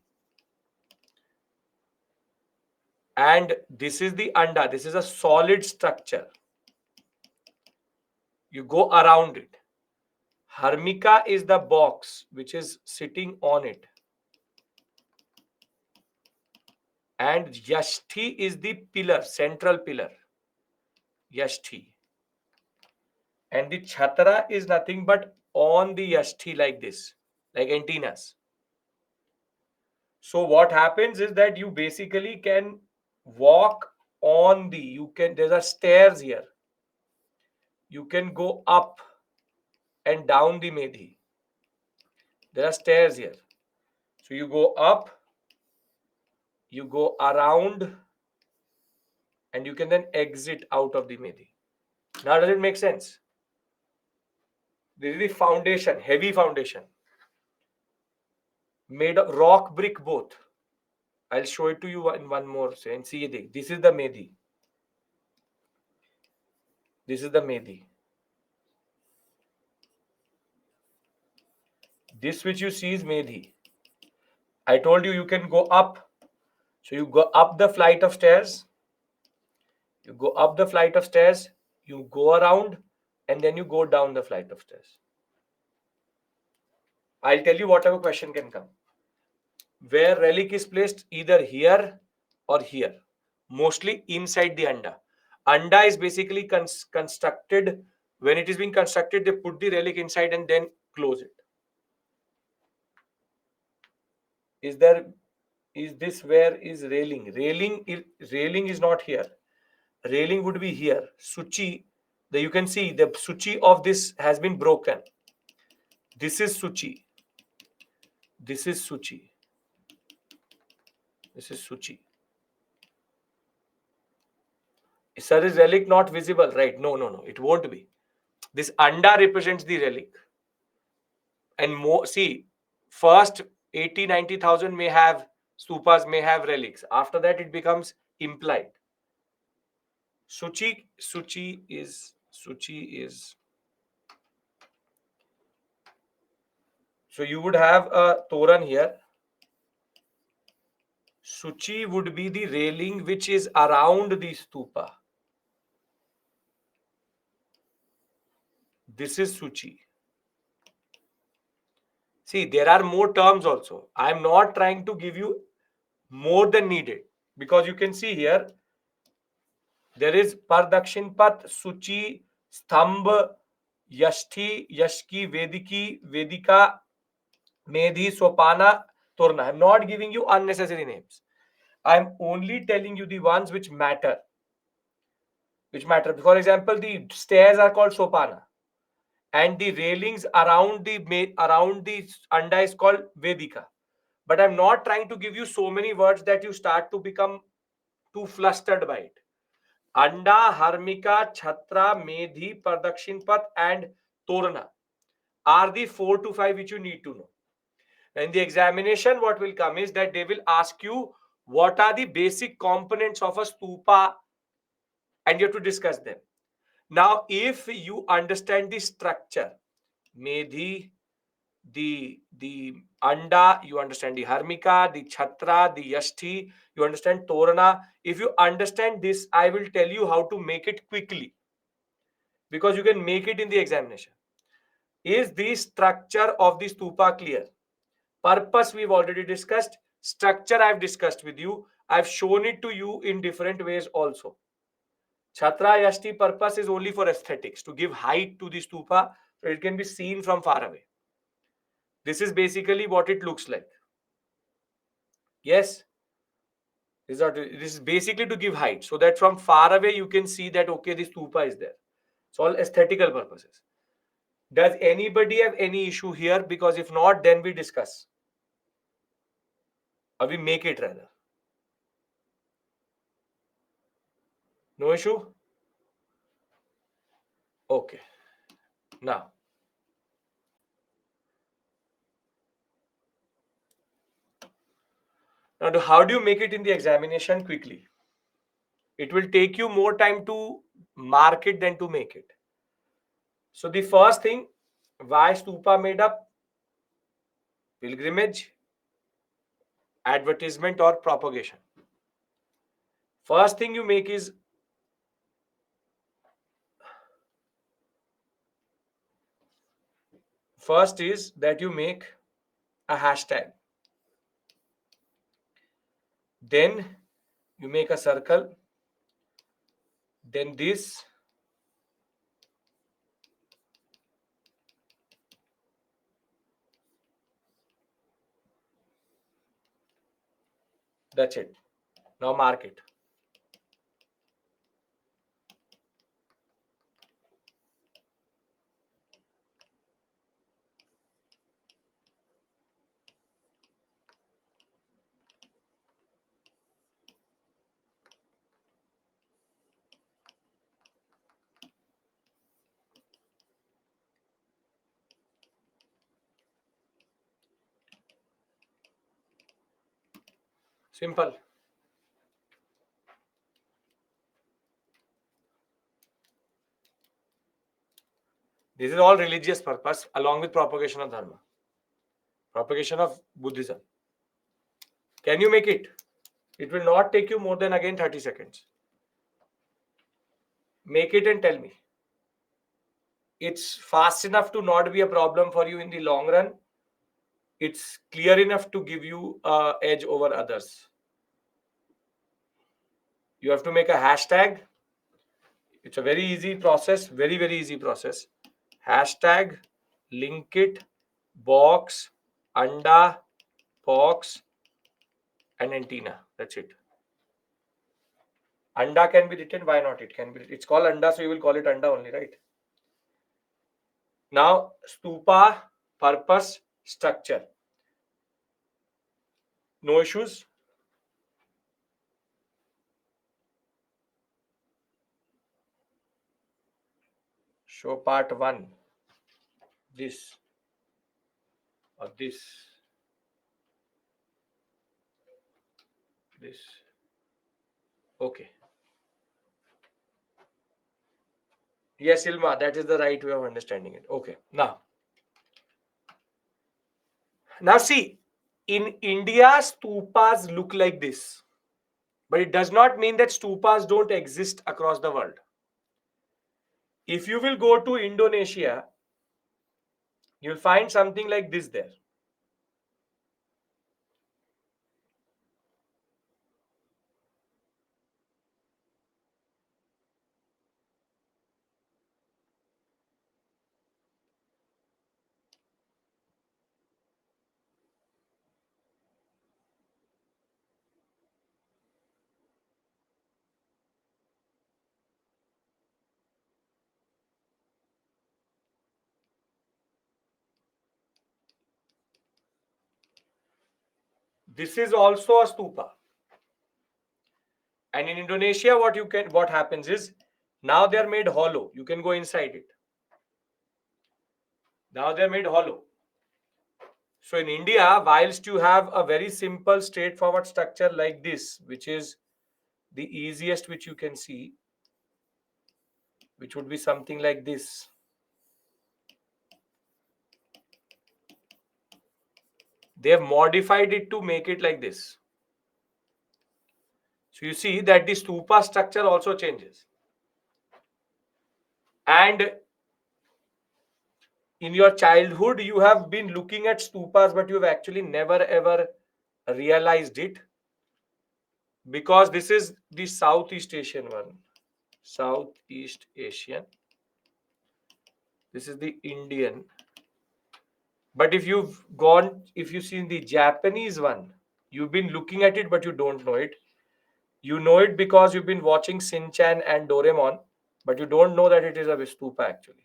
A: And this is the Anda. This is a solid structure. You go around it. Harmika is the box which is sitting on it. And Yashthi is the pillar, central pillar. Yashthi. And the Chhatra is nothing but on the Yashthi like this, like antennas. So what happens is that you basically can walk on the, there are stairs here. You can go up and down the Medhi. There are stairs here. So you go up, you go around, and you can then exit out of the Medhi. Now, does it make sense? This is the foundation, heavy foundation. Made of rock, brick, both. I'll show it to you in one more and see it. This is the Medhi. This is the Medhi. This which you see is Medhi. I told you can go up. So you go up the flight of stairs. You go up the flight of stairs. You go around and then you go down the flight of stairs. I'll tell you whatever question can come. Where relic is placed either here or here. Mostly inside the Anda. Anda is basically constructed. When it is being constructed, they put the relic inside and then close it. Is this where is railing? Railing is not here. Railing would be here. Suchi, you can see the Suchi of this has been broken. This is Suchi. This is Suchi. This is Suchi. Sir, is relic not visible? Right. No. It won't be. This Anda represents the relic. And more, see, first 80,000-90,000 may have stupas, may have relics. After that, it becomes implied. Suchi is. So you would have a Toran here. Suchi would be the railing which is around the stupa. This is Suchi. See, there are more terms also. I am not trying to give you more than needed because you can see here there is Pardakshin Path, Suchi, Stambha, Yashthi, Yashki, Vediki, Vedika, Medhi, Sopana, Torna. I am not giving you unnecessary names. I am only telling you the ones which matter. For example, the stairs are called Sopana. And the railings around the Anda is called Vedika. But I'm not trying to give you so many words that you start to become too flustered by it. Anda, Harmika, Chhatra, Medhi, Pardakshin Path, and Torana are the 4 to 5 which you need to know. In the examination, what will come is that they will ask you what are the basic components of a stupa and you have to discuss them. Now, if you understand the structure, Medhi, the Anda, you understand the Harmika, the Chhatra, the Yashthi, you understand Torana. If you understand this, I will tell you how to make it quickly because you can make it in the examination. Is the structure of the stupa clear? Purpose we've already discussed. Structure I've discussed with you. I've shown it to you in different ways also. Chhatra Yashti purpose is only for aesthetics, to give height to the stupa so it can be seen from far away. This is basically what it looks like. Yes? This is basically to give height so that from far away you can see that, okay, the stupa is there. It's all aesthetical purposes. Does anybody have any issue here? Because if not, then we discuss. Or we make it rather. No issue? Okay. Now, how do you make it in the examination quickly? It will take you more time to mark it than to make it. So the first thing, why stupa made up? Pilgrimage, advertisement or propagation. First thing you make is that you make a hashtag. Then you make a circle. Then this. That's it. Now mark it. Simple. This is all religious purpose along with propagation of dharma, propagation of Buddhism. Can you make it? It will not take you more than again 30 seconds. Make it and tell me. It's fast enough to not be a problem for you in the long run. It's clear enough to give you edge over others. You have to make a hashtag. It's a very easy process, very, very easy process. Hashtag, link it, box, anda, box, and antenna. That's it. Anda can be written. Why not? It can be. It's called anda, so you will call it anda only, right? Now, stupa, purpose, structure. No issues. Show part 1. This or this. This. Okay. Yes, Ilma, that is the right way of understanding it. Okay. Now see, in India, stupas look like this. But it does not mean that stupas don't exist across the world. If you will go to Indonesia, you'll find something like this there. This is also a stupa. And in Indonesia, what happens is now they are made hollow. You can go inside it. Now they are made hollow. So in India, whilst you have a very simple, straightforward structure like this, which is the easiest which you can see, which would be something like this. They have modified it to make it like this. So you see that the stupa structure also changes. And in your childhood, you have been looking at stupas, but you have actually never ever realized it, because this is the Southeast Asian one. Southeast Asian. This is the Indian. But if you've seen the Japanese one, you've been looking at it, but you don't know it. You know it because you've been watching Shin-chan and Doraemon, but you don't know that it is a stupa actually.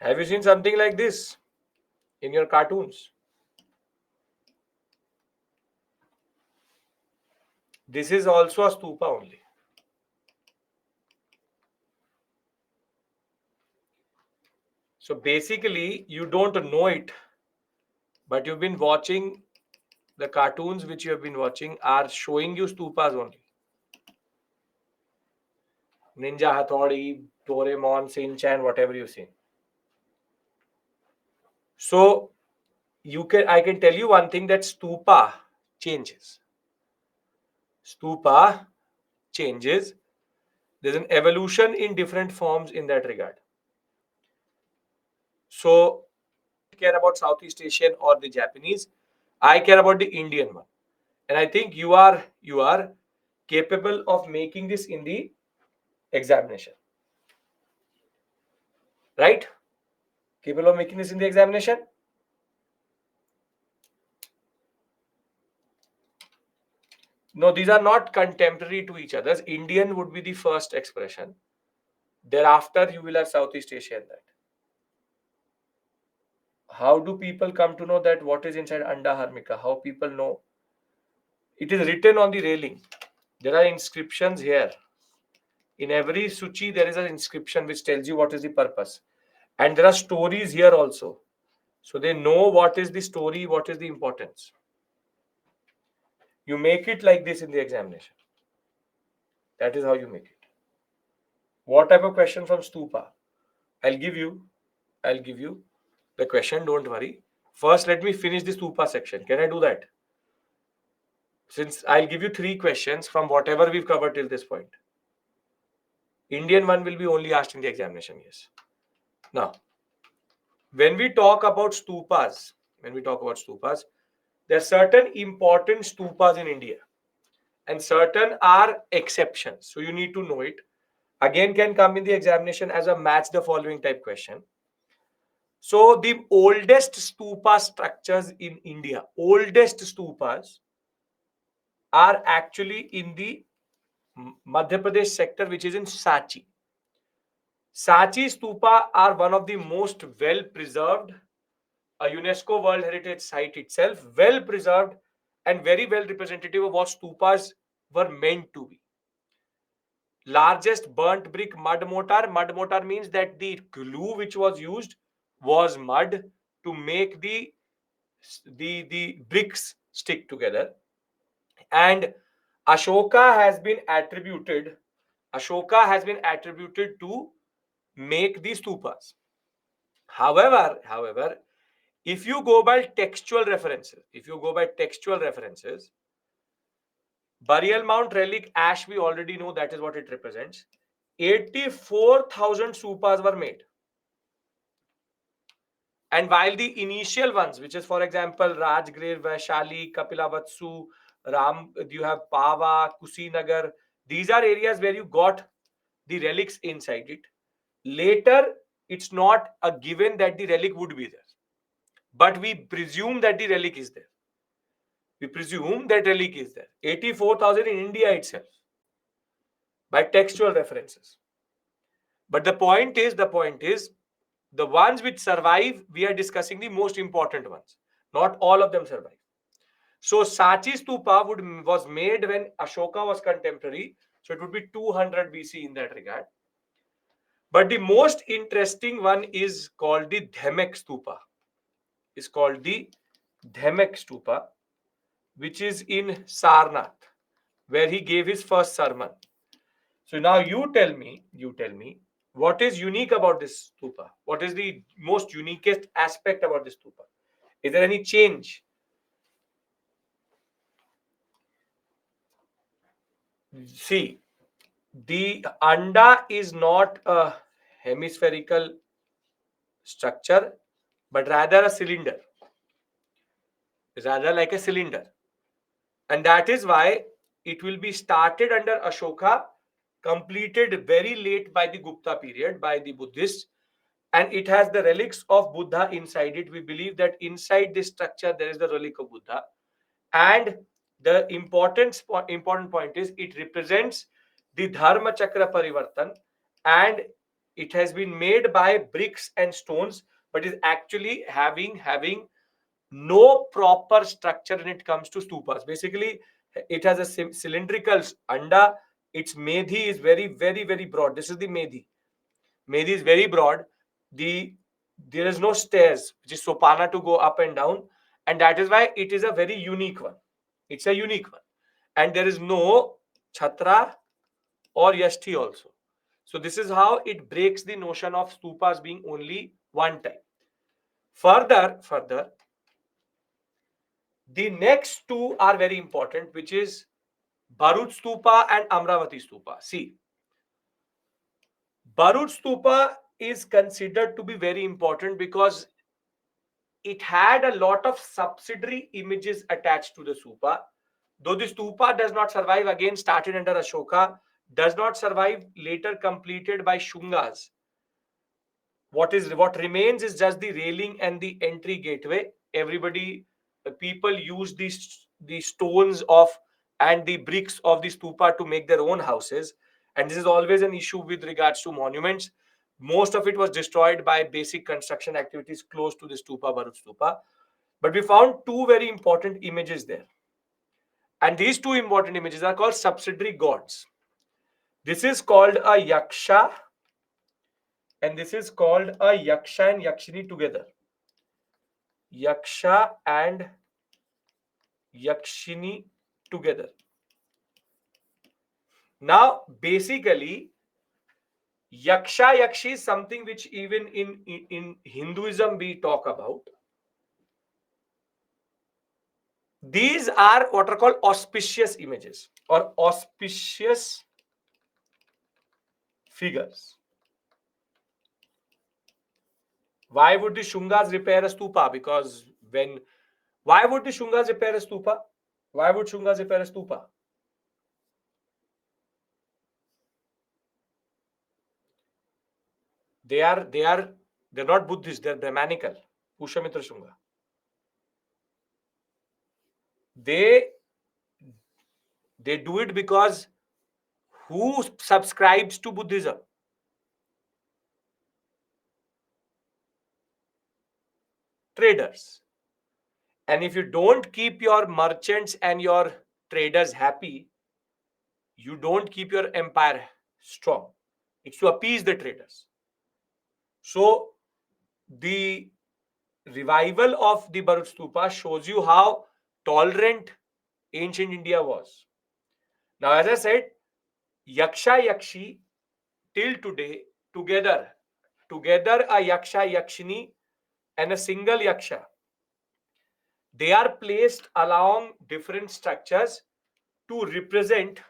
A: Have you seen something like this in your cartoons? This is also a stupa only. So basically, you don't know it, but you've been watching the cartoons which you have been watching are showing you stupas only. Ninja Hathodi, Doraemon, Shin-chan, whatever you see. So I can tell you one thing, that stupa changes. Stupa changes. There's an evolution in different forms in that regard. So I care about Southeast Asian or the Japanese. I care about the Indian one. And I think you are capable of making this in the examination. Right? Capable of making this in the examination? No, these are not contemporary to each other. Indian would be the first expression. Thereafter, you will have Southeast Asian that. How do people come to know that what is inside Anda Harmika? How people know? It is written on the railing. There are inscriptions here. In every suchi, there is an inscription which tells you what is the purpose. And there are stories here also. So they know what is the story, what is the importance. You make it like this in the examination. That is how you make it. What type of question from stupa? I'll give you the question, don't worry. First, let me finish the stupa section. Can I do that? Since I'll give you 3 questions from whatever we've covered till this point. Indian one will be only asked in the examination, yes. Now, when we talk about stupas, there are certain important stupas in India and certain are exceptions. So you need to know it. Again, can come in the examination as a match the following type question. So the oldest stupa structures in India, oldest stupas are actually in the Madhya Pradesh sector, which is in Sachi. Sachi stupa are one of the most well preserved, a UNESCO World Heritage Site itself, well preserved and very well representative of what stupas were meant to be. Largest burnt brick mud mortar. Mud mortar means that the glue which was used was mud to make the bricks stick together. And Ashoka has been attributed to make these stupas. However, if you go by textual references, burial mount relic ash, we already know that is what it represents. 84,000 stupas were made. And while the initial ones, which is for example Rajgir, Vaishali, Kapilavatsu, you have Pava, Kusinagar, these are areas where you got the relics inside it. Later, it's not a given that the relic would be there, but we presume that the relic is there. 84,000 in India itself by textual references. But the point is, the ones which survive, we are discussing the most important ones. Not all of them survive. So Sachi Stupa was made when Ashoka was contemporary. So it would be 200 BC in that regard. But the most interesting one is called the Dhemek Stupa. Which is in Sarnath, where he gave his first sermon. So now you tell me, what is unique about this stupa? What is the most uniquest aspect about this stupa? Is there any change? See, the anda is not a hemispherical structure, but rather a cylinder. Rather like a cylinder. And that is why it will be started under Ashoka, completed very late by the Gupta period, by the Buddhists, and it has the relics of Buddha inside it. We believe that inside this structure there is the relic of Buddha. And the important point is it represents the Dharma Chakra Parivartan, and It has been made by bricks and stones, but is actually having no proper structure when it comes to stupas. Basically, it has a cylindrical anda. Its medhi is very broad. This is the medhi. Medhi is very broad. There is no stairs, which is sopana to go up and down, and that is why it is a very unique one. It's a unique one, and there is no chhatra or yashti also. So this is how it breaks the notion of stupas being only one type. Further, the next two are very important, which is Bharuch Stupa and Amravati Stupa. See, Bharuch Stupa is considered to be very important because it had a lot of subsidiary images attached to the stupa. Though the stupa does not survive, again started under Ashoka, does not survive, later completed by Shungas. What remains is just the railing and the entry gateway. People use the stones of and the bricks of the stupa to make their own houses, and this is always an issue with regards to monuments. Most of it was destroyed by basic construction activities close to the stupa, Bharuch stupa. But we found two very important images there, and these two important images are called subsidiary gods. This is called a yaksha, and this is called a yaksha and yakshini together. Yaksha and yakshini together. Now, basically, yaksha yakshi is something which even in Hinduism we talk about. These are what are called auspicious images or auspicious figures. Why would the Shungas repair a stupa? Because why would the Shungas repair a stupa? Why would Shungas repair a stupa? They're not Buddhist, they're Brahmanical. Pushyamitra Shunga. They do it because who subscribes to Buddhism? Traders. And if you don't keep your merchants and your traders happy, you don't keep your empire strong. It's to appease the traders. So the revival of the Bharuch Stupa shows you how tolerant ancient India was. Now, as I said, Yaksha Yakshi till today, together a Yaksha Yakshini and a single Yaksha, they are placed along different structures to represent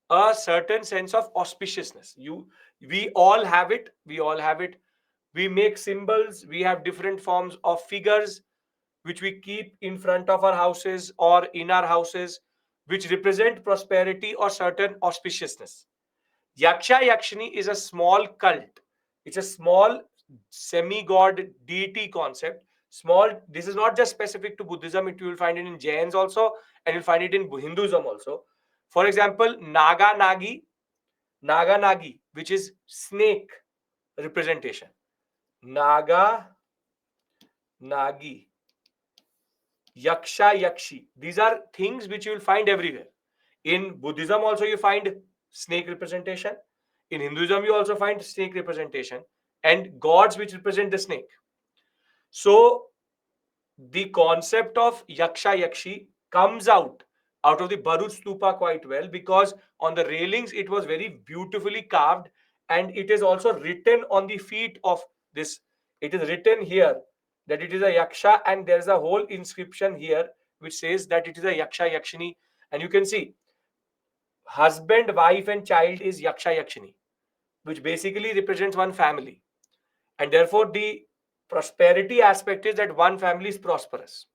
A: a certain sense of auspiciousness. We all have it. We make symbols. We have different forms of figures which we keep in front of our houses or in our houses, which represent prosperity or certain auspiciousness. Yaksha Yakshini is a small cult. It's a small semi-god deity concept. Small. This is not just specific to Buddhism. You will find it in Jains also, and you'll find it in Hinduism also. For example, Naga Nagi, which is snake representation. Naga Nagi, Yaksha Yakshi. These are things which you will find everywhere. In Buddhism also you find snake representation. In Hinduism you also find snake representation and gods which represent the snake. So the concept of Yaksha Yakshi comes out of the Bharuch Stupa quite well, because on the railings it was very beautifully carved, and it is also written on the feet of this. It is written here that it is a Yaksha, and there is a whole inscription here which says that it is a Yaksha Yakshini, and you can see husband, wife and child is Yaksha Yakshini, which basically represents one family, and therefore the prosperity aspect is that one family is prosperous.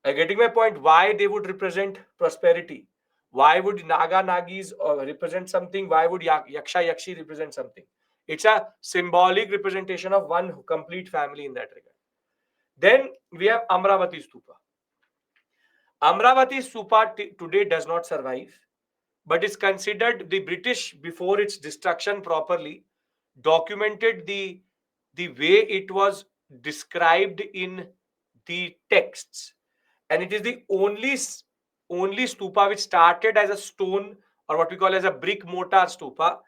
A: Getting my point? Why they would represent prosperity? Why would Naga Nagis represent something? Why would Yaksha Yakshi represent something? It's a symbolic representation of one complete family in that regard. Then we have Amravati Stupa. Amravati Stupa today does not survive. but it's considered the British, before its destruction, properly documented the way it was described in the texts, and it is the only stupa which started as a stone, or what we call as a brick mortar stupa,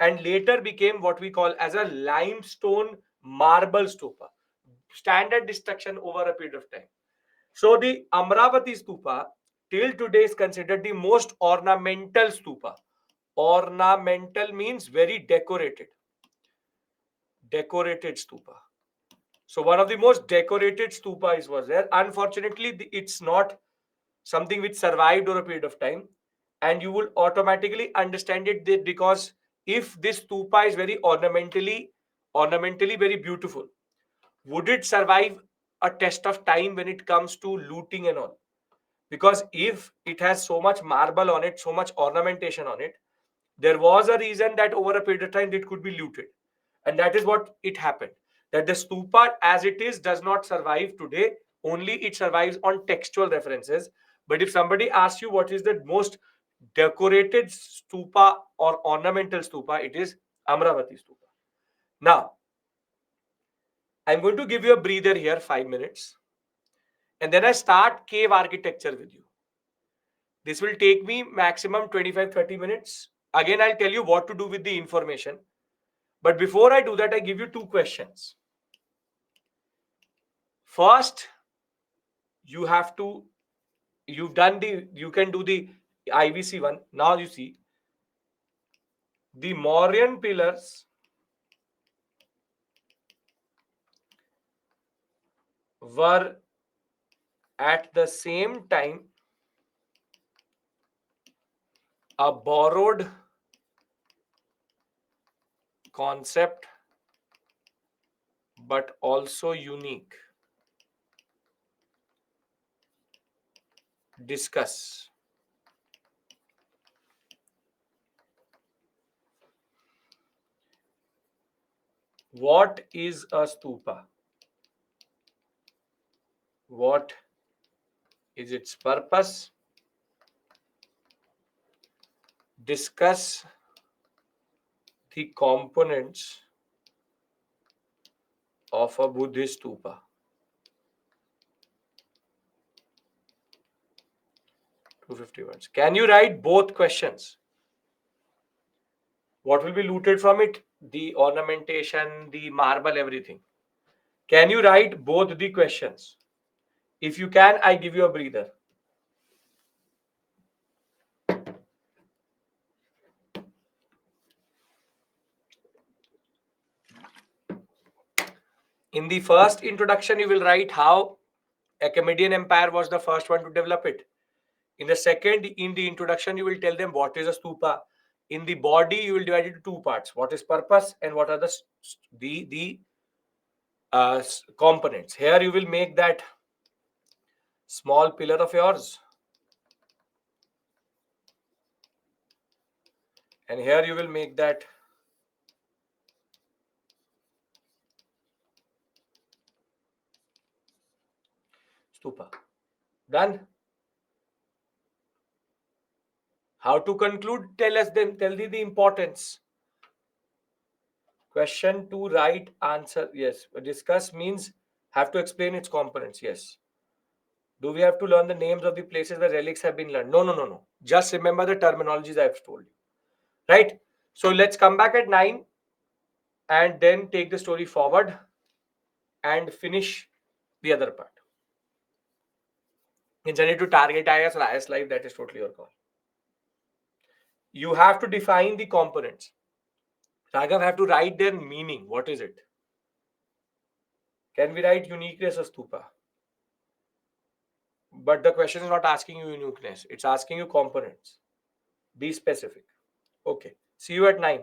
A: and later became what we call as a limestone marble stupa. Standard destruction over a period of time. So the Amravati stupa till today is considered the most ornamental stupa. Ornamental means very decorated. Decorated stupa. So one of the most decorated stupas was there. Unfortunately, it's not something which survived over a period of time, and you will automatically understand it because if this stupa is very ornamentally very beautiful, would it survive a test of time when it comes to looting and all? Because if it has so much marble on it, so much ornamentation on it, there was a reason that over a period of time it could be looted, and that is what it happened. That the stupa as it is does not survive today. Only it survives on textual references. But if somebody asks you what is the most decorated stupa or ornamental stupa, it is Amravati stupa. Now, I'm going to give you a breather here, 5 minutes, and then I start cave architecture with you. This will take me maximum 25-30 minutes. Again, I'll tell you what to do with the information. But before I do that, I give you two questions. First, you have to, you can do the IVC one. Now you see, the Mauryan pillars were at the same time a borrowed concept but also unique. Discuss. What is a stupa? What is its purpose? Discuss the components of a Buddhist stupa. 250 words. Can you write both questions? What will be looted from it? The ornamentation, the marble, everything. Can you write both the questions? If you can, I give you a breather. In the first introduction, you will write how Achaemenid Empire was the first one to develop it. In the second, in the introduction, you will tell them what is a stupa. In the body, you will divide it into two parts. What is purpose and what are the components. Here you will make that small pillar of yours. And here you will make that stupa. Done. How to conclude? Tell us then. Tell me the importance. Question 2, right answer. Yes. Discuss means have to explain its components. Yes. Do we have to learn the names of the places where relics have been learned? No, no, no, no. Just remember the terminologies I've told you. Right? So let's come back at 9 and then take the story forward and finish the other part. Means I need to target IAS or IAS Live, that is totally your call. You have to define the components. Raghav have to write their meaning. What is it? Can we write uniqueness of stupa? But the question is not asking you uniqueness. It's asking you components. Be specific. Okay. See you at 9.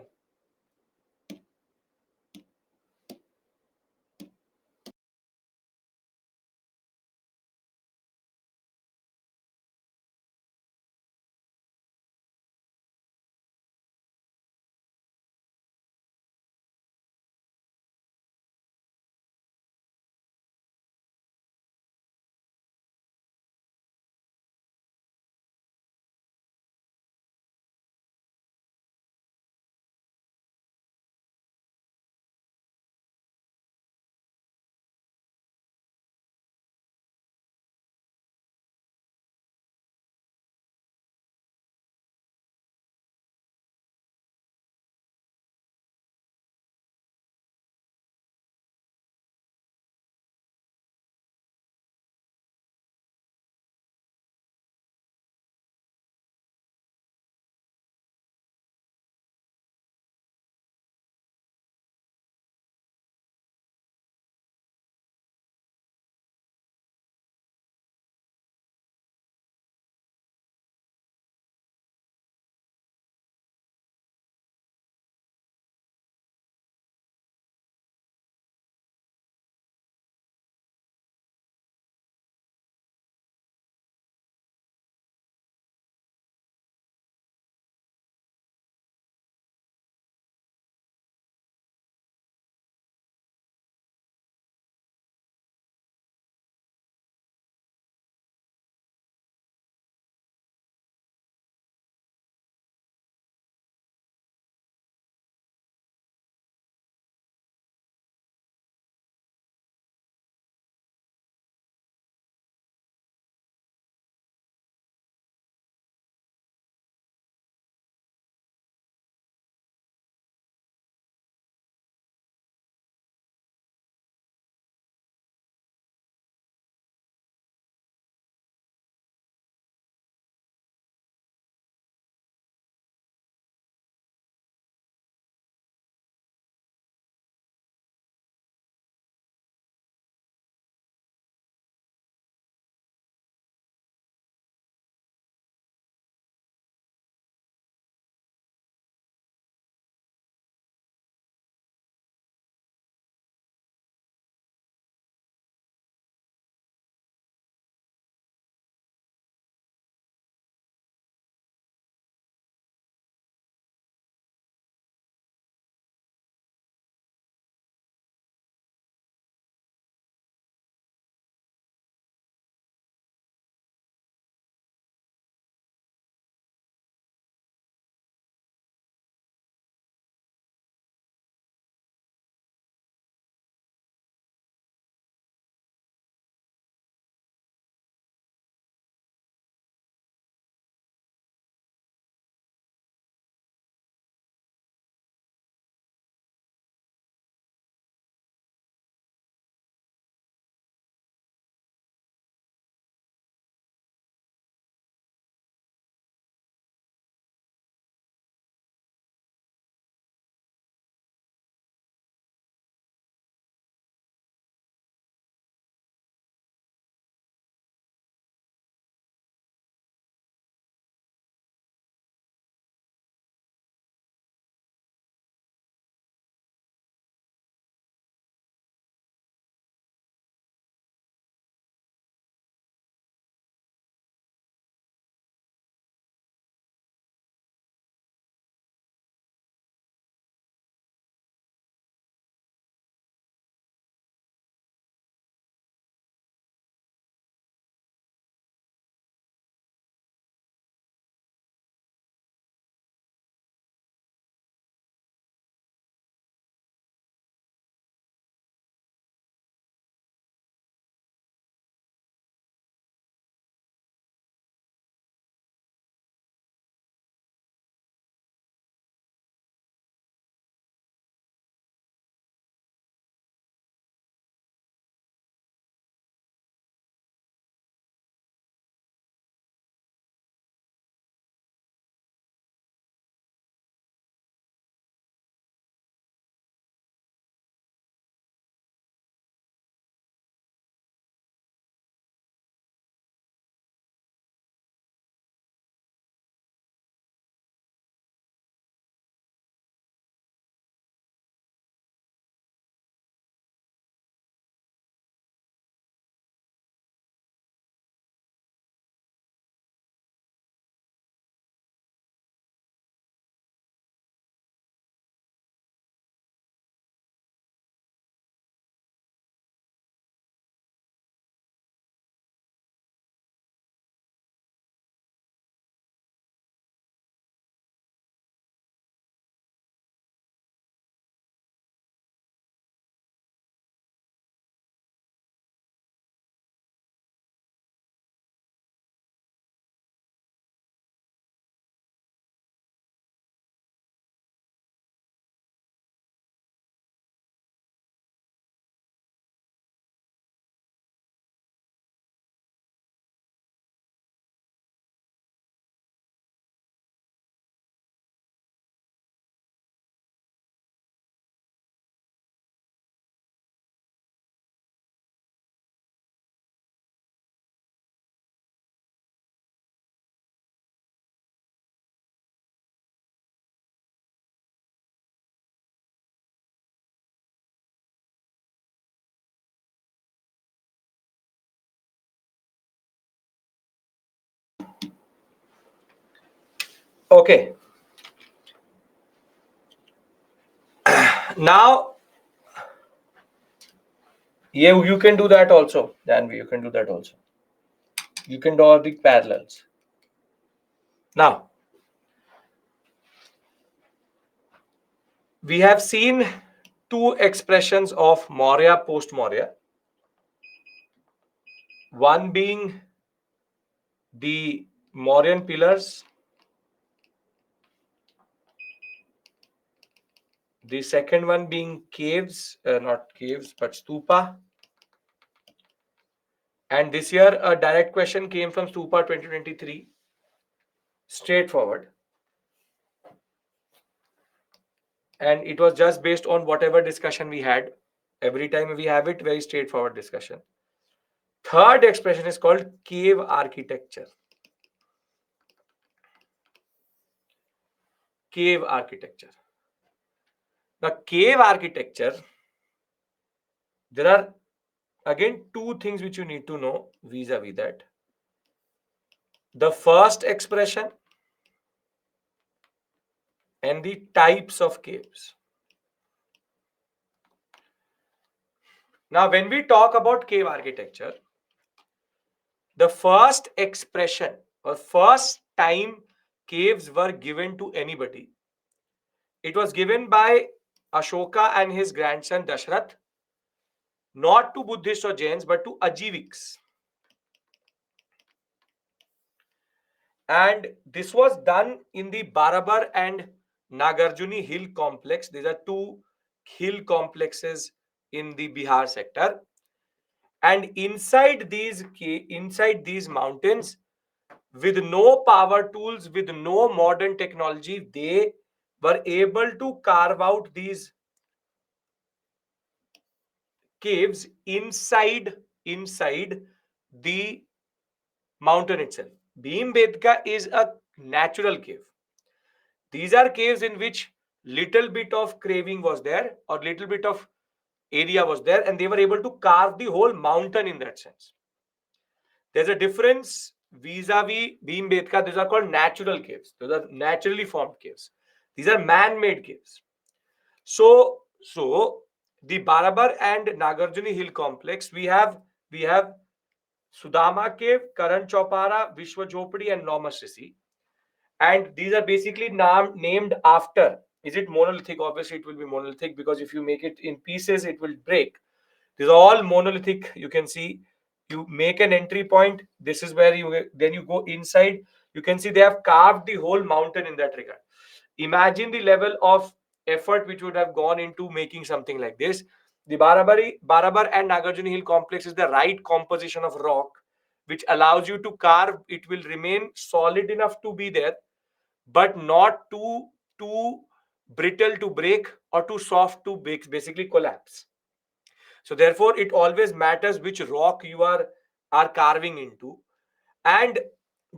A: Okay. Now, yeah, you can do that also. Janvi, you can do that also. You can draw the parallels. Now, we have seen two expressions of Maurya post-Maurya. One being the Mauryan pillars, the second one being caves, not caves, but stupa. And this year, a direct question came from stupa 2023, straightforward. And it was just based on whatever discussion we had. Every time we have it, very straightforward discussion. Third expression is called cave architecture. Cave architecture. The cave architecture, there are again two things which you need to know vis-a-vis that. The first expression and the types of caves. Now, when we talk about cave architecture, the first expression or first time caves were given to anybody, it was given by Ashoka and his grandson Dashrath, not to Buddhists or Jains, but to Ajiviks. And this was done in the Barabar and Nagarjuni hill complex. These are two hill complexes in the Bihar sector. And inside these mountains, with no power tools, with no modern technology, they were able to carve out these caves inside the mountain itself. Bhimbetka is a natural cave. These are caves in which little bit of craving was there or little bit of area was there, and they were able to carve the whole mountain in that sense. There's a difference vis-a-vis Bhimbetka. These are called natural caves. Those are naturally formed caves. These are man-made caves. So the Barabar and Nagarjuni hill complex, we have Sudama cave, Karan Chopara, Vishwa Jhopadi, and Lomas Rishi. And these are basically named after. Is it monolithic? Obviously, it will be monolithic because if you make it in pieces, it will break. These are all monolithic. You can see you make an entry point. This is where you go inside. You can see they have carved the whole mountain in that regard. Imagine the level of effort which would have gone into making something like this. The Barabar and Nagarjuni Hill complex is the right composition of rock, which allows you to carve. It will remain solid enough to be there, but not too brittle to break or too soft to basically collapse. So therefore, it always matters which rock you are carving into. And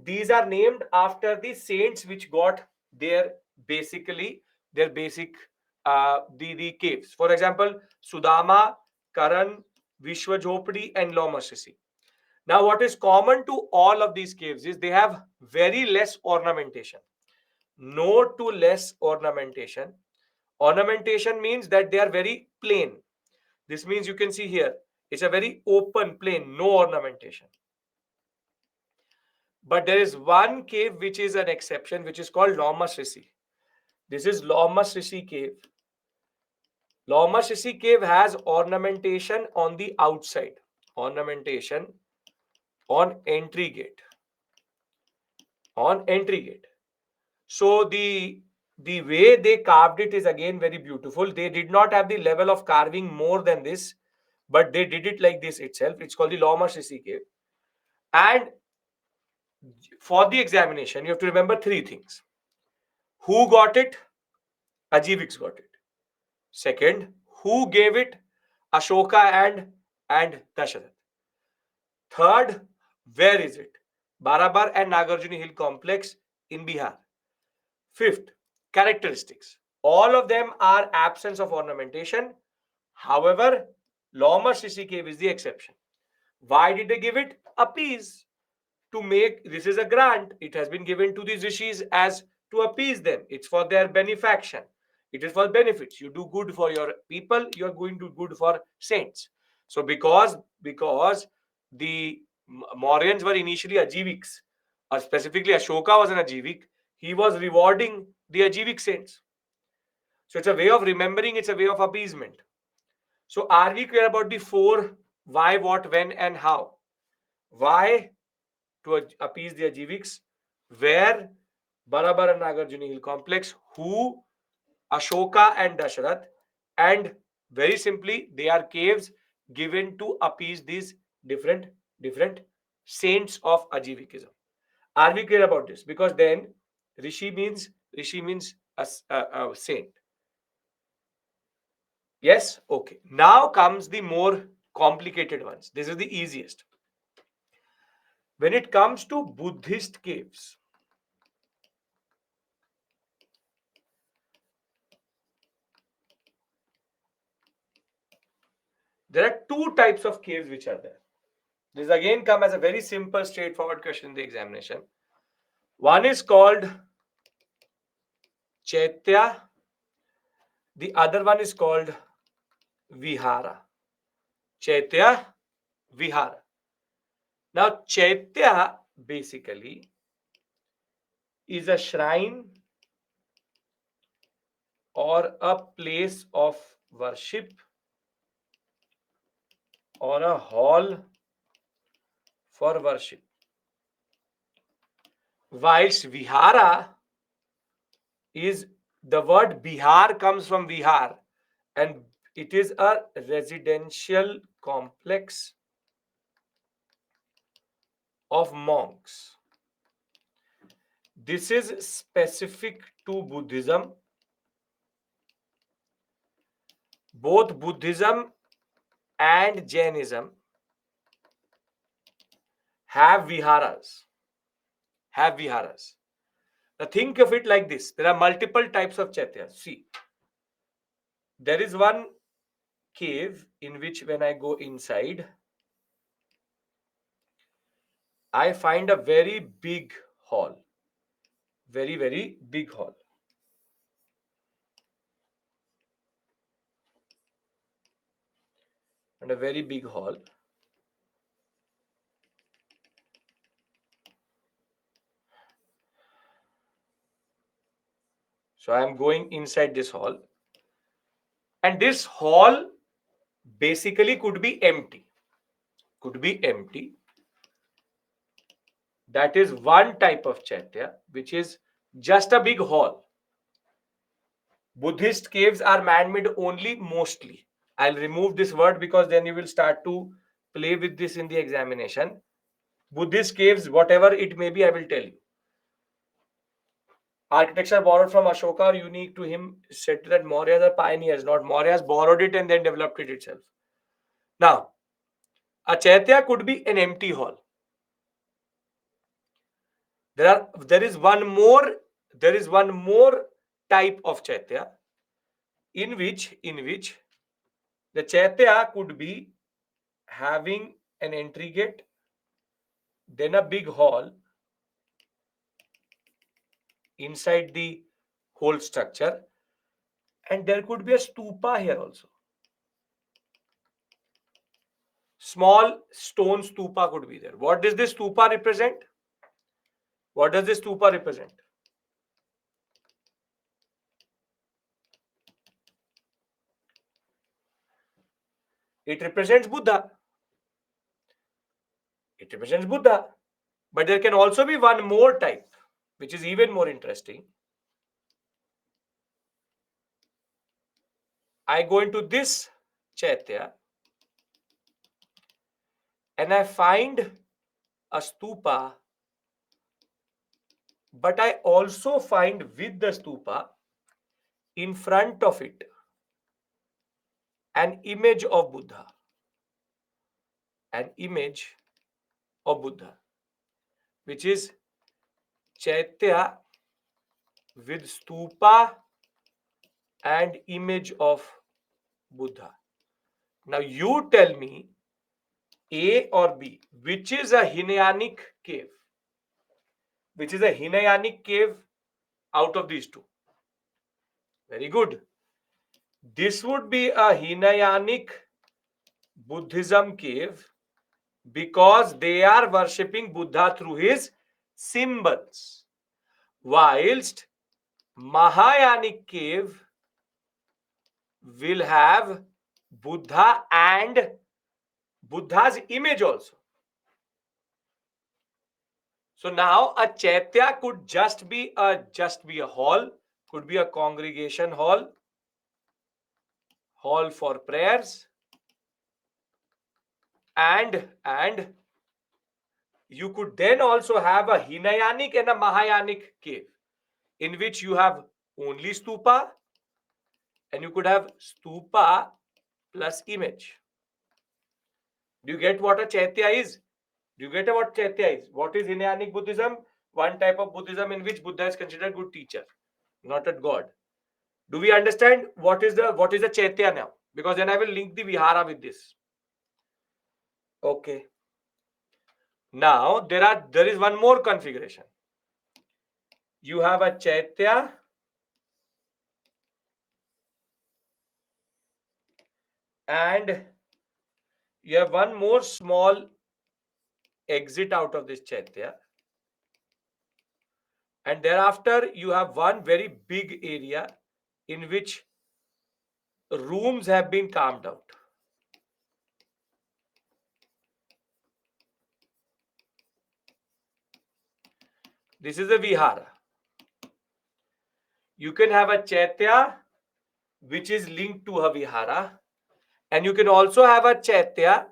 A: these are named after the saints which got their their basic the caves. For example, Sudama, Karan, Vishwa Jhopadi, and Lomas Rishi. Now, what is common to all of these caves is they have very less ornamentation. No to less ornamentation. Ornamentation means that they are very plain. This means you can see here, it's a very open, plain, no ornamentation. But there is one cave which is an exception, which is called Lomas Rishi. This is Lomas Rishi cave. Lomas Rishi cave has ornamentation on the outside. Ornamentation on entry gate. On entry gate. So the way they carved it is again very beautiful. They did not have the level of carving more than this, but they did it like this itself. It's called the Lomas Rishi cave. And for the examination, you have to remember three things. Who got it? Ajiviks got it. Second, who gave it? Ashoka and Dashrath. Third, where is it? Barabar and Nagarjuni Hill complex in Bihar. Fifth, characteristics. All of them are absence of ornamentation. However, Lomas Rishi cave is the exception. Why did they give it? Appease. To make, this is a grant. It has been given to these rishis as to appease them. It's for their benefaction. It is for benefits. You do good for your people, you are going to do good for saints. So because the Mauryans were initially Ajiviks, or specifically Ashoka was an Ajivik, he was rewarding the Ajivik saints. So it's a way of remembering, it's a way of appeasement. So are we clear about the four why, what, when, and how? Why? To appease the Ajiviks. Where? Barabar and Nagarjuni Hill complex. Who? Ashoka and Dasharath. And very simply, they are caves given to appease these different saints of Ajivikism. Are we clear about this? Because then Rishi means a saint. Yes? Okay. Now comes the more complicated ones. This is the easiest. When it comes to Buddhist caves, there are two types of caves which are there. This again come as a very simple, straightforward question in the examination. One is called Chaitya. The other one is called Vihara. Chaitya, Vihara. Now, Chaitya basically is a shrine or a place of worship or a hall for worship. Whilst Vihara is, the word Bihar comes from Vihar, and it is a residential complex of monks. This is specific to Buddhism. Both Buddhism and Jainism have viharas. Now think of it like this. There are multiple types of chaityas. See, there is one cave in which when I go inside, I find a very big hall. Very, very big hall. And a very big hall. So I am going inside this hall. And this hall basically could be empty. That is one type of chaitya, which is just a big hall. Buddhist caves are man-made only, mostly. I'll remove this word because then you will start to play with this in the examination. Buddhist caves, whatever it may be, I will tell you. Architecture borrowed from Ashoka or unique to him, said that Mauryas are pioneers, not Mauryas borrowed it and then developed it itself. Now, a chaitya could be an empty hall. There is one more type of chaitya in which the chaitya could be having an entry gate, then a big hall inside the whole structure, and there could be a stupa here also. Small stone stupa could be there. What does this stupa represent? What does this stupa represent? It represents Buddha. But there can also be one more type, which is even more interesting. I go into this chaitya and I find a stupa, but I also find with the stupa in front of it an image of Buddha. Which is chaitya with stupa and image of Buddha. Now you tell me, A or B, which is a Hinayanic cave? out of these two? Very good. This would be a Hinayanic Buddhism cave because they are worshipping Buddha through his symbols. Whilst Mahayanic cave will have Buddha and Buddha's image also. So now a chaitya could just be a hall, could be a congregation hall for prayers, and you could then also have a Hinayanic and a Mahayanic cave in which you have only stupa, and you could have stupa plus image. Do you get what a chaitya is? Do you get what chaitya is? What is Hinayanic Buddhism? One type of Buddhism in which Buddha is considered good teacher, not a god. Do we understand what is the chaitya now? Because then I will link the vihara with this. Okay. Now there is one more configuration. You have a chaitya and you have one more small exit out of this chaitya, and thereafter you have one very big area in which rooms have been carved out. This is a vihara. You can have a chaitya which is linked to a vihara, and you can also have a chaitya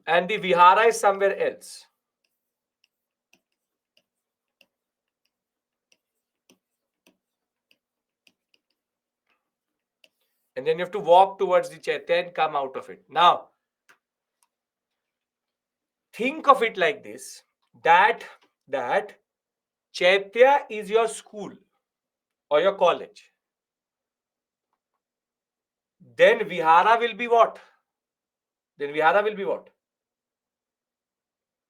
A: and the vihara is somewhere else. And then you have to walk towards the chaitya and come out of it. Now, think of it like this, that chaitya is your school or your college. Then vihara will be what?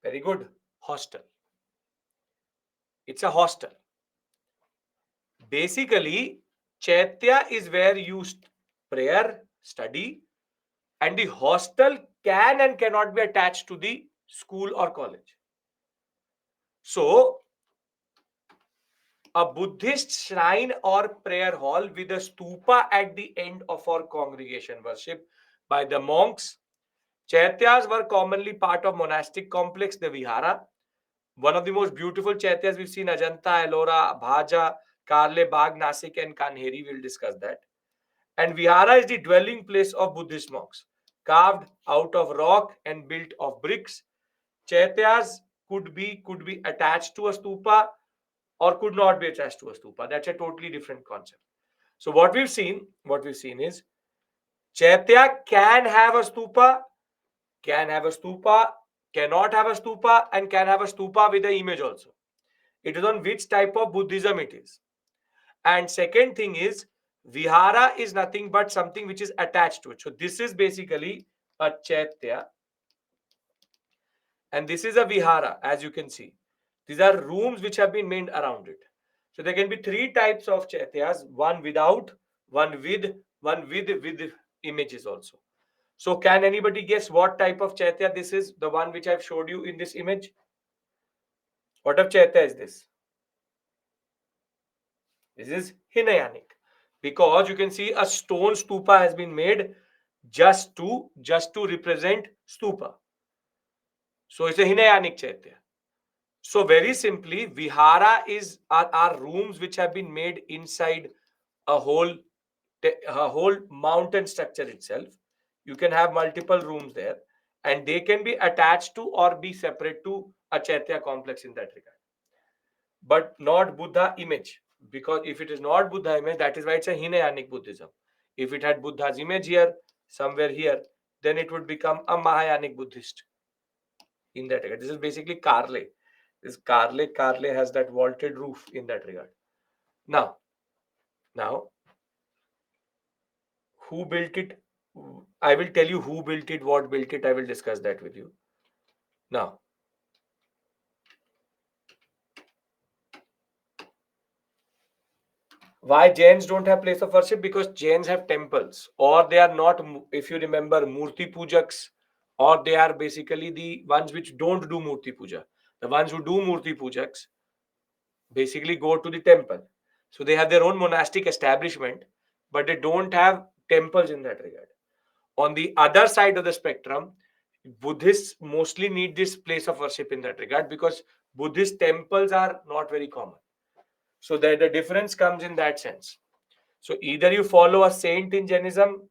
A: Very good. Hostel. It's a hostel. Basically, chaitya is where you prayer, study, and the hostel can and cannot be attached to the school or college. So, a Buddhist shrine or prayer hall with a stupa at the end of our congregation worship by the monks. Chaityas were commonly part of monastic complex, the vihara. One of the most beautiful chaityas we've seen, Ajanta, Ellora, Bhaja, Karle Bagh, Nasik, and Kanheri. We'll discuss that. And vihara is the dwelling place of Buddhist monks, carved out of rock and built of bricks. Chaityas could be attached to a stupa or could not be attached to a stupa. That's a totally different concept. So what we've seen is chaitya can have a stupa, cannot have a stupa, and can have a stupa with the image also. It is on which type of Buddhism it is. And second thing is, vihara is nothing but something which is attached to it. So this is basically a chaitya, and this is a vihara, as you can see. These are rooms which have been made around it. So there can be three types of chaityas: one without, one with images also. So can anybody guess what type of chaitya this is? The one which I've showed you in this image. What type of chaitya is this? This is Hinayanic, because you can see a stone stupa has been made just to represent stupa. So it's a Hinayanic chaitya. So very simply, vihara are rooms which have been made inside a whole mountain structure itself. You can have multiple rooms there, and they can be attached to or be separate to a chaitya complex in that regard. But not Buddha image, because if it is not Buddha image, that is why it's a Hinayanic Buddhism. If it had Buddha's image here, somewhere here, then it would become a Mahayanic Buddhist in that regard. This is basically Karle. This Karle has that vaulted roof in that regard. Now, who built it? I will tell you who built it, what built it. I will discuss that with you. Now, Why Jains don't have place of worship? Because Jains have temples, or they are not, if you remember, Murti Pujaks, or they are basically the ones which don't do Murti Puja. The ones who do Murti Pujaks basically go to the temple. So they have their own monastic establishment, but they don't have temples in that regard. On the other side of the spectrum, Buddhists mostly need this place of worship in that regard because Buddhist temples are not very common. So the difference comes in that sense. So either you follow a saint in Jainism,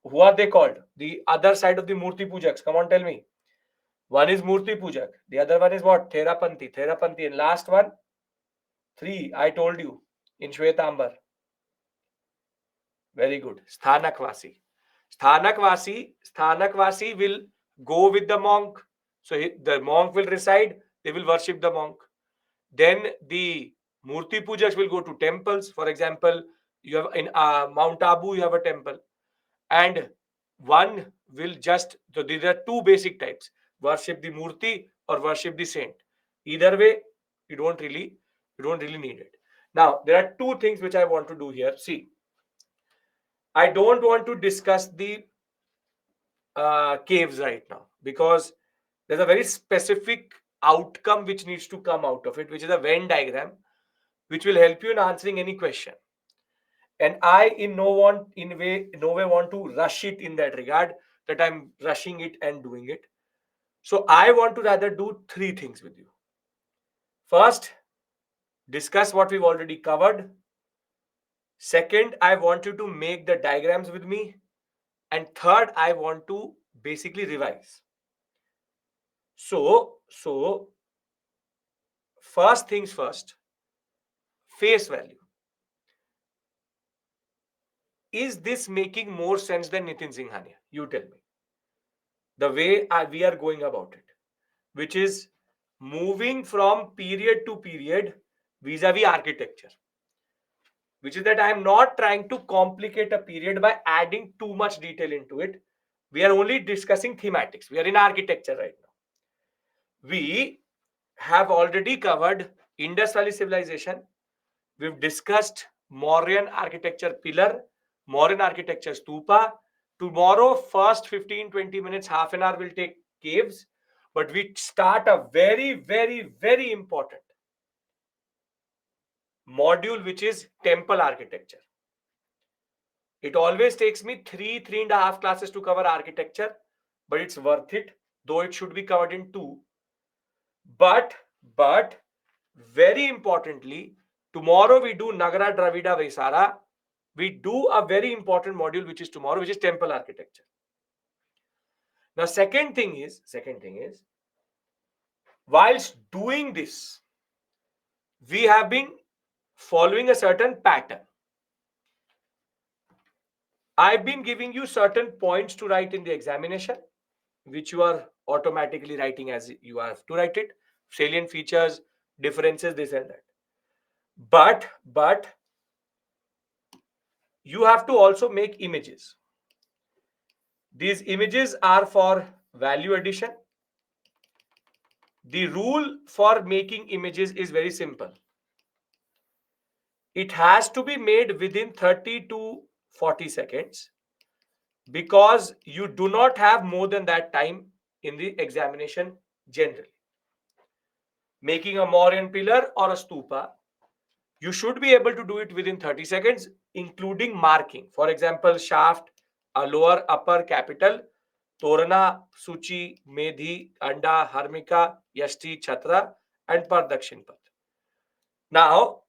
A: who are they called? The other side of the Murti Pujaks. Come on, tell me. One is Murti Pujak. The other one is what? Therapanthi. Therapanthi. And last one, three, I told you, in Shwetambar. Very good. Sthanakvasi. Sthanakvasi will go with the monk. So the monk will reside, they will worship the monk. Then the Murti Pujaks will go to temples. For example, you have in Mount Abu, you have a temple. And one will just, so these are two basic types, worship the Murti or worship the saint. Either way, you don't really need it. Now, there are two things which I want to do here. See, I don't want to discuss the caves right now because there's a very specific outcome which needs to come out of it, which is a Venn diagram, which will help you in answering any question. And I in no way want to rush it in that regard, that I'm rushing it and doing it. So I want to rather do three things with you. First, discuss what we've already covered. Second, I want you to make the diagrams with me. And third, I want to basically revise. So first things first, face value. Is this making more sense than Nitin Singhania? You tell me. The way we are going about it, which is moving from period to period vis-a-vis architecture, which is that I am not trying to complicate a period by adding too much detail into it. We are only discussing thematics. We are in architecture right now. We have already covered Indus Valley Civilization. We've discussed Mauryan architecture pillar, Mauryan architecture stupa. Tomorrow, first 15-20 minutes, half an hour will take caves. But we start a very, very, very important module, which is temple architecture. It always takes me 3.5 classes to cover architecture, but it's worth it, though it should be covered in 2. But very importantly, tomorrow we do Nagara Dravida Vaisara. We do a very important module, which is tomorrow, which is temple architecture. Now, second thing is, whilst doing this, we have been following a certain pattern. I've been giving you certain points to write in the examination, which you are automatically writing as you have to write it. Salient features, differences, this and that. But you have to also make images. These images are for value addition. The rule for making images is very simple. It has to be made within 30 to 40 seconds because you do not have more than that time in the examination generally. Making a Mauryan pillar or a stupa, you should be able to do it within 30 seconds, including marking. For example, shaft, a lower, upper, capital, Torana, Suchi, Medhi, Anda, Harmika, Yasti, Chhatra, and Pardakshinpat. Now,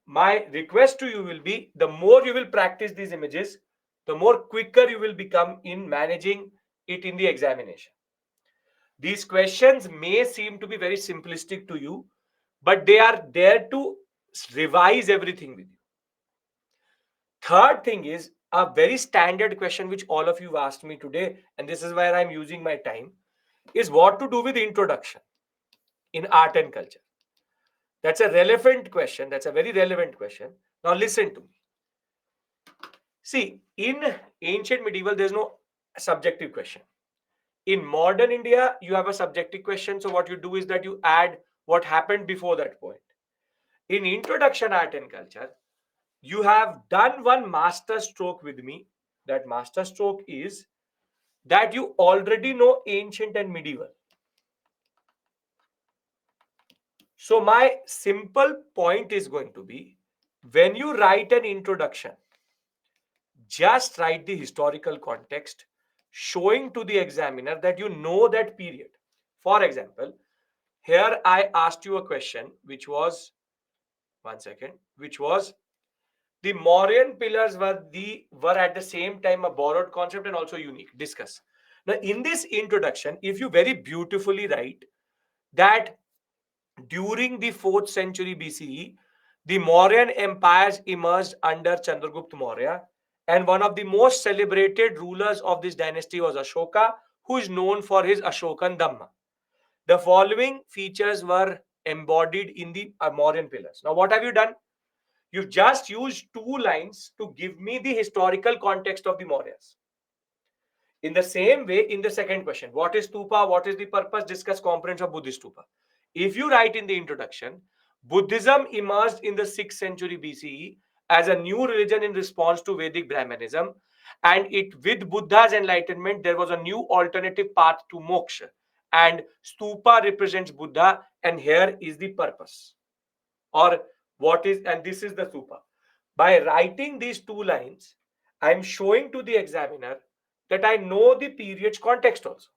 A: my request to you will be, the more you will practice these images, the more quicker you will become in managing it in the examination. These questions may seem to be very simplistic to you, but they are there to revise everything with you. Third thing is a very standard question which all of you asked me today, and this is where I'm using my time, is what to do with introduction in art and culture. That's a relevant question. That's a very relevant question. Now listen to me. See, in ancient medieval, there's no subjective question. In modern India, you have a subjective question. So what you do is that you add what happened before that point. in Introduction Art and Culture, you have done one master stroke with me. That master stroke is that you already know ancient and medieval. So my simple point is going to be, when you write an introduction, just write the historical context, showing to the examiner that you know that period. For example, here I asked you a question, which was, one second, which was, the Mauryan pillars were at the same time a borrowed concept and also unique. Discuss. Now, in this introduction, if you very beautifully write that during the 4th century BCE, the Mauryan empires emerged under Chandragupta Maurya, and one of the most celebrated rulers of this dynasty was Ashoka, who is known for his Ashokan Dhamma. The following features were embodied in the Mauryan pillars. Now, what have you done? You've just used 2 lines to give me the historical context of the Mauryas. In the same way, in the second question, what is stupa? What is the purpose? Discuss components of Buddhist stupa. If you write in the introduction, Buddhism emerged in the 6th century BCE as a new religion in response to Vedic Brahmanism, and it with Buddha's enlightenment, there was a new alternative path to moksha. And stupa represents Buddha, and here is the purpose. Or what is, and this is the stupa. By writing these 2 lines, I'm showing to the examiner that I know the period's context also.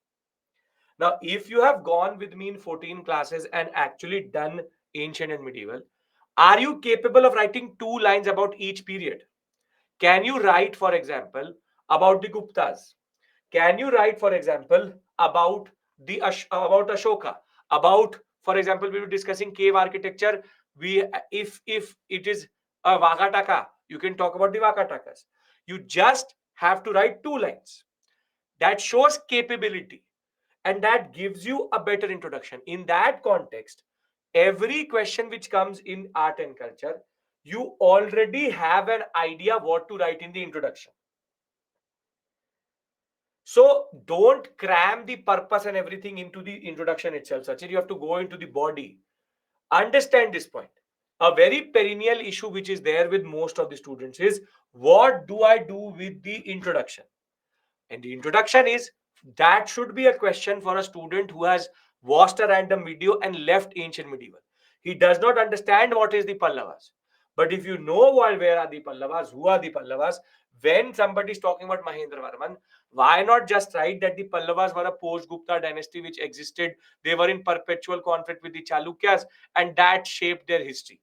A: Now, if you have gone with me in 14 classes and actually done ancient and medieval, are you capable of writing 2 lines about each period? Can you write, for example, about the Guptas? Can you write, for example, about about Ashoka? About, for example, we were discussing cave architecture. We, if it is a Vakataka, you can talk about the Vakatakas. You just have to write 2 lines. That shows capability, and that gives you a better introduction. In that context, every question which comes in art and culture, you already have an idea what to write in the introduction. So don't cram the purpose and everything into the introduction itself. Sachin, you have to go into the body. Understand this point. A very perennial issue which is there with most of the students is, what do I do with the introduction? And the introduction is, that should be a question for a student who has watched a random video and left ancient medieval. He does not understand what is the Pallavas. But if you know where are the Pallavas, who are the Pallavas, when somebody is talking about Mahendra Varman, why not just write that the Pallavas were a post-Gupta dynasty which existed? They were in perpetual conflict with the Chalukyas, and that shaped their history.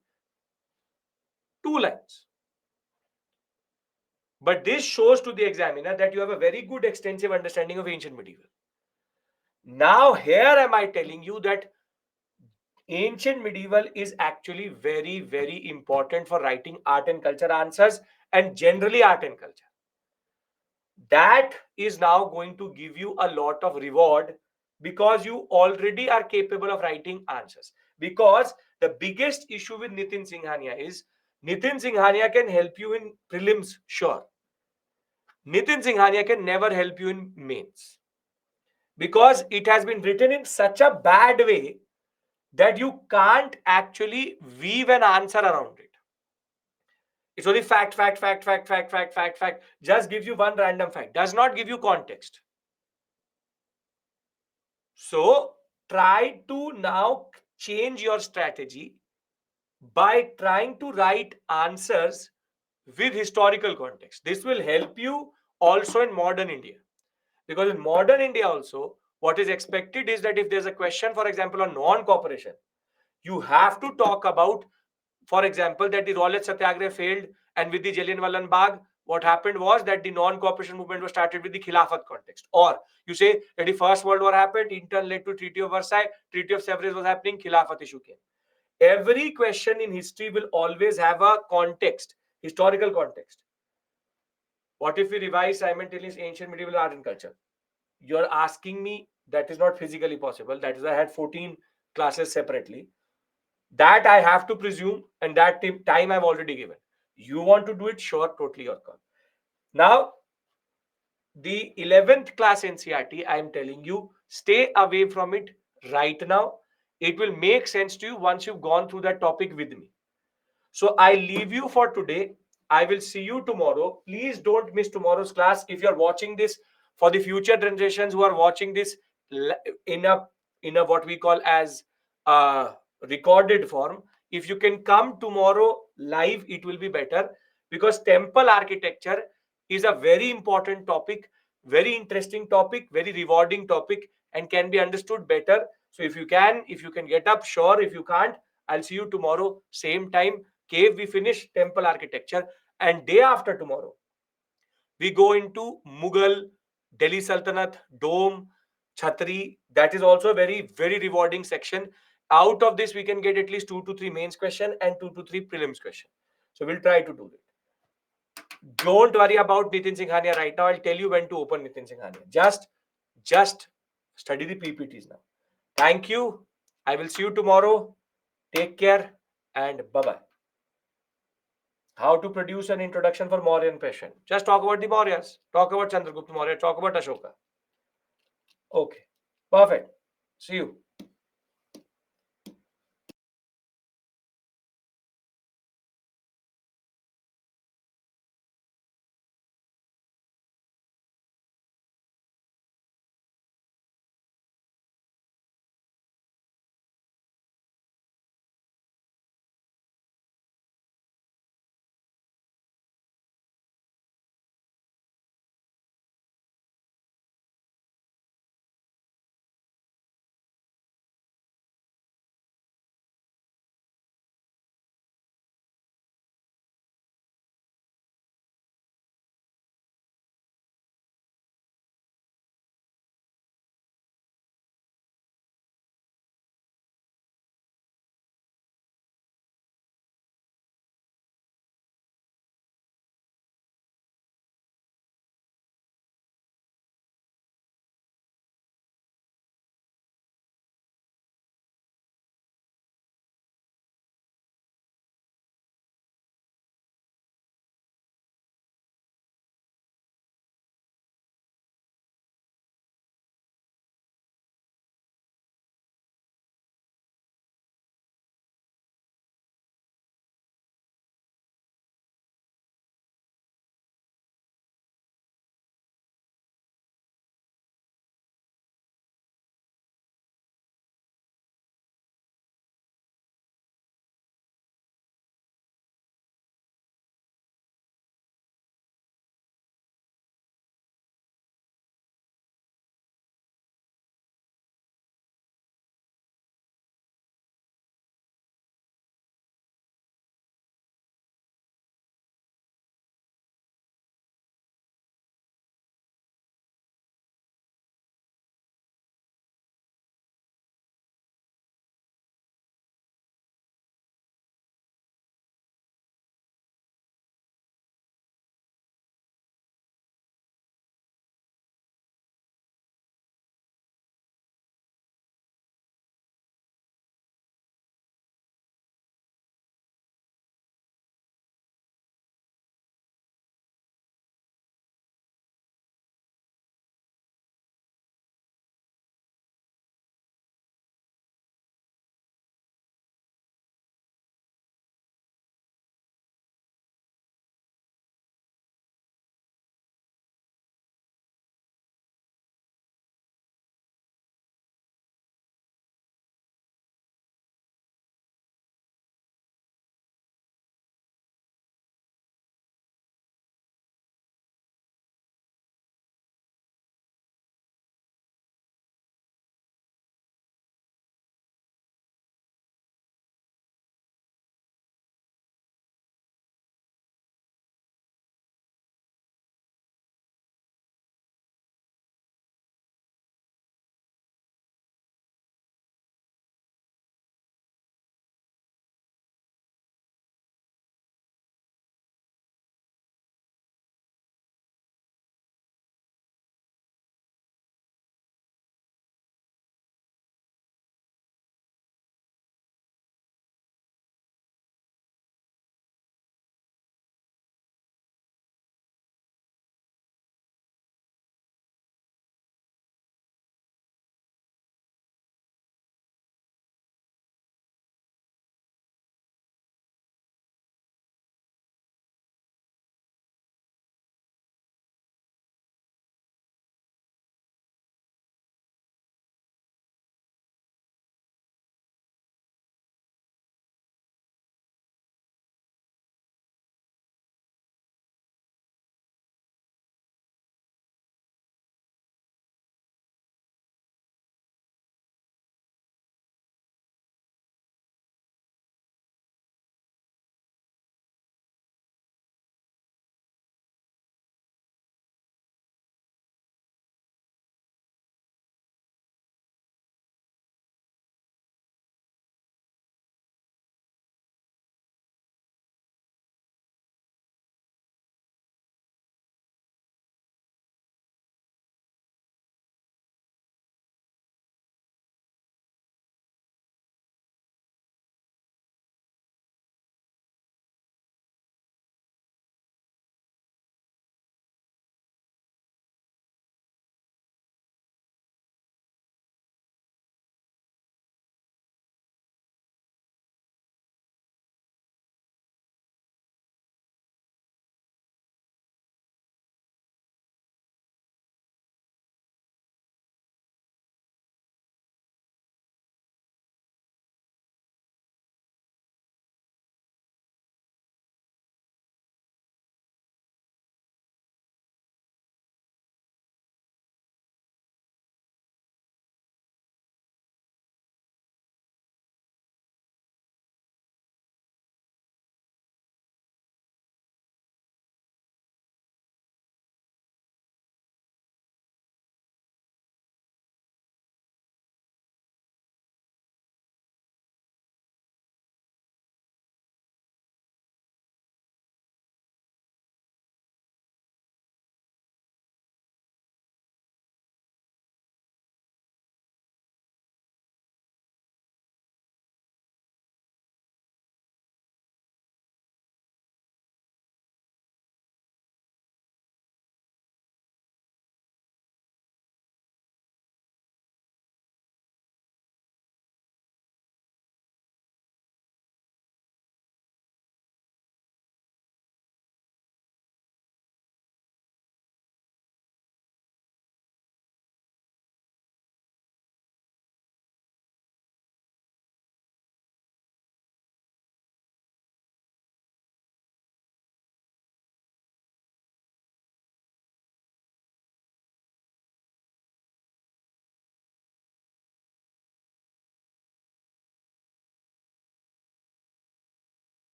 A: 2 lines. But this shows to the examiner that you have a very good extensive understanding of ancient medieval. Now, here am I telling you that ancient medieval is actually very, very important for writing art and culture answers, and generally art and culture. That is now going to give you a lot of reward, because you already are capable of writing answers. Because the biggest issue with Nitin Singhania is, Nitin Singhania can help you in prelims, sure. Nitin Singhania can never help you in mains, because it has been written in such a bad way that you can't actually weave an answer around it. It's only fact, fact, fact, fact, fact, fact, fact, fact. Just gives you one random fact, does not give you context. So try to now change your strategy by trying to write answers with historical context. This will help you also in modern India. Because in modern India also, what is expected is that if there's a question, for example, on non-cooperation, you have to talk about, for example, that the Rowlatt Satyagraha failed, and with the Jallianwala Bagh, what happened was that the non-cooperation movement was started with the Khilafat context. Or you say that the First World War happened, in turn led to Treaty of Versailles, Treaty of Sevres was happening, Khilafat issue came. Every question in history will always have a context, historical context. What if we revise simultaneously ancient medieval art and culture? You're asking me, that is not physically possible. That is why I had 14 classes separately. That I have to presume, and that time I've already given. You want to do it, sure, totally your call. Now, the 11th class NCERT, I am telling you, stay away from it right now. It will make sense to you once you've gone through that topic with me. So I leave you for today. I will see you tomorrow. Please don't miss tomorrow's class. If you're watching this, for the future generations who are watching this in a what we call as a recorded form, if you can come tomorrow live, it will be better, because temple architecture is a very important topic, very interesting topic, very rewarding topic, and can be understood better. So if you can get up, sure. If you can't, I'll see you tomorrow, same time. Cave, we finish temple architecture, and day after tomorrow, we go into Mughal, Delhi Sultanate, Dome, Chhatri. That is also a very, very rewarding section. Out of this, we can get at least 2 to 3 mains question and 2 to 3 prelims question. So we'll try to do it. Don't worry about Nitin Singhania right now. I'll tell you when to open Nitin Singhania. Just study the PPTs now. Thank you. I will see you tomorrow. Take care and bye-bye. How to produce an introduction for Mauryan patient. Just talk about the Mauryas. Talk about Chandragupta Maurya. Talk about Ashoka. Okay. Perfect. See you.